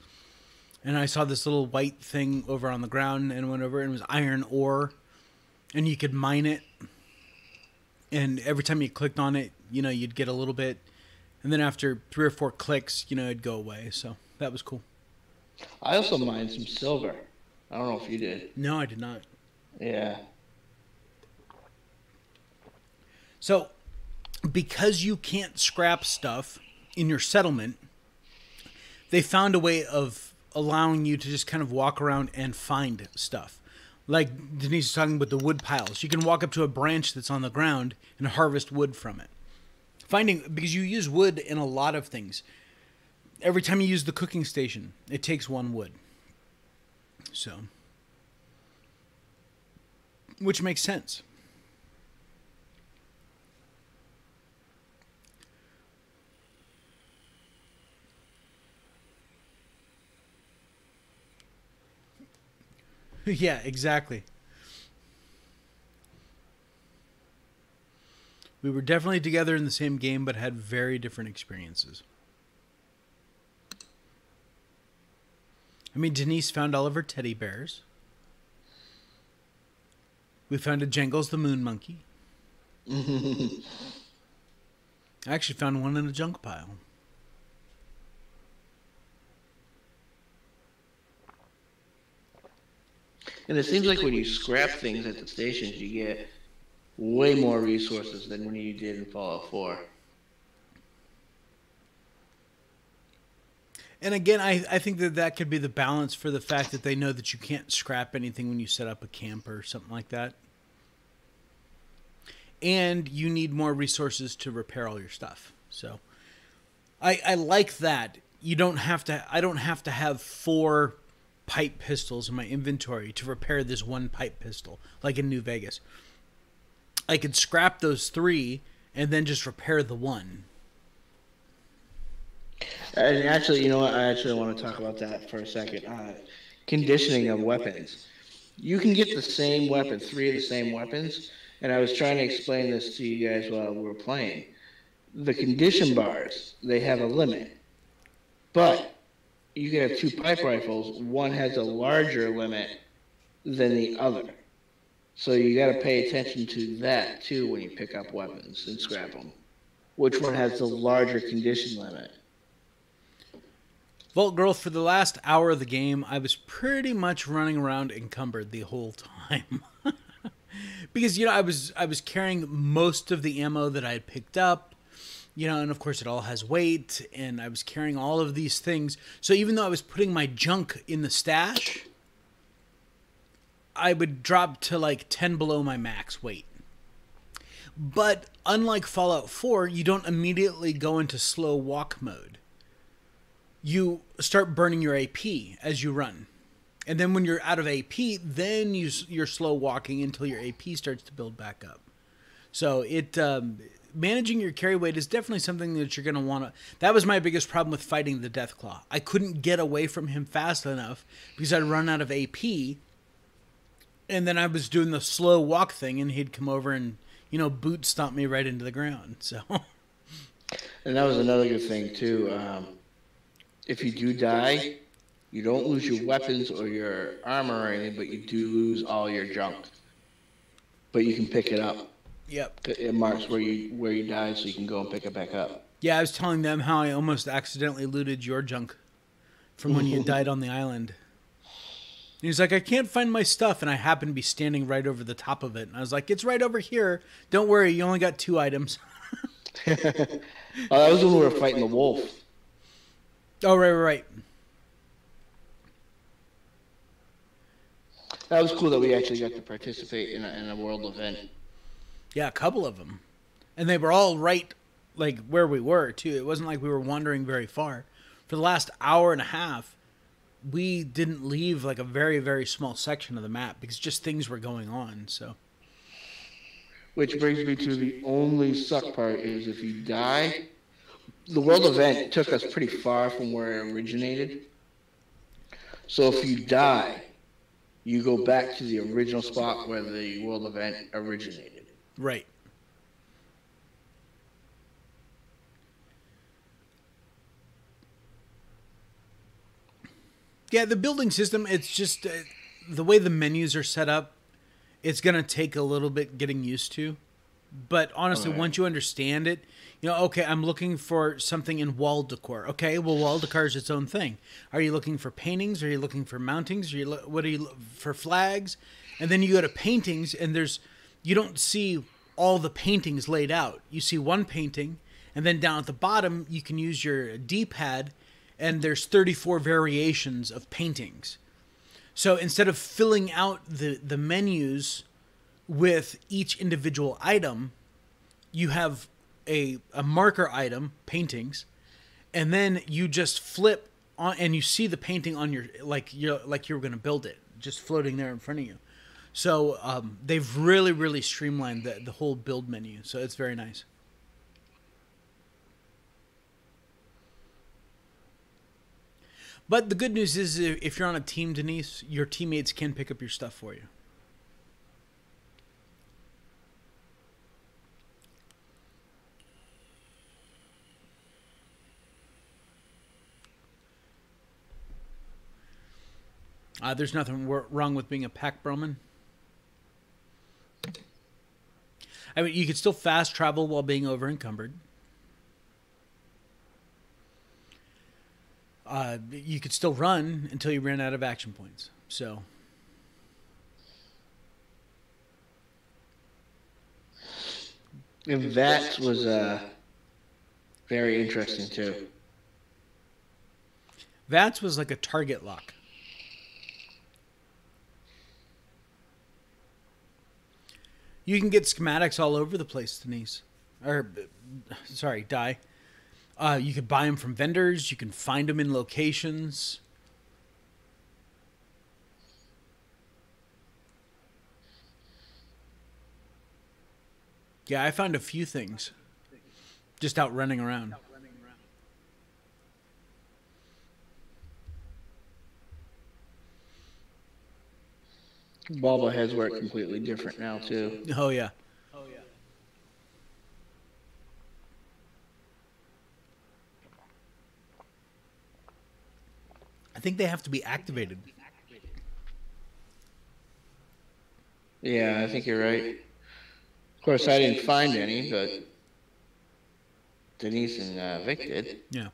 and I saw this little white thing over on the ground and went over, and it was iron ore, and you could mine it. And every time you clicked on it, you'd get a little bit, and then after 3 or 4 clicks, it'd go away. So that was cool. I also mined some silver. I don't know if you did. No, I did not. Yeah. So because you can't scrap stuff in your settlement, they found a way of allowing you to just kind of walk around and find stuff. Like Denise is talking about the wood piles. You can walk up to a branch that's on the ground and harvest wood from it. Because you use wood in a lot of things. Every time you use the cooking station, it takes one wood. So, which makes sense. Yeah, exactly. We were definitely together in the same game, but had very different experiences. I mean, Denise found all of her teddy bears. We found a Jangles the Moon Monkey. I actually found one in a junk pile. And it seems like when you scrap things at the stations, you get way more resources than when you did in Fallout 4. And again, I think that could be the balance for the fact that they know that you can't scrap anything when you set up a camp or something like that. And you need more resources to repair all your stuff. So I like that. I don't have to have 4 pipe pistols in my inventory to repair this one pipe pistol, like in New Vegas. I could scrap those 3 and then just repair the one. And actually, you know what? I actually want to talk about that for a second. Conditioning of weapons. You can get the same weapon, 3 of the same weapons, and I was trying to explain this to you guys while we were playing. The condition bars, they have a limit, but you can have 2 pipe rifles. One has a larger limit than the other. So you got to pay attention to that, too, when you pick up weapons and scrap them. Which one has the larger condition limit? Vault Girl, for the last hour of the game, I was pretty much running around encumbered the whole time. Because, I was carrying most of the ammo that I had picked up. And of course it all has weight, and I was carrying all of these things. So even though I was putting my junk in the stash, I would drop to like 10 below my max weight. But unlike Fallout 4, you don't immediately go into slow walk mode. You start burning your AP as you run. And then when you're out of AP, then you're slow walking until your AP starts to build back up. So managing your carry weight is definitely something that you're going to want to... That was my biggest problem with fighting the Deathclaw. I couldn't get away from him fast enough because I'd run out of AP. And then I was doing the slow walk thing, and he'd come over and, boot stomp me right into the ground. So, and that was another good thing, too. If you do die, you don't lose your weapons or your armor or anything, but you do lose all your junk. But you can pick it up. Yep. It marks where you died, so you can go and pick it back up. Yeah, I was telling them how I almost accidentally looted your junk from when you died on the island. And he's like, I can't find my stuff, and I happen to be standing right over the top of it. And I was like, it's right over here. Don't worry, you only got 2 items. That was when we were fighting the wolf. Oh, right. That was cool that we actually got to participate in a world event. Yeah, a couple of them. And they were all right, like, where we were, too. It wasn't like we were wandering very far. For the last hour and a half, we didn't leave, like, a very, very small section of the map because just things were going on, so. Which brings me to the only suck part is if you die, the world event took us pretty far from where it originated. So if you die, you go back to the original spot where the world event originated. Right. Yeah, the building system, it's just the way the menus are set up, it's going to take a little bit getting used to. But honestly, once you understand it, okay, I'm looking for something in wall decor. Okay, well, wall decor is its own thing. Are you looking for paintings? Are you looking for mountings? What are you for flags? And then you go to paintings, and you don't see all the paintings laid out. You see one painting, and then down at the bottom, you can use your D-pad, and there's 34 variations of paintings. So instead of filling out the menus with each individual item, you have a marker item, paintings, and then you just flip on, and you see the painting on your like you were going to build it, just floating there in front of you. So they've really streamlined the whole build menu. So it's very nice. But the good news is, if you're on a team, Denise, your teammates can pick up your stuff for you. There's nothing wrong with being a pack Broman. I mean, you could still fast travel while being over encumbered. You could still run until you ran out of action points. So, and that was very interesting too. VATS was like a target lock. You can get schematics all over the place, Denise. Or, sorry, Di. You could buy them from vendors. You can find them in locations. Yeah, I found a few things just out running around. Bobbleheads work completely different now too. Oh yeah. I think they have to be activated. Yeah, I think you're right. Of course, I didn't find any, but Denise and Vic did. Yeah.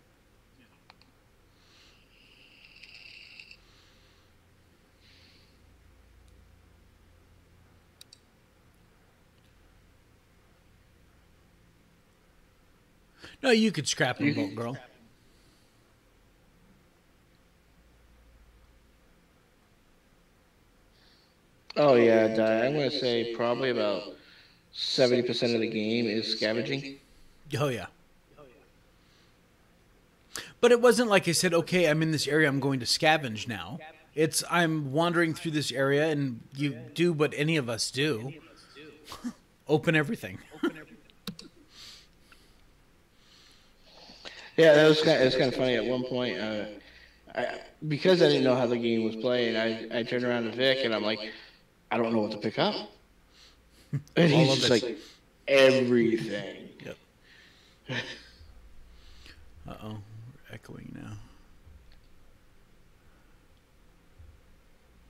No, you could scrap them, boat girl. Oh yeah, I'm going to say probably about 70% of the game is scavenging. Oh yeah. But it wasn't like I said, okay, I'm in this area, I'm going to scavenge now. It's I'm wandering through this area, and you do what any of us do. Open everything. Yeah, that was kind of funny. At one point, because I didn't know how the game was playing, I turned around to Vic and I'm like, I don't know what to pick up. And he's just like, everything. Yep. Uh-oh, we're echoing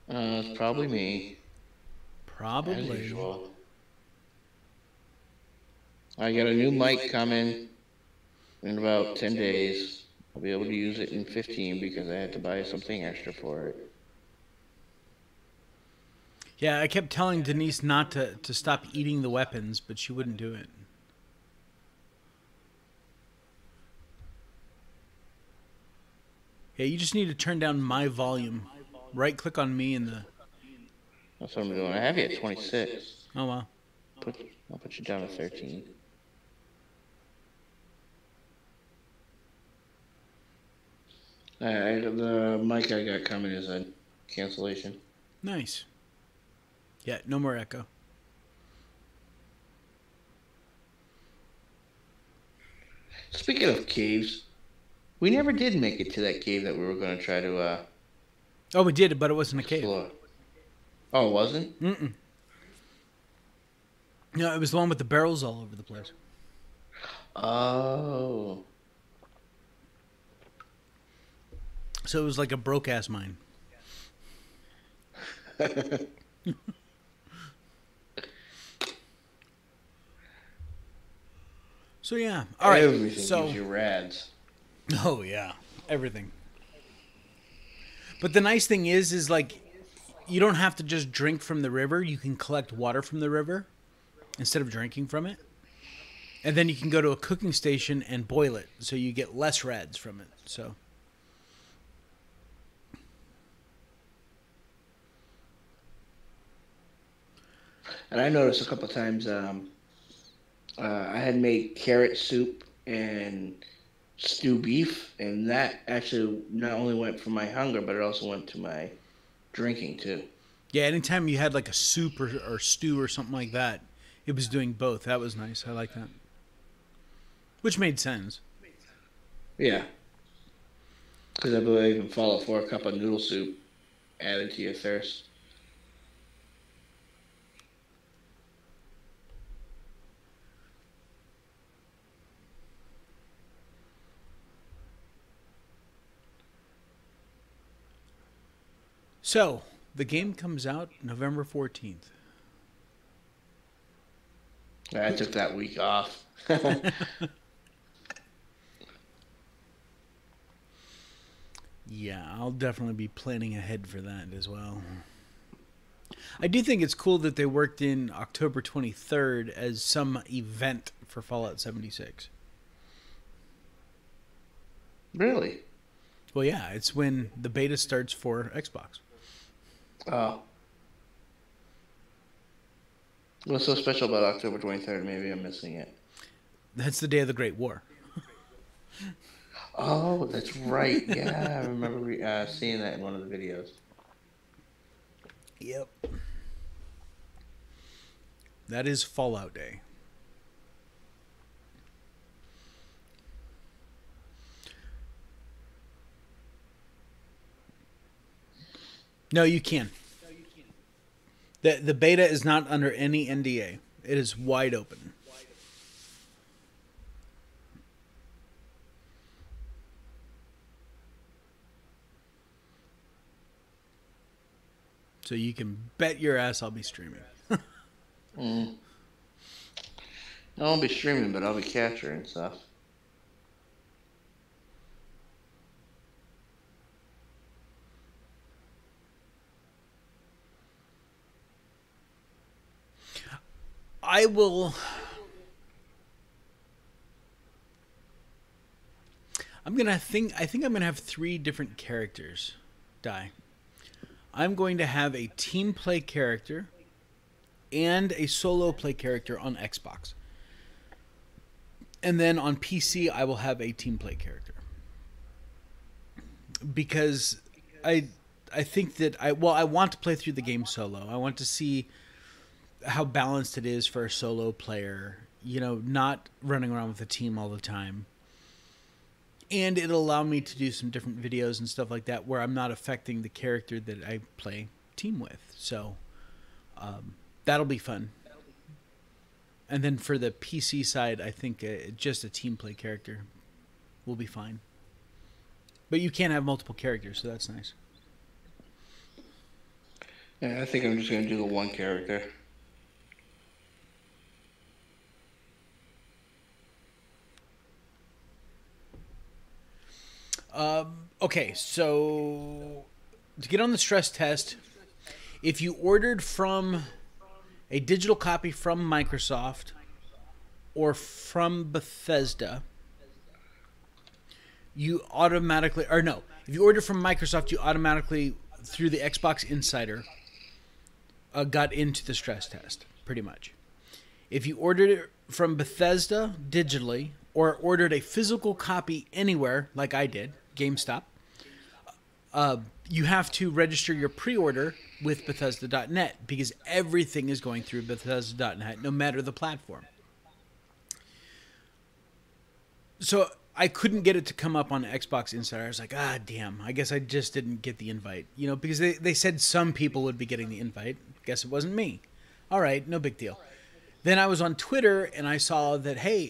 now. It's probably me. Probably. As usual. I got a new mic coming in about 10 days. I'll be able to use it in 15 because I had to buy something extra for it. Yeah, I kept telling Denise not to stop eating the weapons, but she wouldn't do it. Yeah, you just need to turn down my volume. Right-click on me in the... That's what I'm doing. I have you at 26. Oh, wow. I'll put you down to 13. The mic I got coming is a cancellation. Nice. Yeah, no more echo. Speaking of caves, we never did make it to that cave that we were going to try to Oh, we did, but it wasn't a cave. explore. Oh, it wasn't? Mm-mm. No, it was the one with the barrels all over the place. Oh. So it was like a broke-ass mine. So yeah, all right. Everything So gives you rads. oh yeah, everything. But the nice thing is like you don't have to just drink from the river. You can collect water from the river. instead of drinking from it. And then you can go to a cooking station and boil it, so you get less reds from it. So, And I noticed a couple of times I had made carrot soup and stew beef, and that actually not only went for my hunger, but it also went to my drinking too. yeah, anytime you had like a soup or stew or something like that, it was doing both. That was nice. I like that. Which made sense. Yeah, because I believe you can follow for a cup of noodle soup added to your thirst. So, the game comes out November 14th. I took that week off. Yeah, I'll definitely be planning ahead for that as well. I do think it's cool that they worked in October 23rd as some event for Fallout 76. Really? Well, yeah, it's when the beta starts for Xbox. Oh. What's so special about October 23rd? Maybe I'm missing it. That's the day of the Great War. Oh, that's right. Yeah, I remember seeing that in one of the videos. Yep. That is Fallout Day. No, you can. The beta is not under any NDA. It is wide open. So you can bet your ass I'll be streaming. Mm. I won't be streaming, but I'll be capturing stuff. I will. I think I'm gonna have 3 different characters die. I'm going to have a team play character and a solo play character on Xbox. And then on PC I will have a team play character. Because I think that I want to play through the game solo. I want to see how balanced it is for a solo player, you know, not running around with a team all the time. And it'll allow me to do some different videos and stuff like that where I'm not affecting the character that I play team with. So that'll be fun. And then for the PC side, I think just a team play character will be fine. But you can't have multiple characters, so that's nice. Yeah, I think I'm just going to do the one character. Okay, so to get on the stress test, if you ordered from a digital copy from Microsoft or from Bethesda, you automatically, or no, if you order from Microsoft, you automatically, through the Xbox Insider, got into the stress test, pretty much. If you ordered it from Bethesda digitally, or ordered a physical copy anywhere, like I did, GameStop, you have to register your pre-order with Bethesda.net because everything is going through Bethesda.net, no matter the platform. So I couldn't get it to come up on Xbox Insider. I was like, damn, I guess I just didn't get the invite. You know, because they said some people would be getting the invite. Guess it wasn't me. All right, no big deal. Then I was on Twitter and I saw that, hey,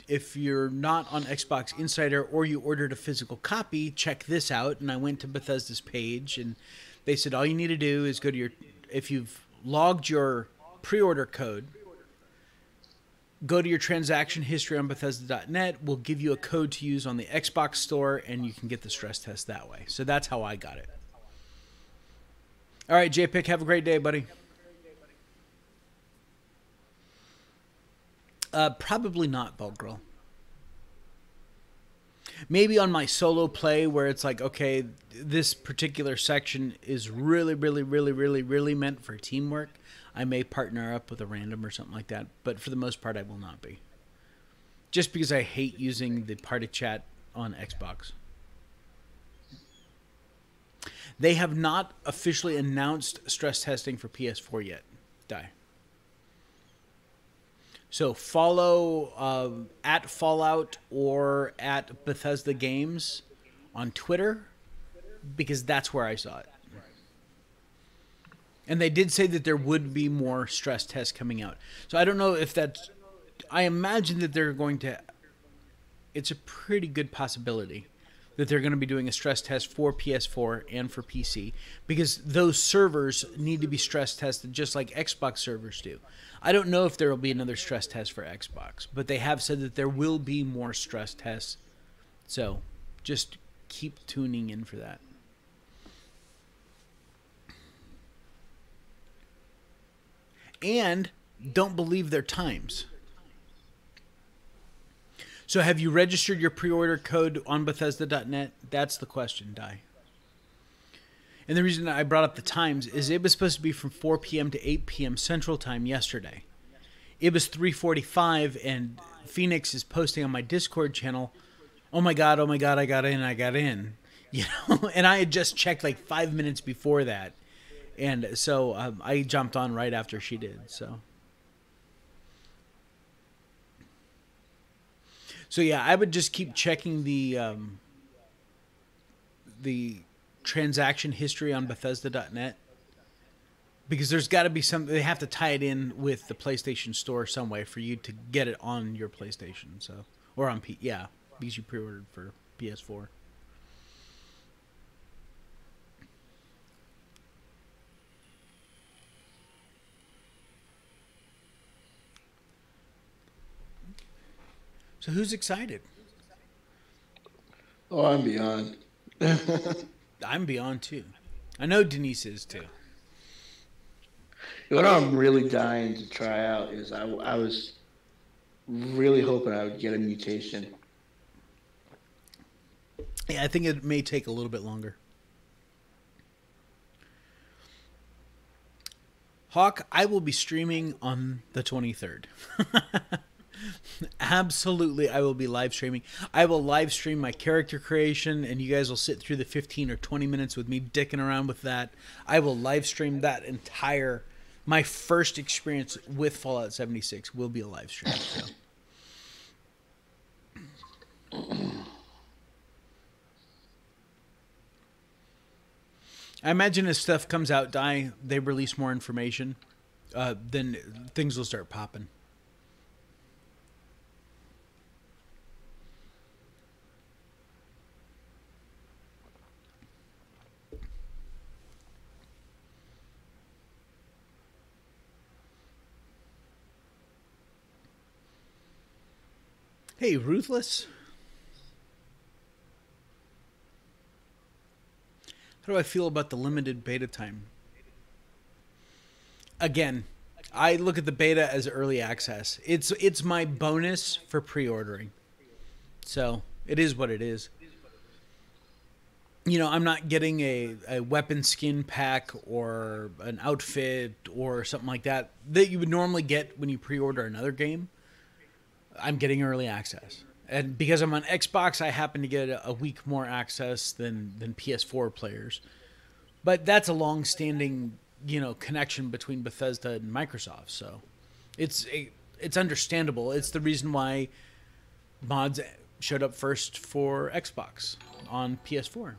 if you're not on Xbox Insider or you ordered a physical copy, check this out. And I went to Bethesda's page and they said all you need to do is go to if you've logged your pre-order code, go to your transaction history on Bethesda.net. We'll give you a code to use on the Xbox store and you can get the stress test that way. So that's how I got it. All right, JPick, have a great day, buddy. Probably not Bulgrill. Maybe on my solo play where it's like, okay, this particular section is really, really, really, really, really meant for teamwork. I may partner up with a random or something like that. But for the most part, I will not be. Just because I hate using the party chat on Xbox. They have not officially announced stress testing for PS4 yet. Die. So follow at Fallout or at Bethesda Games on Twitter, because that's where I saw it. And they did say that there would be more stress tests coming out. So I don't know if that's... I imagine that they're going to... It's a pretty good possibility that they're going to be doing a stress test for PS4 and for PC, because those servers need to be stress tested just like Xbox servers do. I don't know if there will be another stress test for Xbox, but they have said that there will be more stress tests. So just keep tuning in for that. And don't believe their times. So have you registered your pre-order code on Bethesda.net? That's the question, Di. And the reason I brought up the times is it was supposed to be from 4 p.m. to 8 p.m. Central Time yesterday. It was 3:45, and Phoenix is posting on my Discord channel, oh my God, I got in. You know, and I had just checked like 5 minutes before that. And so I jumped on right after she did, so... So yeah, I would just keep checking the transaction history on Bethesda.net, because there's got to be some. They have to tie it in with the PlayStation Store some way for you to get it on your PlayStation. So or on because you pre-ordered for PS4. So who's excited? Oh, I'm beyond. I'm beyond too. I know Denise is too. What I'm really dying to try out is I was really hoping I would get a mutation. Yeah, I think it may take a little bit longer. Hawk, I will be streaming on the 23rd. Absolutely, I will be live streaming. I will live stream my character creation, and you guys will sit through the 15 or 20 minutes with me dicking around with that. I will live stream that entire... My first experience with Fallout 76 will be a live stream. So. I imagine as stuff comes out, they release more information, then things will start popping. Hey, Ruthless. How do I feel about the limited beta time? Again, I look at the beta as early access. It's my bonus for pre-ordering. So, it is what it is. You know, I'm not getting a weapon skin pack or an outfit or something like that you would normally get when you pre-order another game. I'm getting early access. And because I'm on Xbox, I happen to get a week more access than PS4 players. But that's a long-standing, connection between Bethesda and Microsoft. So it's understandable. It's the reason why mods showed up first for Xbox on PS4.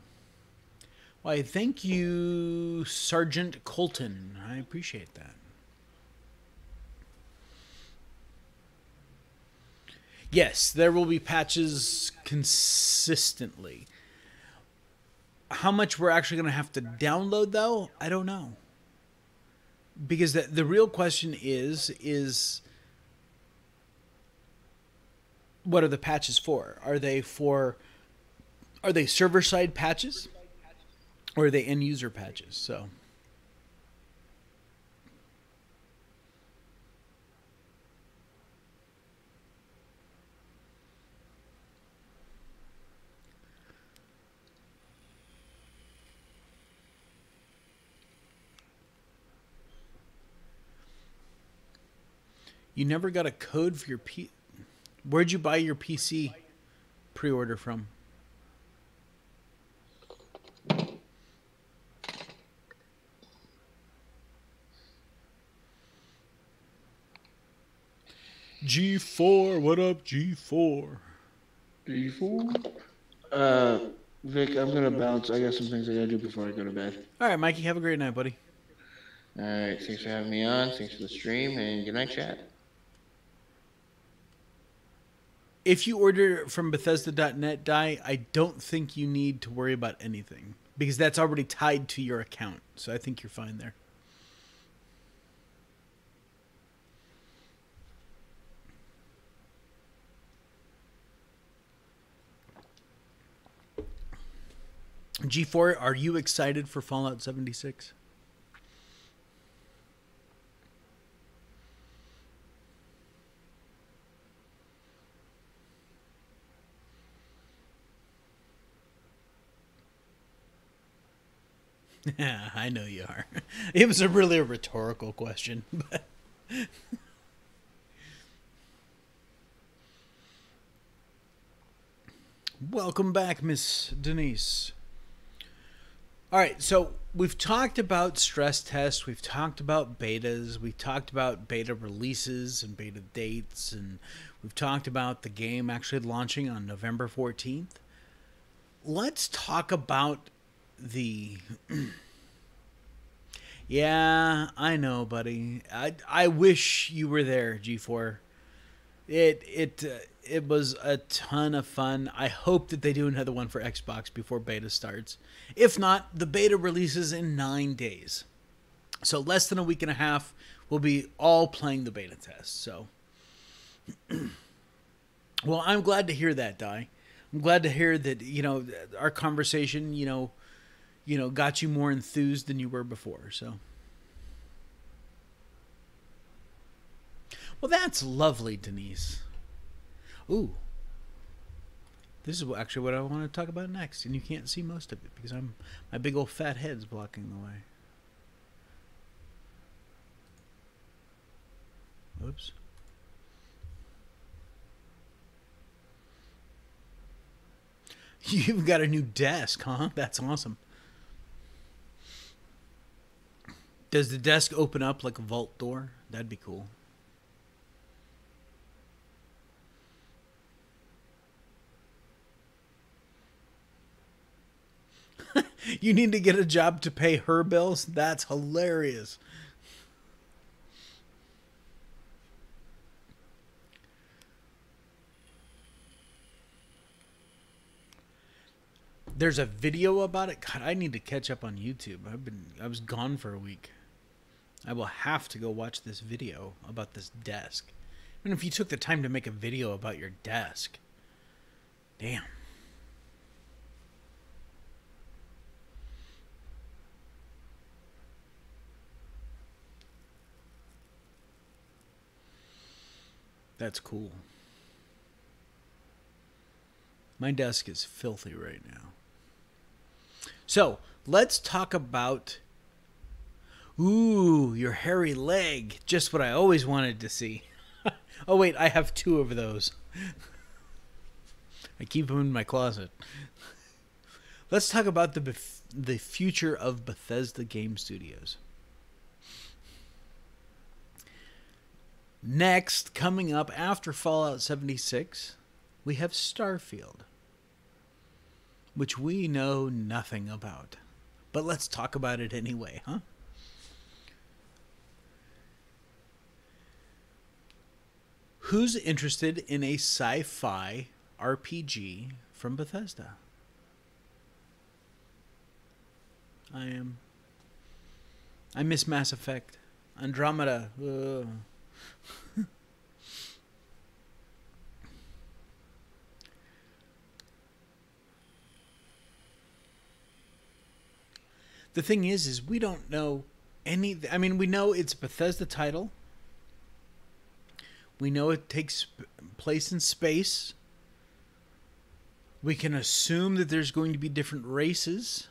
Why, thank you, Sergeant Colton. I appreciate that. Yes, there will be patches consistently. How much we're actually going to have to download, though, I don't know. Because the real question is what are the patches for? Are they server-side patches? Or are they end-user patches? So... You never got a code for your P. Where'd you buy your PC pre-order from? G4, what up, G4? G4. Vic, I'm gonna bounce. I got some things I gotta do before I go to bed. All right, Mikey, have a great night, buddy. All right, thanks for having me on. Thanks for the stream, and good night, chat. If you order from Bethesda.net, I don't think you need to worry about anything because that's already tied to your account. So I think you're fine there. G4, are you excited for Fallout 76? Yeah, I know you are. It was really a rhetorical question, but welcome back, Miss Denise. All right, so we've talked about stress tests, we've talked about betas, we've talked about beta releases and beta dates, and we've talked about the game actually launching on November 14th. Let's talk about the yeah, I know, buddy. I wish you were there, G4. It was a ton of fun. I hope that they do another one for Xbox before beta starts. If not, the beta releases in 9 days. So less than a week and a half, we'll be all playing the beta test. So well, I'm glad to hear that, Di. I'm glad to hear that, our conversation, got you more enthused than you were before. So, well, that's lovely, Denise. Ooh, this is actually what I want to talk about next, and you can't see most of it because my big old fat head's blocking the way. Oops. You've got a new desk, huh? That's awesome. Does the desk open up like a vault door? That'd be cool. You need to get a job to pay her bills? That's hilarious. There's a video about it. God, I need to catch up on YouTube. I was gone for a week. I will have to go watch this video about this desk. I mean, if you took the time to make a video about your desk. Damn. That's cool. My desk is filthy right now. So, let's talk about... Ooh, your hairy leg. Just what I always wanted to see. Oh, wait, I have 2 of those. I keep them in my closet. Let's talk about the future of Bethesda Game Studios. Next, coming up after Fallout 76, we have Starfield, which we know nothing about. But let's talk about it anyway, huh? Who's interested in a sci-fi RPG from Bethesda? I am. I miss Mass Effect. Andromeda. The thing is we don't know any... I mean, we know it's a Bethesda title. We know it takes place in space. We can assume that there's going to be different races.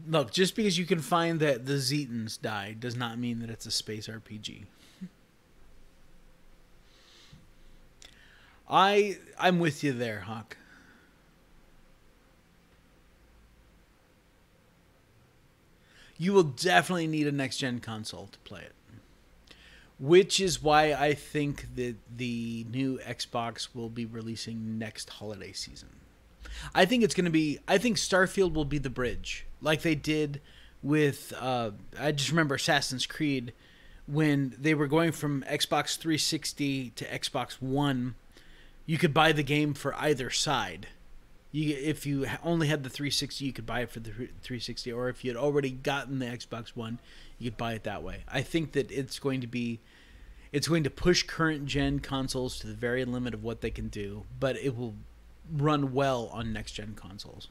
Look, just because you can find that the Zetans die does not mean that it's a space RPG. I'm with you there, Hawk. You will definitely need a next gen console to play it. Which is why I think that the new Xbox will be releasing next holiday season. I think it's going to be. I think Starfield will be the bridge, like they did with. I just remember Assassin's Creed when they were going from Xbox 360 to Xbox One. You could buy the game for either side. If you only had the 360, you could buy it for the 360, or if you had already gotten the Xbox One, you could buy it that way. I think that it's going to push current gen consoles to the very limit of what they can do, but it will run well on next gen consoles.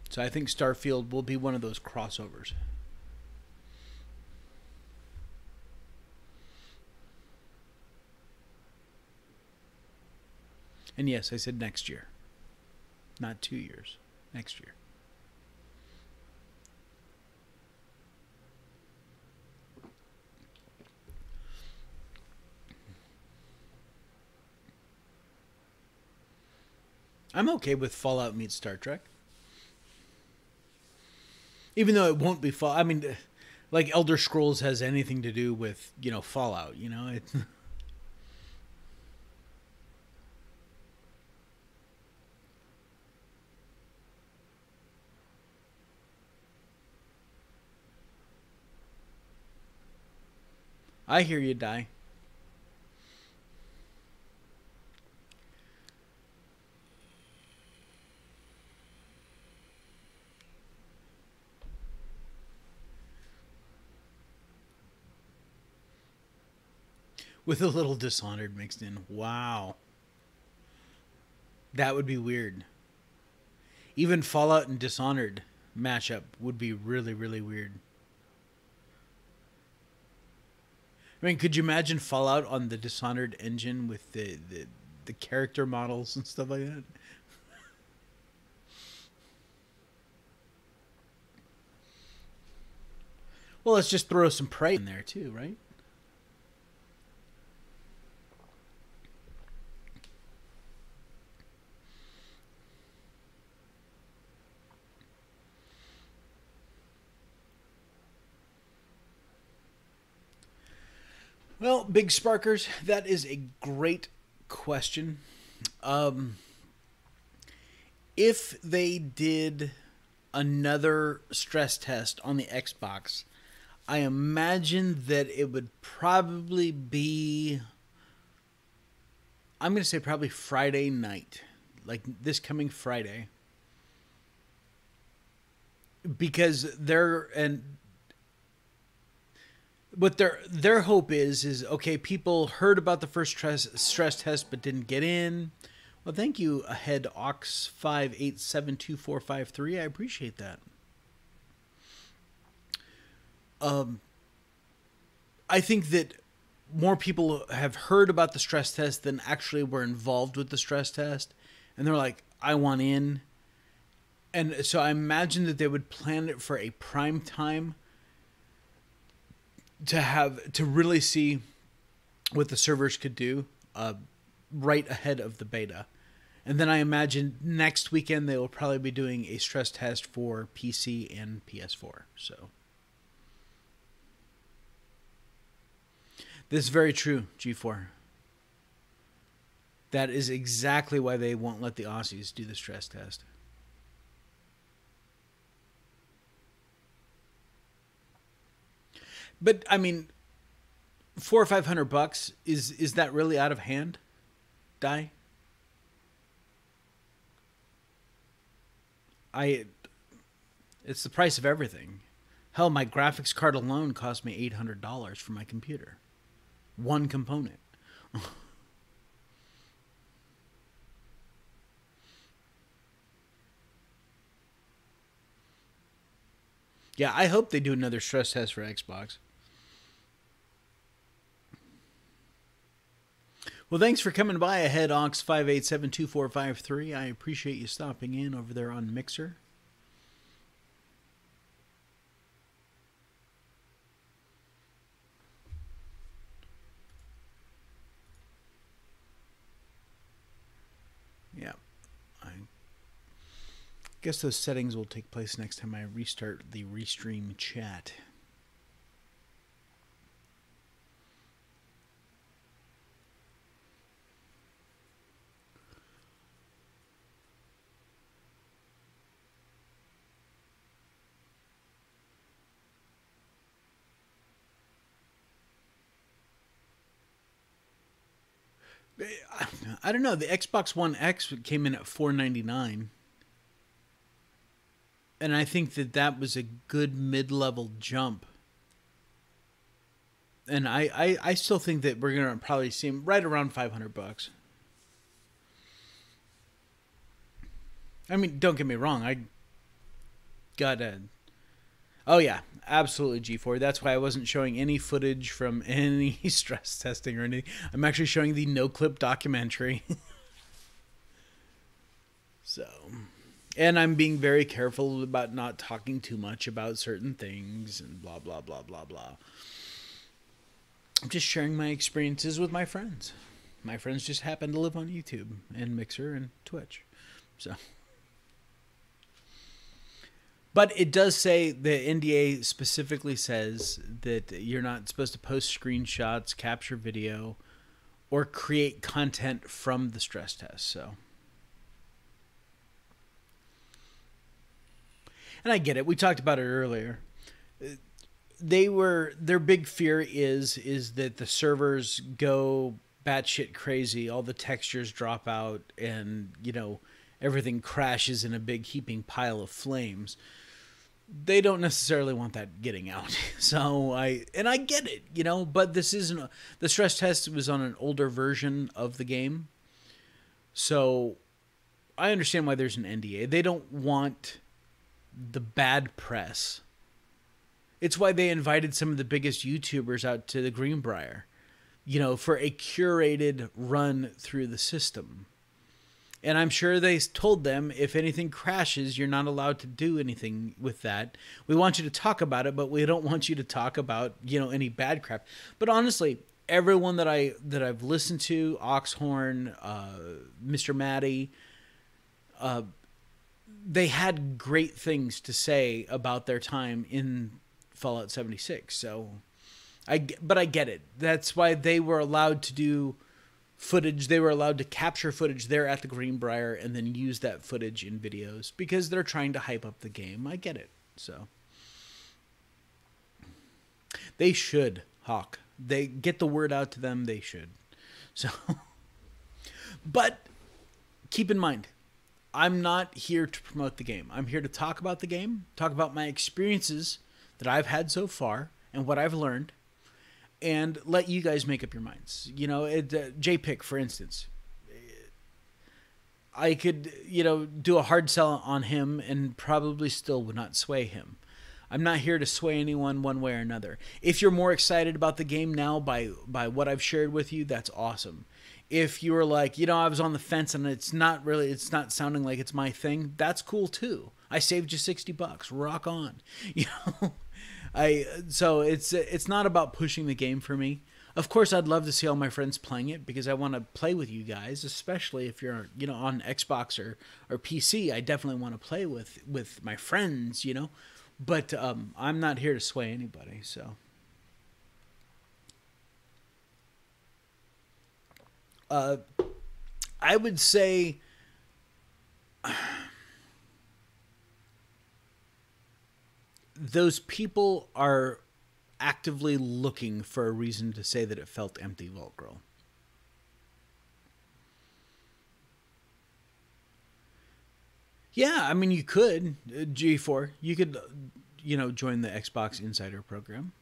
So I think Starfield will be one of those crossovers. And yes, I said next year. Not 2 years. Next year. I'm okay with Fallout meets Star Trek. Even though it won't be Fallout. I mean, like Elder Scrolls has anything to do with, Fallout, It, I hear you, Die. With a little Dishonored mixed in. Wow. That would be weird. Even Fallout and Dishonored mashup would be really, really weird. I mean, could you imagine Fallout on the Dishonored engine with the character models and stuff like that? Well, let's just throw some Prey in there too, right? Well, Big Sparkers, that is a great question. If they did another stress test on the Xbox, I imagine that it would probably be. I'm going to say probably Friday night, like this coming Friday. Because what their hope is okay, people heard about the first stress test but didn't get in. Well, thank you, ahead Ox 5872453. I appreciate that. I think that more people have heard about the stress test than actually were involved with the stress test, and they're like, I want in. And so I imagine that they would plan it for a prime time to really see what the servers could do right ahead of the beta. And then I imagine next weekend they will probably be doing a stress test for PC and PS4. So this is very true, G4. That is exactly why they won't let the Aussies do the stress test. But I mean, $400 or $500 is that really out of hand? Die. It's the price of everything. Hell, my graphics card alone cost me $800 for my computer. One component. Yeah, I hope they do another stress test for Xbox. Well, thanks for coming by ahead, Ox5872453. I appreciate you stopping in over there on Mixer. Yeah. I guess those settings will take place next time I restart the Restream chat. I don't know. The Xbox One X came in at $499, and I think that was a good mid-level jump. And I still think that we're gonna probably see him right around $500. I mean, don't get me wrong. I got a. Oh yeah, absolutely G4. That's why I wasn't showing any footage from any stress testing or anything. I'm actually showing the no clip documentary. So, and I'm being very careful about not talking too much about certain things and blah blah blah blah blah. I'm just sharing my experiences with my friends. My friends just happen to live on YouTube and Mixer and Twitch. So, but it does say, the NDA specifically says that you're not supposed to post screenshots, capture video, or create content from the stress test. So, and I get it. We talked about it earlier. Their big fear is that the servers go batshit crazy, all the textures drop out, and everything crashes in a big heaping pile of flames. They don't necessarily want that getting out. So I get it, but this isn't the stress test was on an older version of the game. So I understand why there's an NDA. They don't want the bad press. It's why they invited some of the biggest YouTubers out to the Greenbrier, for a curated run through the system. And I'm sure they told them, if anything crashes, you're not allowed to do anything with that. We want you to talk about it, but we don't want you to talk about, any bad crap. But honestly, everyone that I've listened to, Oxhorn, Mr. Matty, they had great things to say about their time in Fallout 76. So, but I get it. That's why they were allowed to do footage. They were allowed to capture footage there at the Greenbrier and then use that footage in videos because they're trying to hype up the game. I get it. So they should, Hawk. They get the word out to them. They should. So, but keep in mind, I'm not here to promote the game. I'm here to talk about the game, talk about my experiences that I've had so far and what I've learned, and let you guys make up your minds. JPIC, for instance, I could, do a hard sell on him and probably still would not sway him. I'm not here to sway anyone one way or another. If you're more excited about the game now by what I've shared with you, that's awesome. If you were like, I was on the fence and it's not sounding like it's my thing, that's cool too. I saved you $60. Rock on. So it's not about pushing the game for me. Of course, I'd love to see all my friends playing it because I want to play with you guys, especially if you're, on Xbox or PC. I definitely want to play with my friends, But I'm not here to sway anybody, so. I would say those people are actively looking for a reason to say that it felt empty, Vault Girl. Yeah, I mean, you could, G4, you could, join the Xbox Insider program.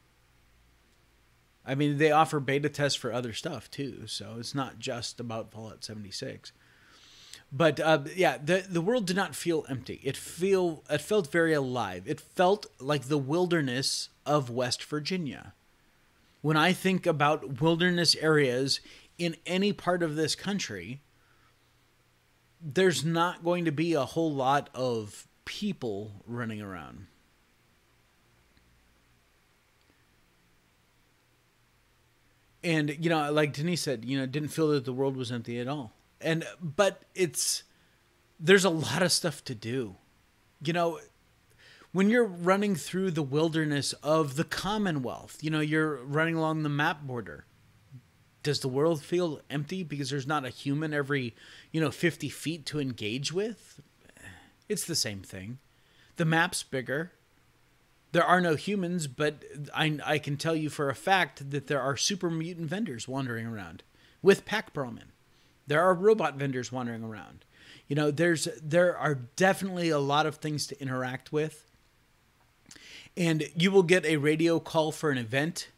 I mean, they offer beta tests for other stuff too, so it's not just about Fallout 76. But yeah, the world did not feel empty. It felt very alive. It felt like the wilderness of West Virginia. When I think about wilderness areas in any part of this country, there's not going to be a whole lot of people running around. And, you know, like Denise said, you know, didn't feel that the world was empty at all. But there's a lot of stuff to do. You know, when you're running through the wilderness of the Commonwealth, you know, you're running along the map border. Does the world feel empty because there's not a human every, 50 feet to engage with? It's the same thing. The map's bigger. There are no humans, but I can tell you for a fact that there are super mutant vendors wandering around with pack Perlman. There are robot vendors wandering around. You know, there are definitely a lot of things to interact with. And you will get a radio call for an event,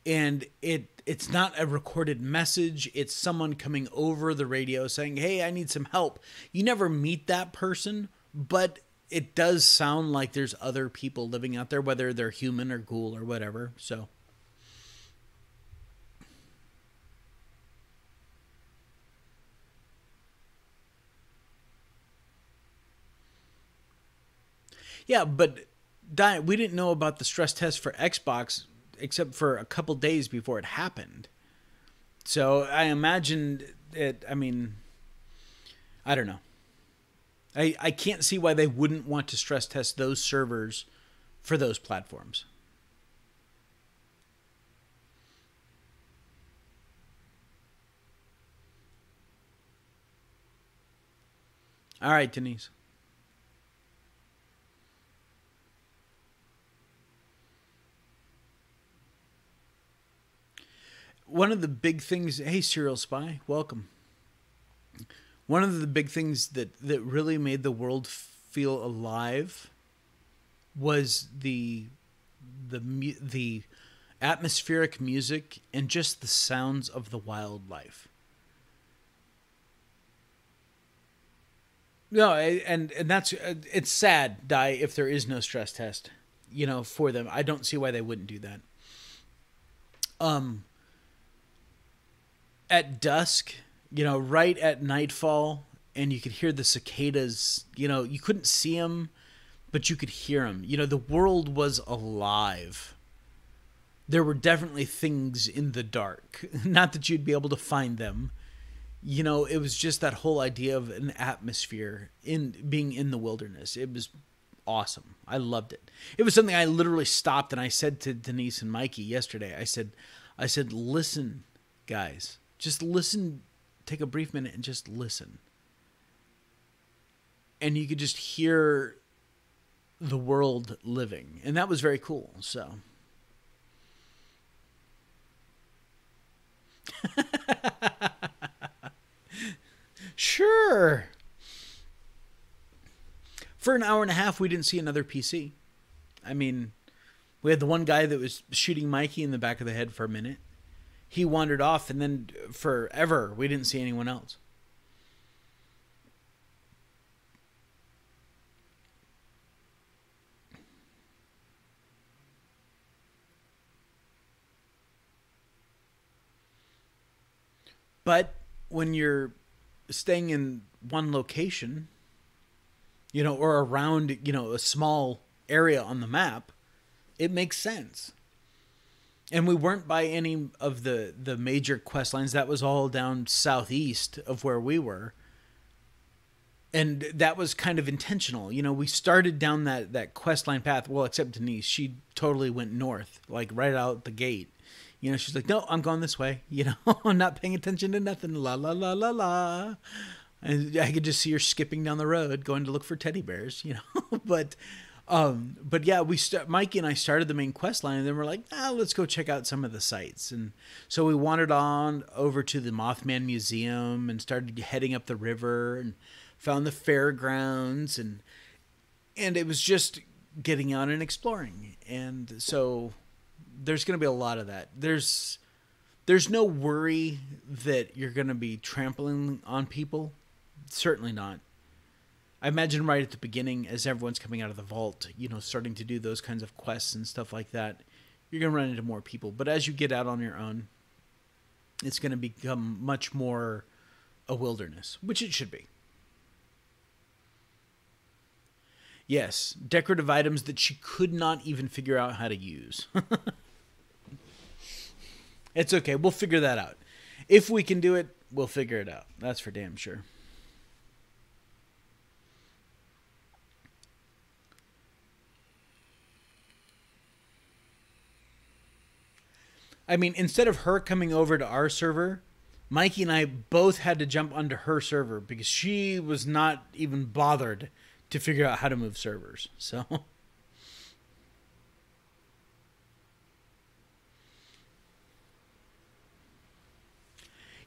and it's not a recorded message. It's someone coming over the radio saying, hey, I need some help. You never meet that person, but it does sound like there's other people living out there, whether they're human or ghoul or whatever. So, yeah, but we didn't know about the stress test for Xbox except for a couple days before it happened. So I imagined it. I mean, I don't know. I can't see why they wouldn't want to stress test those servers for those platforms. All right, Denise. One of the big things, hey, Serial Spy, welcome. One of the big things that really made the world feel alive was the atmospheric music and just the sounds of the wildlife. No, and that's it's sad, Di, if there is no stress test, for them. I don't see why they wouldn't do that. At dusk, right at nightfall, and you could hear the cicadas. You couldn't see them, but you could hear them. The world was alive. There were definitely things in the dark. Not that you'd be able to find them. It was just that whole idea of an atmosphere in being in the wilderness. It was awesome. I loved it. It was something I literally stopped and I said to Denise and Mikey yesterday. I said, listen, guys. Just listen, take a brief minute and just listen. And you could just hear the world living. And that was very cool, so. Sure. For an hour and a half, we didn't see another PC. I mean, we had the one guy that was shooting Mikey in the back of the head for a minute. He wandered off, and then forever, we didn't see anyone else. But when you're staying in one location, or around, a small area on the map, it makes sense. And we weren't by any of the major quest lines. That was all down southeast of where we were. And that was kind of intentional. We started down that quest line path. Well, except Denise. She totally went north, like right out the gate. She's like, no, I'm going this way. I'm not paying attention to nothing. La, la, la, la, la. And I could just see her skipping down the road, going to look for teddy bears, But yeah, Mikey and I started the main quest line, and then we're like, let's go check out some of the sites. And so we wandered on over to the Mothman Museum and started heading up the river and found the fairgrounds, and it was just getting out and exploring. And so there's going to be a lot of that. There's no worry that you're going to be trampling on people. Certainly not. I imagine right at the beginning, as everyone's coming out of the vault, starting to do those kinds of quests and stuff like that, you're going to run into more people. But as you get out on your own, it's going to become much more a wilderness, which it should be. Yes, decorative items that she could not even figure out how to use. It's okay. We'll figure that out. If we can do it, we'll figure it out. That's for damn sure. I mean, instead of her coming over to our server, Mikey and I both had to jump onto her server because she was not even bothered to figure out how to move servers. So,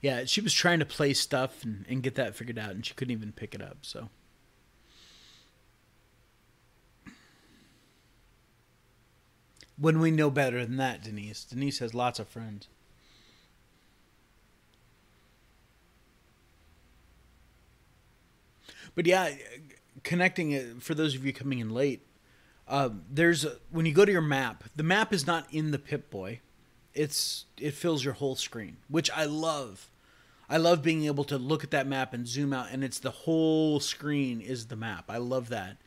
yeah, she was trying to play stuff and get that figured out, and she couldn't even pick it up. So, when we know better than that, Denise has lots of friends. But yeah, connecting it for those of you coming in late, when you go to your map, the map is not in the Pip Boy. It fills your whole screen, which I love. I love being able to look at that map and zoom out, and it's the whole screen is the map. I love that.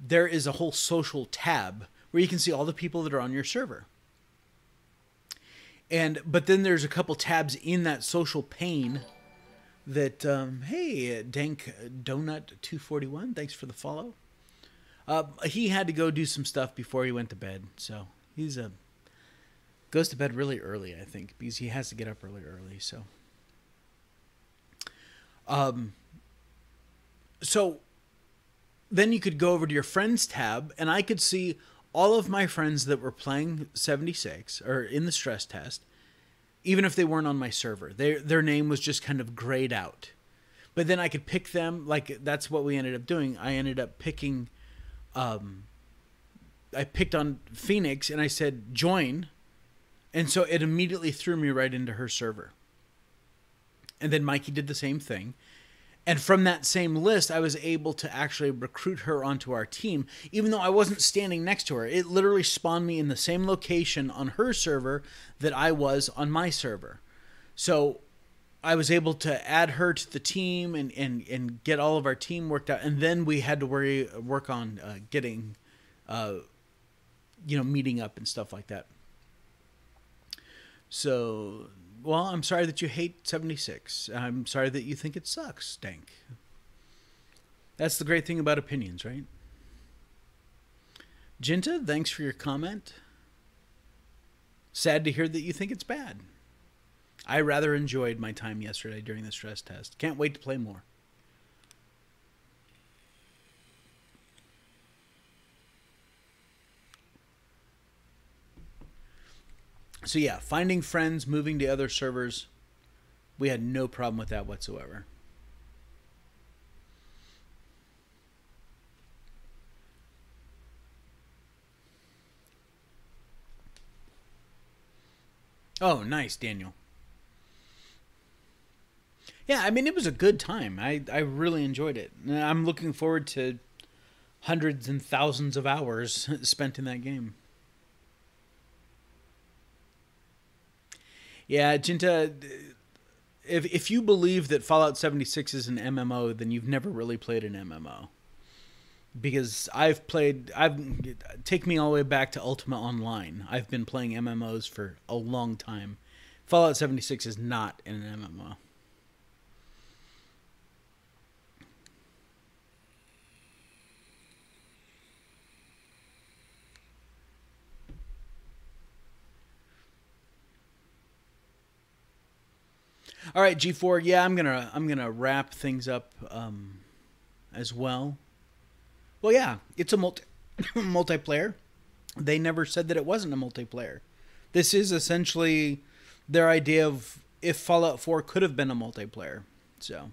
There is a whole social tab where you can see all the people that are on your server. But then there's a couple tabs in that social pane that hey, Dank Donut 241, thanks for the follow. He had to go do some stuff before he went to bed, so he's goes to bed really early, I think, because he has to get up really early. So then you could go over to your friends tab, and I could see all of my friends that were playing 76 or in the stress test, even if they weren't on my server. Their name was just kind of grayed out. But then I could pick them, like that's what we ended up doing. I ended up picking, I picked on Phoenix and I said, join. And so it immediately threw me right into her server. And then Mikey did the same thing. And from that same list, I was able to actually recruit her onto our team, even though I wasn't standing next to her. It literally spawned me in the same location on her server that I was on my server. So I was able to add her to the team and get all of our team worked out. And then we had to work on getting, meeting up and stuff like that. So, well, I'm sorry that you hate 76. I'm sorry that you think it sucks, Dank. That's the great thing about opinions, right? Jinta, thanks for your comment. Sad to hear that you think it's bad. I rather enjoyed my time yesterday during the stress test. Can't wait to play more. So yeah, finding friends, moving to other servers, we had no problem with that whatsoever. Oh, nice, Daniel. Yeah, I mean, it was a good time. I really enjoyed it. I'm looking forward to hundreds and thousands of hours spent in that game. Yeah, Jinta, if you believe that Fallout 76 is an MMO, then you've never really played an MMO. Because take me all the way back to Ultima Online. I've been playing MMOs for a long time. Fallout 76 is not an MMO. All right, G4. Yeah, I'm gonna wrap things up as well. Well, yeah, it's a multiplayer. They never said that it wasn't a multiplayer. This is essentially their idea of if Fallout 4 could have been a multiplayer. So.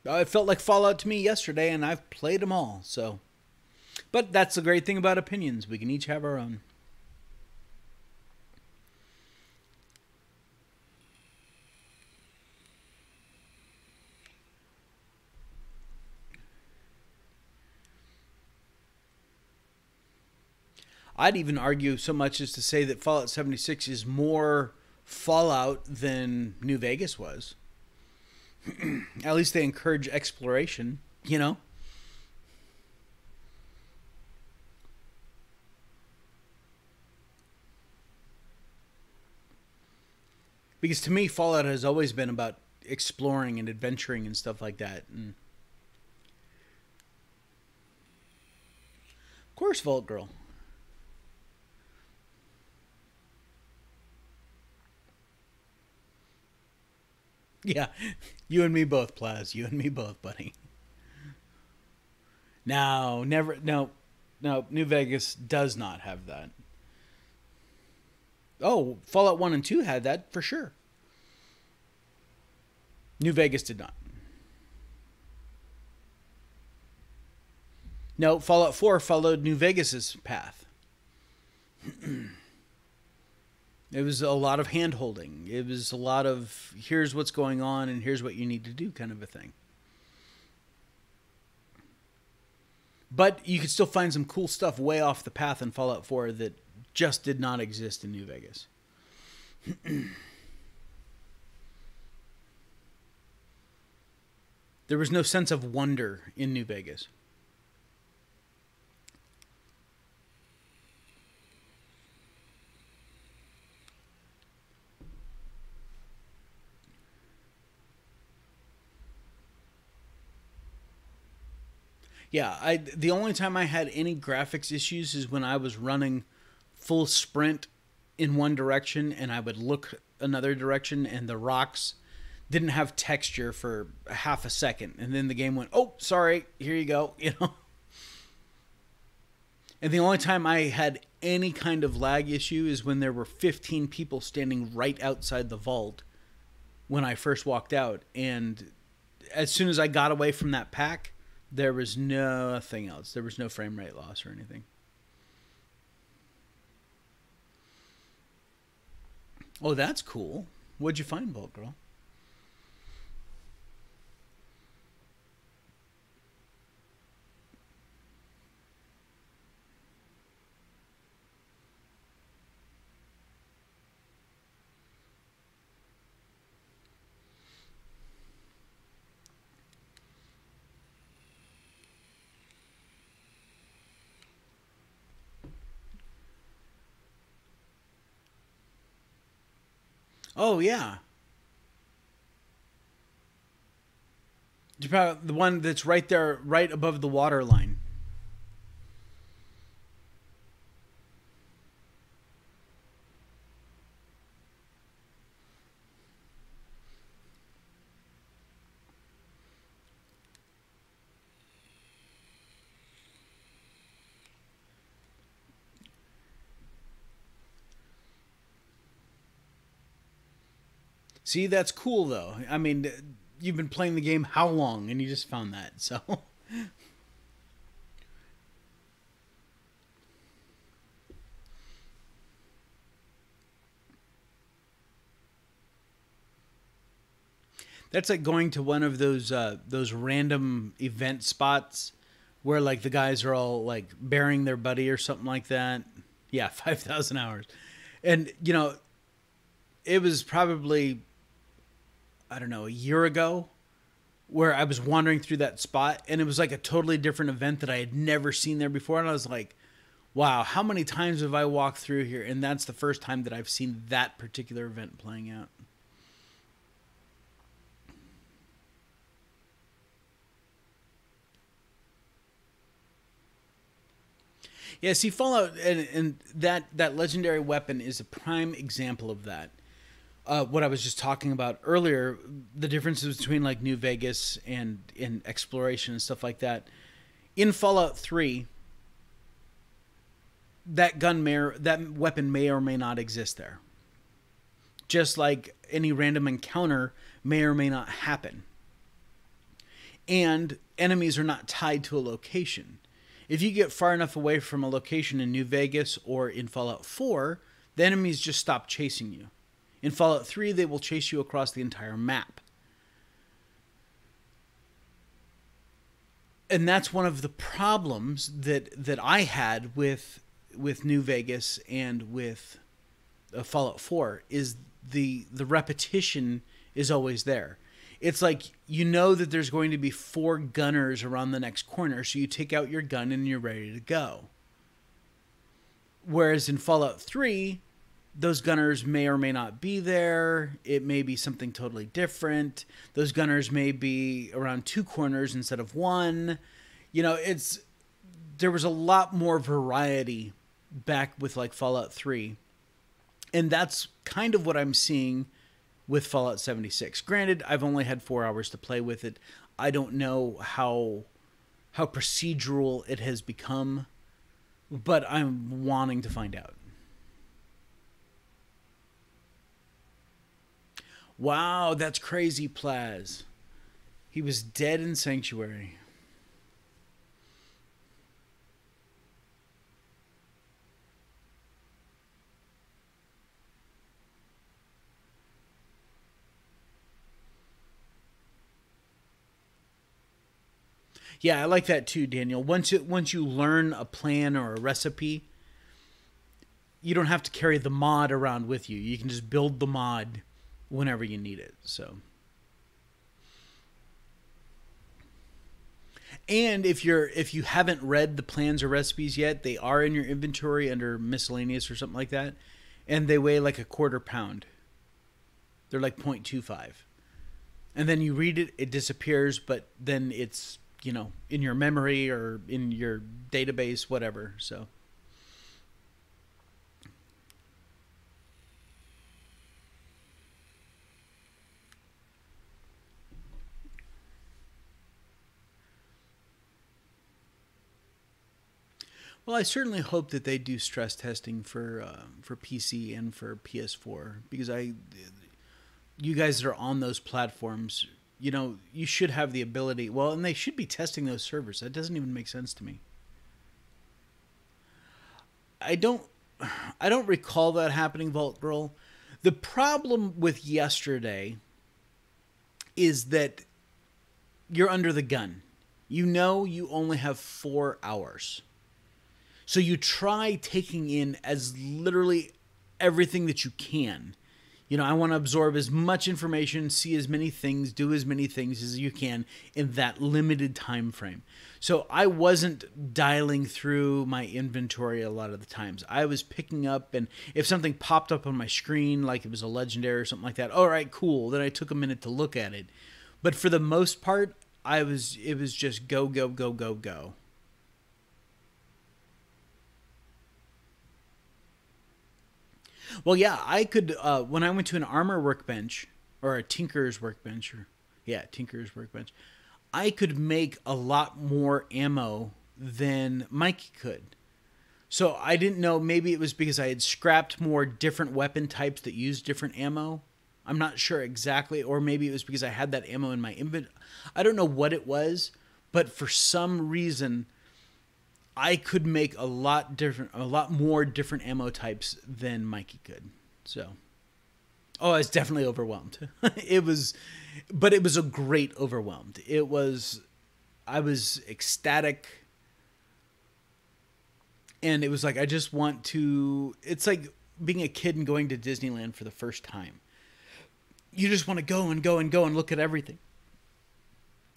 It felt like Fallout to me yesterday, and I've played them all, so. But that's the great thing about opinions. We can each have our own. I'd even argue so much as to say that Fallout 76 is more Fallout than New Vegas was. At least they encourage exploration, you know? Because to me, Fallout has always been about exploring and adventuring and stuff like that. And of course, Vault Girl. Yeah, you and me both, Plaz. You and me both, buddy. No, never. No, no. New Vegas does not have that. Oh, Fallout 1 and 2 had that for sure. New Vegas did not. No, Fallout 4 followed New Vegas's path. It was a lot of hand holding. It was a lot of here's what's going on and here's what you need to do kind of a thing. But you could still find some cool stuff way off the path in Fallout 4 that just did not exist in New Vegas. There was no sense of wonder in New Vegas. Yeah, the only time I had any graphics issues is when I was running full sprint in one direction and I would look another direction and the rocks didn't have texture for a half a second, and then the game went, "Oh, sorry, here you go," you know. And the only time I had any kind of lag issue is when there were 15 people standing right outside the vault when I first walked out, and as soon as I got away from that pack, there was nothing else. There was no frame rate loss or anything. Oh, that's cool. What'd you find, Bolt Girl? Oh, yeah. The one that's right there, right above the water line. See, that's cool, though. I mean, you've been playing the game how long, and you just found that, so... That's like going to one of those random event spots where like the guys are all like burying their buddy or something like that. Yeah, 5,000 hours. And you know, it was probably, I don't know, a year ago where I was wandering through that spot and it was like a totally different event that I had never seen there before, and I was like, wow, how many times have I walked through here? And that's the first time that I've seen that particular event playing out. Yeah, see, Fallout and that legendary weapon is a prime example of that. What I was just talking about earlier, the differences between like New Vegas and in exploration and stuff like that. In Fallout 3, that that weapon may or may not exist there. Just like any random encounter may or may not happen. And enemies are not tied to a location. If you get far enough away from a location in New Vegas or in Fallout 4, the enemies just stop chasing you. In Fallout 3, they will chase you across the entire map. And that's one of the problems that I had with New Vegas and with Fallout 4 is the repetition is always there. It's like you know that there's going to be 4 gunners around the next corner, so you take out your gun and you're ready to go. Whereas in Fallout 3, those gunners may or may not be there. It may be something totally different. Those gunners may be around 2 corners instead of 1. You know, there was a lot more variety back with like Fallout 3. And that's kind of what I'm seeing with Fallout 76. Granted, I've only had 4 hours to play with it. I don't know how procedural it has become, but I'm wanting to find out. Wow, that's crazy, Plaz. He was dead in Sanctuary. Yeah, I like that too, Daniel. Once you learn a plan or a recipe, you don't have to carry the mod around with you. You can just build the mod whenever you need it. So, and if you haven't read the plans or recipes yet, they are in your inventory under miscellaneous or something like that, and they weigh like a quarter pound. They're like 0.25. And then you read it, it disappears, but then it's, you know, in your memory or in your database, whatever. So, well, I certainly hope that they do stress testing for PC and for PS4, because you guys that are on those platforms, you know, you should have the ability. Well, and they should be testing those servers. That doesn't even make sense to me. I don't recall that happening, Vault Girl. The problem with yesterday is that you're under the gun. You know you only have 4 hours. So you try taking in as literally everything that you can. You know, I want to absorb as much information, see as many things, do as many things as you can in that limited time frame. So I wasn't dialing through my inventory a lot of the times. I was picking up, and if something popped up on my screen, like it was a legendary or something like that, all right, cool. Then I took a minute to look at it. But for the most part, it was just go, go, go, go, go. Well, yeah, I could, when I went to an armor workbench, or a tinker's workbench, tinker's workbench, I could make a lot more ammo than Mikey could. So I didn't know, maybe it was because I had scrapped more different weapon types that used different ammo. I'm not sure exactly, or maybe it was because I had that ammo in my inventory. I don't know what it was, but for some reason, I could make a lot more different ammo types than Mikey could. So, oh, I was definitely overwhelmed. It was a great overwhelmed. I was ecstatic. And it was like, I just want to, it's like being a kid and going to Disneyland for the first time. You just want to go and go and go and look at everything.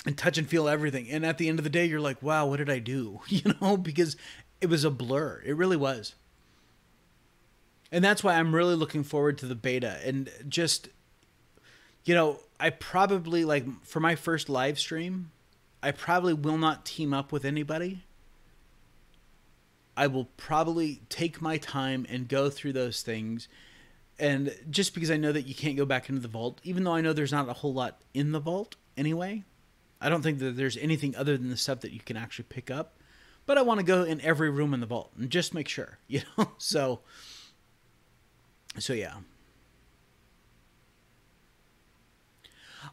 And touch and feel everything. And at the end of the day, you're like, wow, what did I do? You know, because it was a blur. It really was. And that's why I'm really looking forward to the beta. And just, you know, I probably, like, for my first live stream, I probably will not team up with anybody. I will probably take my time and go through those things. And just because I know that you can't go back into the vault, even though I know there's not a whole lot in the vault anyway. I don't think that there's anything other than the stuff that you can actually pick up. But I want to go in every room in the vault and just make sure, you know? So yeah.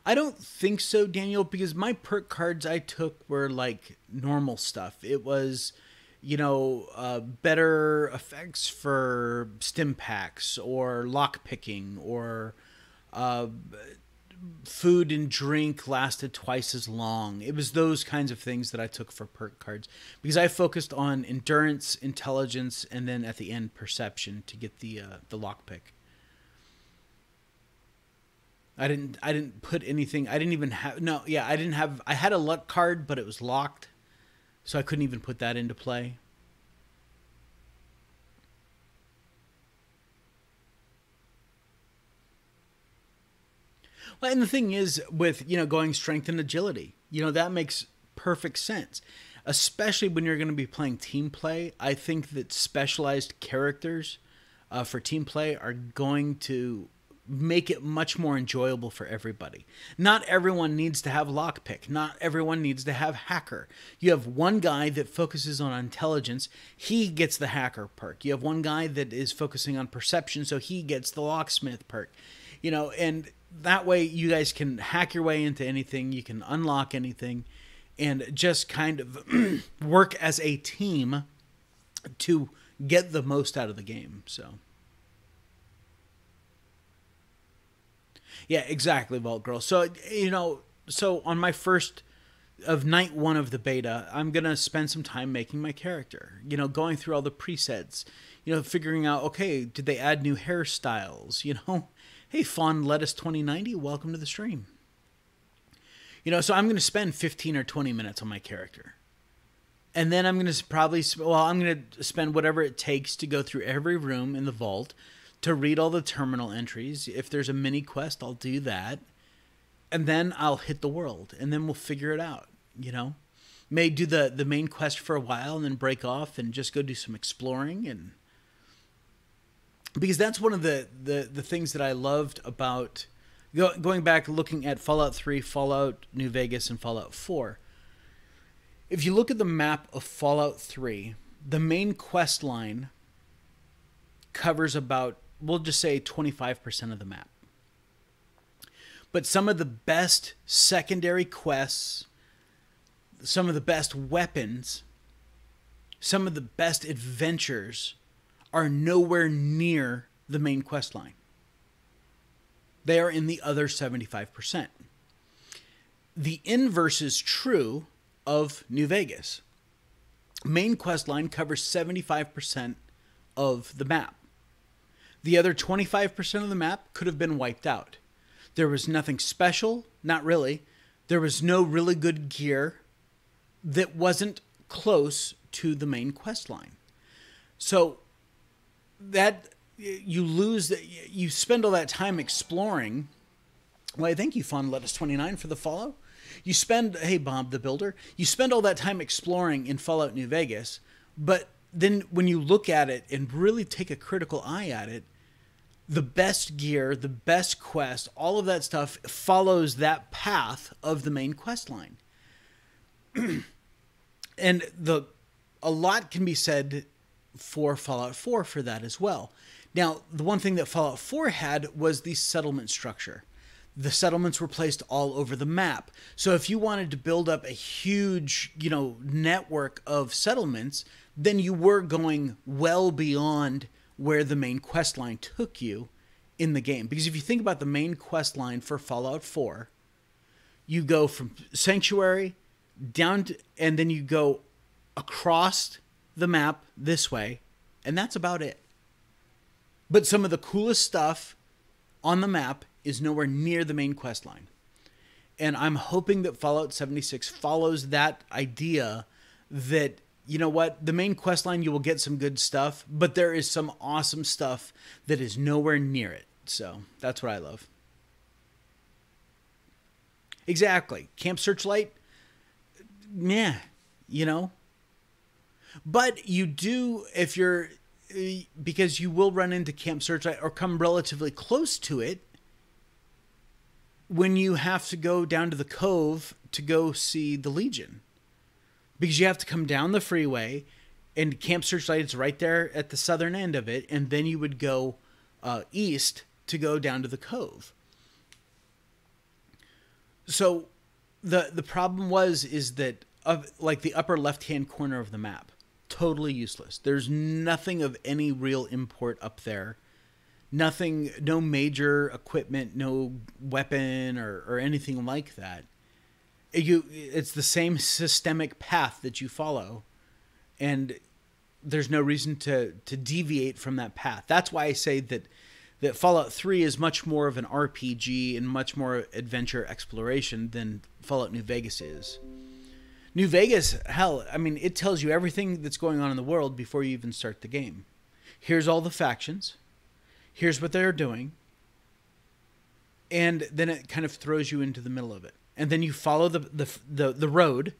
I don't think so, Daniel, because my perk cards I took were like normal stuff. It was, you know, better effects for stim packs or lock picking or food and drink lasted twice as long. It was those kinds of things that I took for perk cards because I focused on endurance, intelligence, and then at the end perception to get the lockpick. I didn't put anything. I didn't even have no. Yeah, I didn't have. I had a luck card, but it was locked, so I couldn't even put that into play. Well, and the thing is, with going strength and agility, that makes perfect sense, especially when you're going to be playing team play. I think that specialized characters for team play are going to make it much more enjoyable for everybody. Not everyone needs to have lockpick. Not everyone needs to have hacker. You have one guy that focuses on intelligence. He gets the hacker perk. You have one guy that is focusing on perception, so he gets the locksmith perk. And that way you guys can hack your way into anything. You can unlock anything and just kind of work as a team to get the most out of the game. So, yeah, exactly, Vault Girl. So, so on my first of night one of the beta, I'm going to spend some time making my character, going through all the presets, figuring out, okay, did they add new hairstyles, Hey, Fawn Lettuce 2090, welcome to the stream. So I'm going to spend 15 or 20 minutes on my character. And then I'm going to I'm going to spend whatever it takes to go through every room in the vault, to read all the terminal entries. If there's a mini quest, I'll do that. And then I'll hit the world, and then we'll figure it out, May do the main quest for a while and then break off and just go do some exploring, and because that's one of the things that I loved about going back, looking at Fallout 3, Fallout New Vegas, and Fallout 4. If you look at the map of Fallout 3, the main quest line covers about, we'll just say 25% of the map. But some of the best secondary quests, some of the best weapons, some of the best adventures are nowhere near the main quest line. They are in the other 75%. The inverse is true of New Vegas. Main quest line covers 75% of the map. The other 25% of the map could have been wiped out. There was nothing special, not really. There was no really good gear that wasn't close to the main quest line. So that you spend all that time exploring. Well, thank you, Fun Lettuce 29, for the follow. You spend, hey Bob the Builder, you spend all that time exploring in Fallout New Vegas, but then when you look at it and really take a critical eye at it, the best gear, the best quest, all of that stuff follows that path of the main quest line. And a lot can be said for Fallout 4 for that as well. Now, the one thing that Fallout 4 had was the settlement structure. The settlements were placed all over the map. So if you wanted to build up a huge, network of settlements, then you were going well beyond where the main quest line took you in the game. Because if you think about the main quest line for Fallout 4, you go from Sanctuary down to, and then you go across the map this way, and that's about it. But some of the coolest stuff on the map is nowhere near the main quest line. And I'm hoping that Fallout 76 follows that idea that, the main quest line, you will get some good stuff, but there is some awesome stuff that is nowhere near it. So that's what I love. Exactly. Camp Searchlight, meh, But you do, because you will run into Camp Searchlight or come relatively close to it when you have to go down to the Cove to go see the Legion. Because you have to come down the freeway, and Camp Searchlight is right there at the southern end of it, and then you would go east to go down to the Cove. So the problem is that the upper left-hand corner of the map, totally useless. There's nothing of any real import up there. Nothing, no major equipment, no weapon or anything like that. It's the same systemic path that you follow, and there's no reason to deviate from that path. That's why I say that Fallout 3 is much more of an RPG and much more adventure exploration than Fallout New Vegas is. New Vegas, hell, I mean, it tells you everything that's going on in the world before you even start the game. Here's all the factions. Here's what they're doing. And then it kind of throws you into the middle of it. And then you follow the road,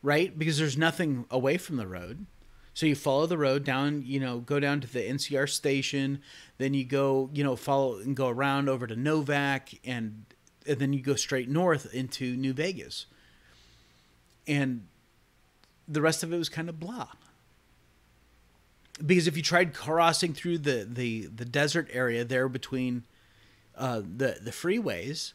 right? Because there's nothing away from the road. So you follow the road down, go down to the NCR station. Then you go, follow and go around over to Novak. And then you go straight north into New Vegas. And the rest of it was kind of blah. Because if you tried crossing through the desert area there between the freeways,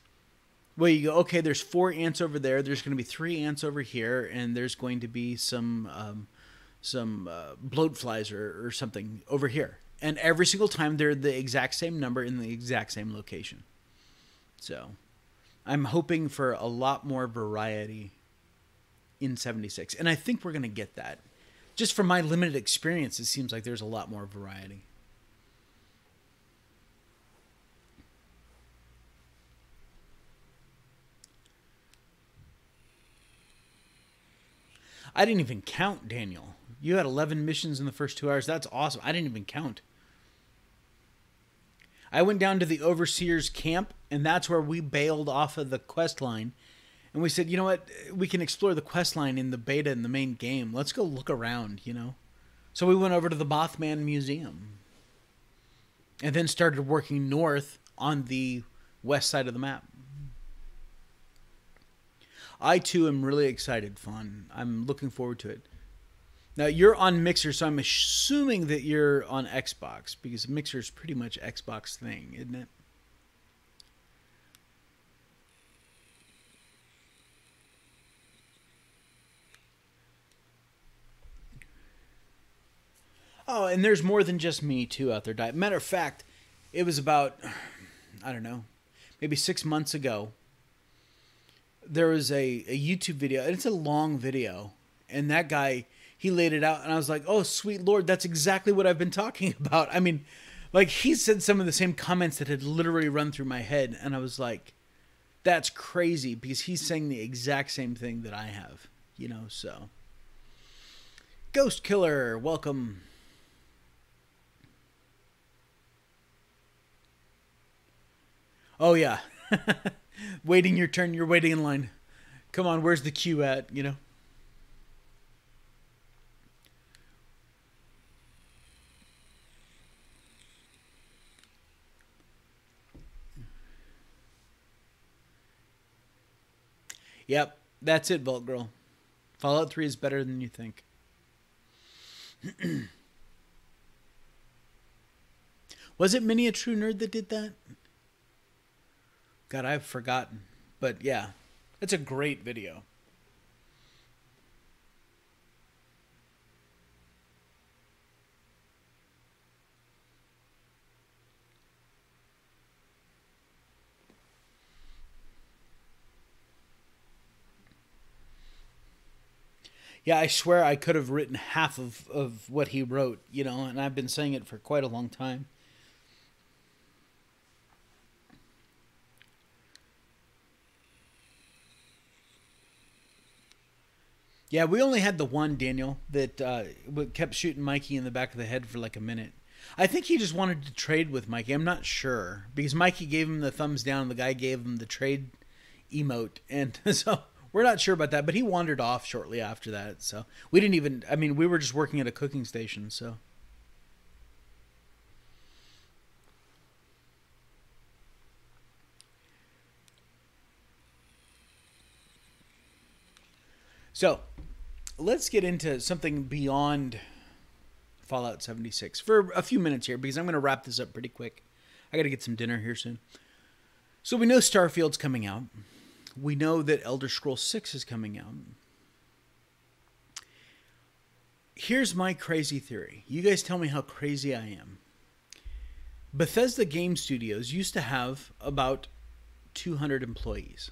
well, you go, okay, there's 4 ants over there. There's going to be 3 ants over here, and there's going to be some bloat flies or something over here. And every single time they're the exact same number in the exact same location. So I'm hoping for a lot more variety in 76. And I think we're going to get that. Just from my limited experience, it seems like there's a lot more variety. I didn't even count, Daniel. You had 11 missions in the first 2 hours. That's awesome. I didn't even count. I went down to the Overseer's camp, and that's where we bailed off of the quest line. And we said, you know what? We can explore the quest line in the beta in the main game. Let's go look around, So we went over to the Mothman Museum. And then started working north on the west side of the map. I, too, am really excited, Fawn. I'm looking forward to it. Now, you're on Mixer, so I'm assuming that you're on Xbox, because Mixer is pretty much Xbox thing, isn't it? Oh, and there's more than just me, too, out there. Matter of fact, it was about, I don't know, maybe 6 months ago. There was a YouTube video, and it's a long video, and that guy, he laid it out, and I was like, oh, sweet Lord, that's exactly what I've been talking about. I mean, like, he said some of the same comments that had literally run through my head, and I was like, that's crazy, because he's saying the exact same thing that I have, so. Ghost Killer, welcome. Oh, yeah. Waiting your turn. You're waiting in line. Come on, where's the queue at, Yep, that's it, Vault Girl. Fallout 3 is better than you think. Was it Minnie a True Nerd that did that? God, I've forgotten. But yeah, it's a great video. Yeah, I swear I could have written half of what he wrote, and I've been saying it for quite a long time. Yeah, we only had the one, Daniel, that kept shooting Mikey in the back of the head for like a minute. I think he just wanted to trade with Mikey. I'm not sure. Because Mikey gave him the thumbs down. The guy gave him the trade emote. And so we're not sure about that. But he wandered off shortly after that. So we didn't even... I mean, we were just working at a cooking station, so... So, let's get into something beyond Fallout 76 for a few minutes here, because I'm going to wrap this up pretty quick. I got to get some dinner here soon. So we know Starfield's coming out. We know that Elder Scrolls 6 is coming out. Here's my crazy theory. You guys tell me how crazy I am. Bethesda Game Studios used to have about 200 employees.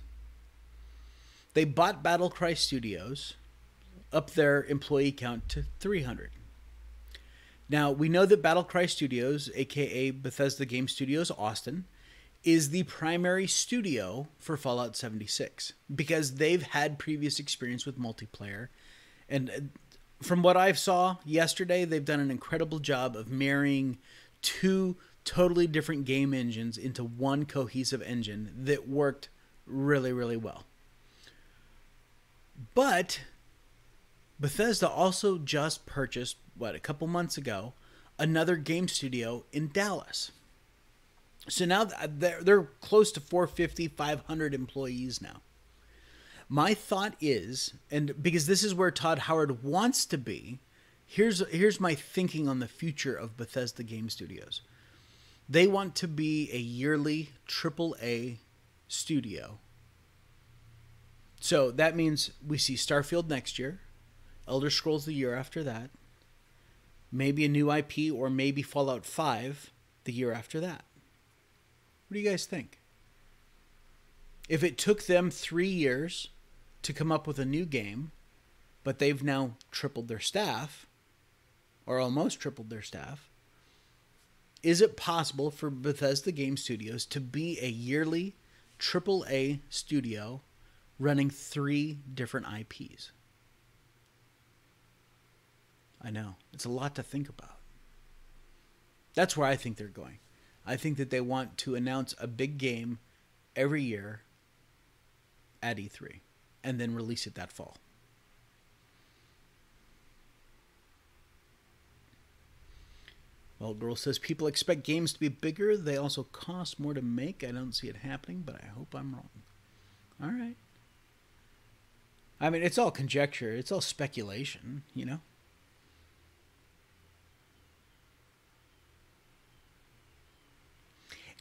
They bought Battlecry Studios, up their employee count to 300. Now, we know that Battlecry Studios, aka Bethesda Game Studios Austin, is the primary studio for Fallout 76 because they've had previous experience with multiplayer. And from what I saw yesterday, they've done an incredible job of marrying two totally different game engines into one cohesive engine that worked really, really well. But Bethesda also just purchased, a couple months ago, another game studio in Dallas. So now they're close to 450, 500 employees now. My thought is, and because this is where Todd Howard wants to be, here's my thinking on the future of Bethesda Game Studios. They want to be a yearly AAA studio. So that means we see Starfield next year, Elder Scrolls the year after that, maybe a new IP, or maybe Fallout 5 the year after that. What do you guys think? If it took them 3 years to come up with a new game, but they've now tripled their staff, or almost tripled their staff, is it possible for Bethesda Game Studios to be a yearly AAA studio running 3 different IPs? I know. It's a lot to think about. That's where I think they're going. I think that they want to announce a big game every year at E3 and then release it that fall. Well, Girl says people expect games to be bigger. They also cost more to make. I don't see it happening, but I hope I'm wrong. All right. I mean, it's all conjecture. It's all speculation, you know?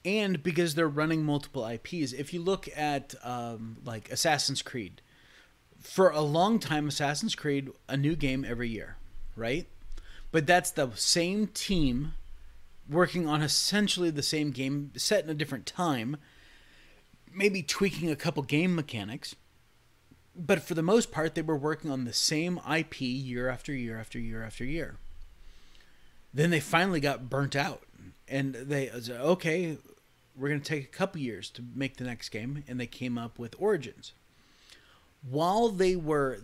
And because they're running multiple IPs, if you look at like Assassin's Creed, for a long time, Assassin's Creed, a new game every year, right? But that's the same team working on essentially the same game, set in a different time, maybe tweaking a couple game mechanics. But for the most part, they were working on the same IP year after year after year after year. Then they finally got burnt out. And they said, okay, we're going to take a couple years to make the next game. And they came up with Origins. While they were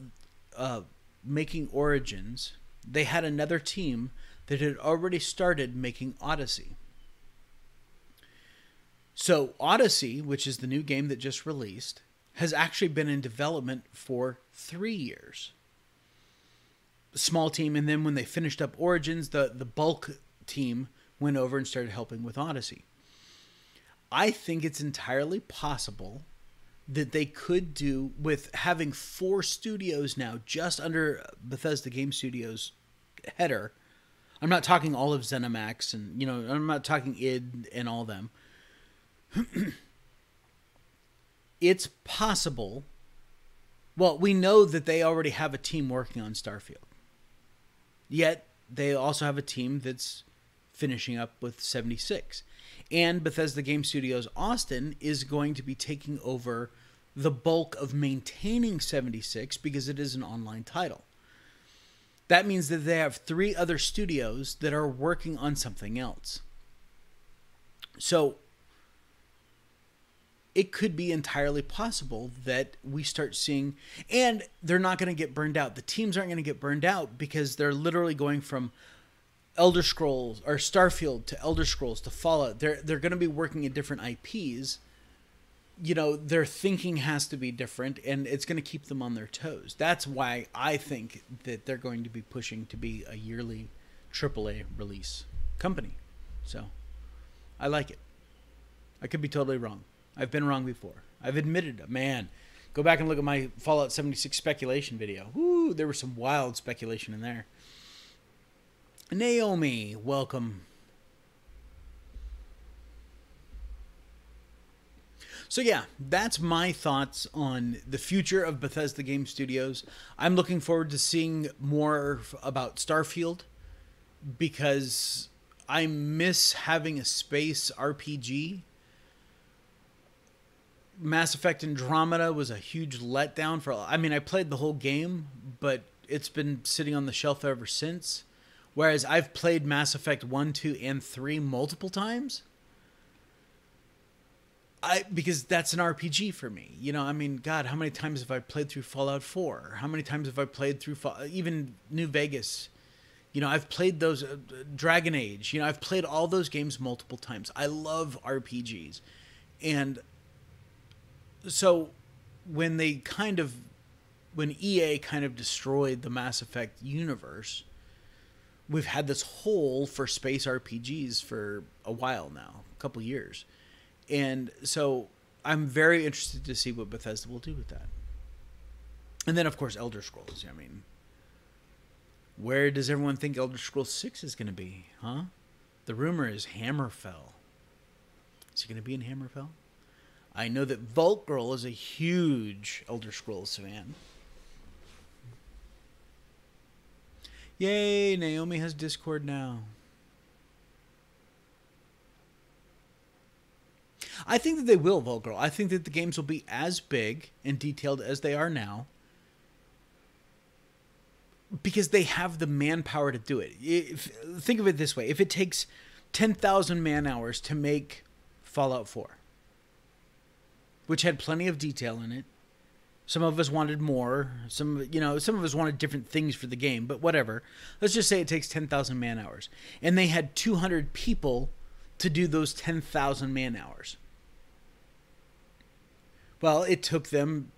making Origins, they had another team that had already started making Odyssey. So Odyssey, which is the new game that just released, has actually been in development for 3 years. Small team, and then when they finished up Origins, the bulk team went over and started helping with Odyssey. I think it's entirely possible that they could do, with having 4 studios now just under Bethesda Game Studios header. I'm not talking all of ZeniMax and, I'm not talking id and all them. It's possible. Well, we know that they already have a team working on Starfield. Yet they also have a team that's finishing up with 76. And Bethesda Game Studios Austin is going to be taking over the bulk of maintaining 76 because it is an online title. That means that they have 3 other studios that are working on something else. So it could be entirely possible that we start seeing, and they're not going to get burned out. The teams aren't going to get burned out because they're literally going from Elder Scrolls or Starfield to Elder Scrolls to Fallout. They're going to be working in different IPs. Their thinking has to be different, and it's going to keep them on their toes. That's why I think that they're going to be pushing to be a yearly AAA release company. So I like it. I could be totally wrong. I've been wrong before. I've admitted it. Man, go back and look at my Fallout 76 speculation video. Woo, there was some wild speculation in there. Naomi, welcome. So yeah, that's my thoughts on the future of Bethesda Game Studios. I'm looking forward to seeing more about Starfield because I miss having a space RPG. Mass Effect Andromeda was a huge letdown for. I mean, I played the whole game, but it's been sitting on the shelf ever since. Whereas I've played Mass Effect 1, 2, and 3 multiple times. Because that's an RPG for me. You know, I mean, God, how many times have I played through Fallout 4? How many times have I played through even New Vegas? You know, I've played those Dragon Age. You know, I've played all those games multiple times. I love RPGs. And so when when EA kind of destroyed the Mass Effect universe, we've had this hole for space RPGs for a while now, a couple years. And so I'm very interested to see what Bethesda will do with that. And then, of course, Elder Scrolls. I mean, where does everyone think Elder Scrolls 6 is going to be, huh? The rumor is Hammerfell. Is it going to be in Hammerfell? I know that Vault Girl is a huge Elder Scrolls fan. Yay, Naomi has Discord now. I think that they will, Vault Girl. I think that the games will be as big and detailed as they are now. Because they have the manpower to do it. Think of it this way. If it takes 10,000 man-hours to make Fallout 4, which had plenty of detail in it, some of us wanted more. Some of us wanted different things for the game, but whatever. Let's just say it takes 10,000 man-hours. And they had 200 people to do those 10,000 man-hours. Well, it took them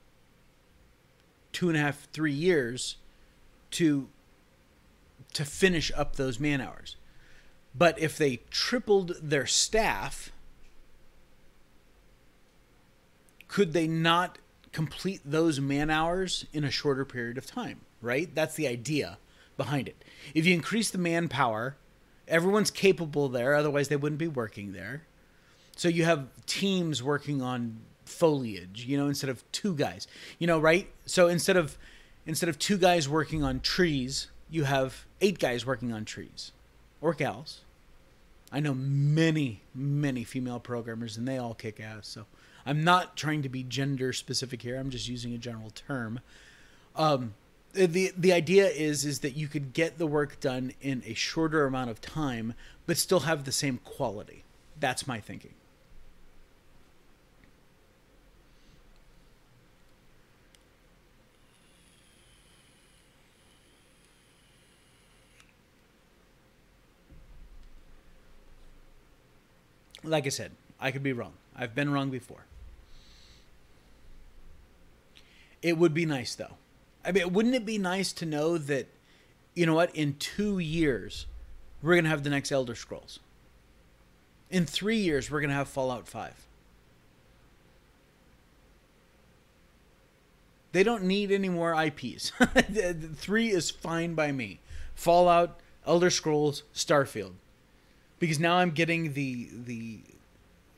2.5, 3 years to finish up those man-hours. But if they tripled their staff, could they not complete those man-hours in a shorter period of time, right? That's the idea behind it. If you increase the manpower, everyone's capable there, otherwise they wouldn't be working there. So you have teams working on foliage, instead of two guys, right? So instead of 2 guys working on trees, you have 8 guys working on trees. Or gals. I know many, many female programmers, and they all kick ass. So I'm not trying to be gender specific here. I'm just using a general term. The idea is that you could get the work done in a shorter amount of time, but still have the same quality. That's my thinking. Like I said, I could be wrong. I've been wrong before. It would be nice, though. I mean, wouldn't it be nice to know that, in 2 years, we're going to have the next Elder Scrolls. In 3 years, we're going to have Fallout 5. They don't need any more IPs. 3 is fine by me. Fallout, Elder Scrolls, Starfield. Because now I'm getting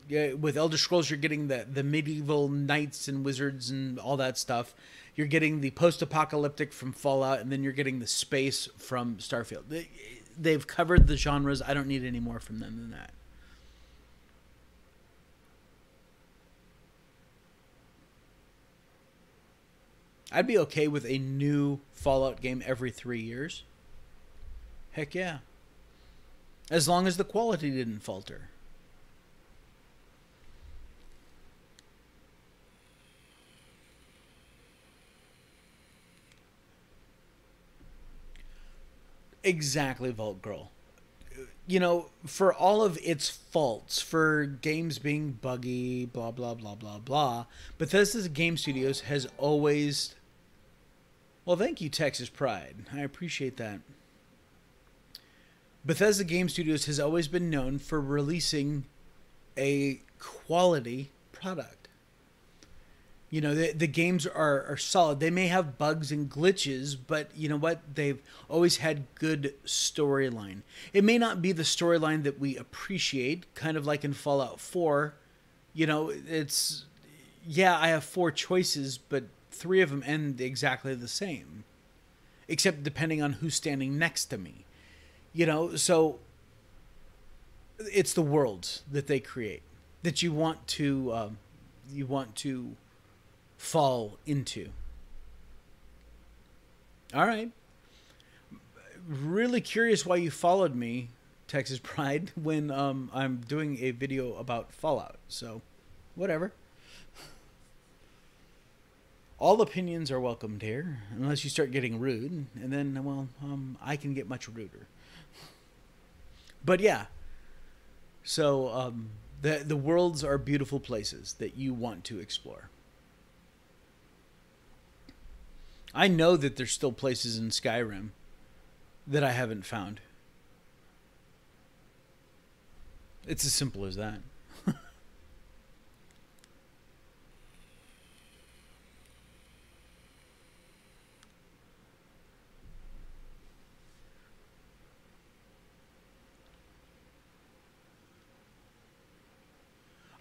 with Elder Scrolls, you're getting the medieval knights and wizards and all that stuff. You're getting the post-apocalyptic from Fallout, and then you're getting the space from Starfield. They've covered the genres. I don't need any more from them than that. I'd be okay with a new Fallout game every 3 years. Heck yeah. As long as the quality didn't falter. Exactly, Vault Girl. For all of its faults, for games being buggy, blah, blah, blah, blah, blah, Bethesda's Game Studios has always... Well, thank you, Texas Pride. I appreciate that. Bethesda Game Studios has always been known for releasing a quality product. The games are solid. They may have bugs and glitches, but you know what? They've always had good storyline. It may not be the storyline that we appreciate, kind of like in Fallout 4. It's... Yeah, I have 4 choices, but 3 of them end exactly the same. Except depending on who's standing next to me. So it's the worlds that they create that you want to fall into. All right. Really curious why you followed me, Texas Pride, when I'm doing a video about Fallout. So, whatever. All opinions are welcomed here, unless you start getting rude, and then, well, I can get much ruder. But yeah, so the worlds are beautiful places that you want to explore. I know that there's still places in Skyrim that I haven't found. It's as simple as that.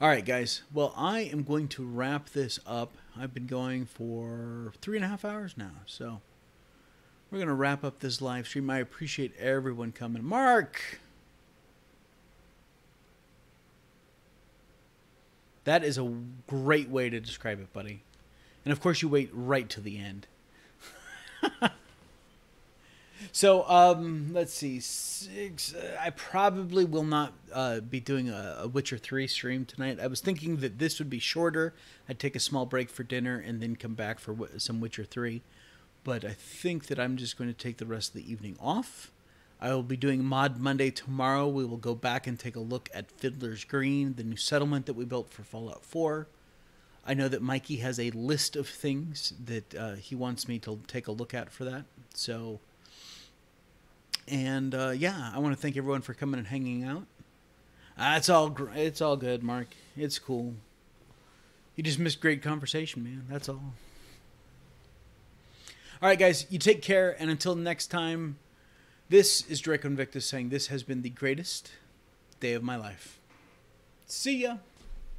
All right, guys. Well, I am going to wrap this up. I've been going for 3.5 hours now, so we're going to wrap up this live stream. I appreciate everyone coming. Mark! That is a great way to describe it, buddy. And of course, you wait right to the end. So, let's see. I probably will not be doing a Witcher 3 stream tonight. I was thinking that this would be shorter. I'd take a small break for dinner and then come back for some Witcher 3. But I think that I'm just going to take the rest of the evening off. I will be doing Mod Monday tomorrow. We will go back and take a look at Fiddler's Green, the new settlement that we built for Fallout 4. I know that Mikey has a list of things that he wants me to take a look at for that. So... And yeah, I want to thank everyone for coming and hanging out. It's all good, Mark. It's cool. You just missed great conversation, man. That's all. All right, guys, you take care, and until next time, this is Draco Invictus saying this has been the greatest day of my life. See ya.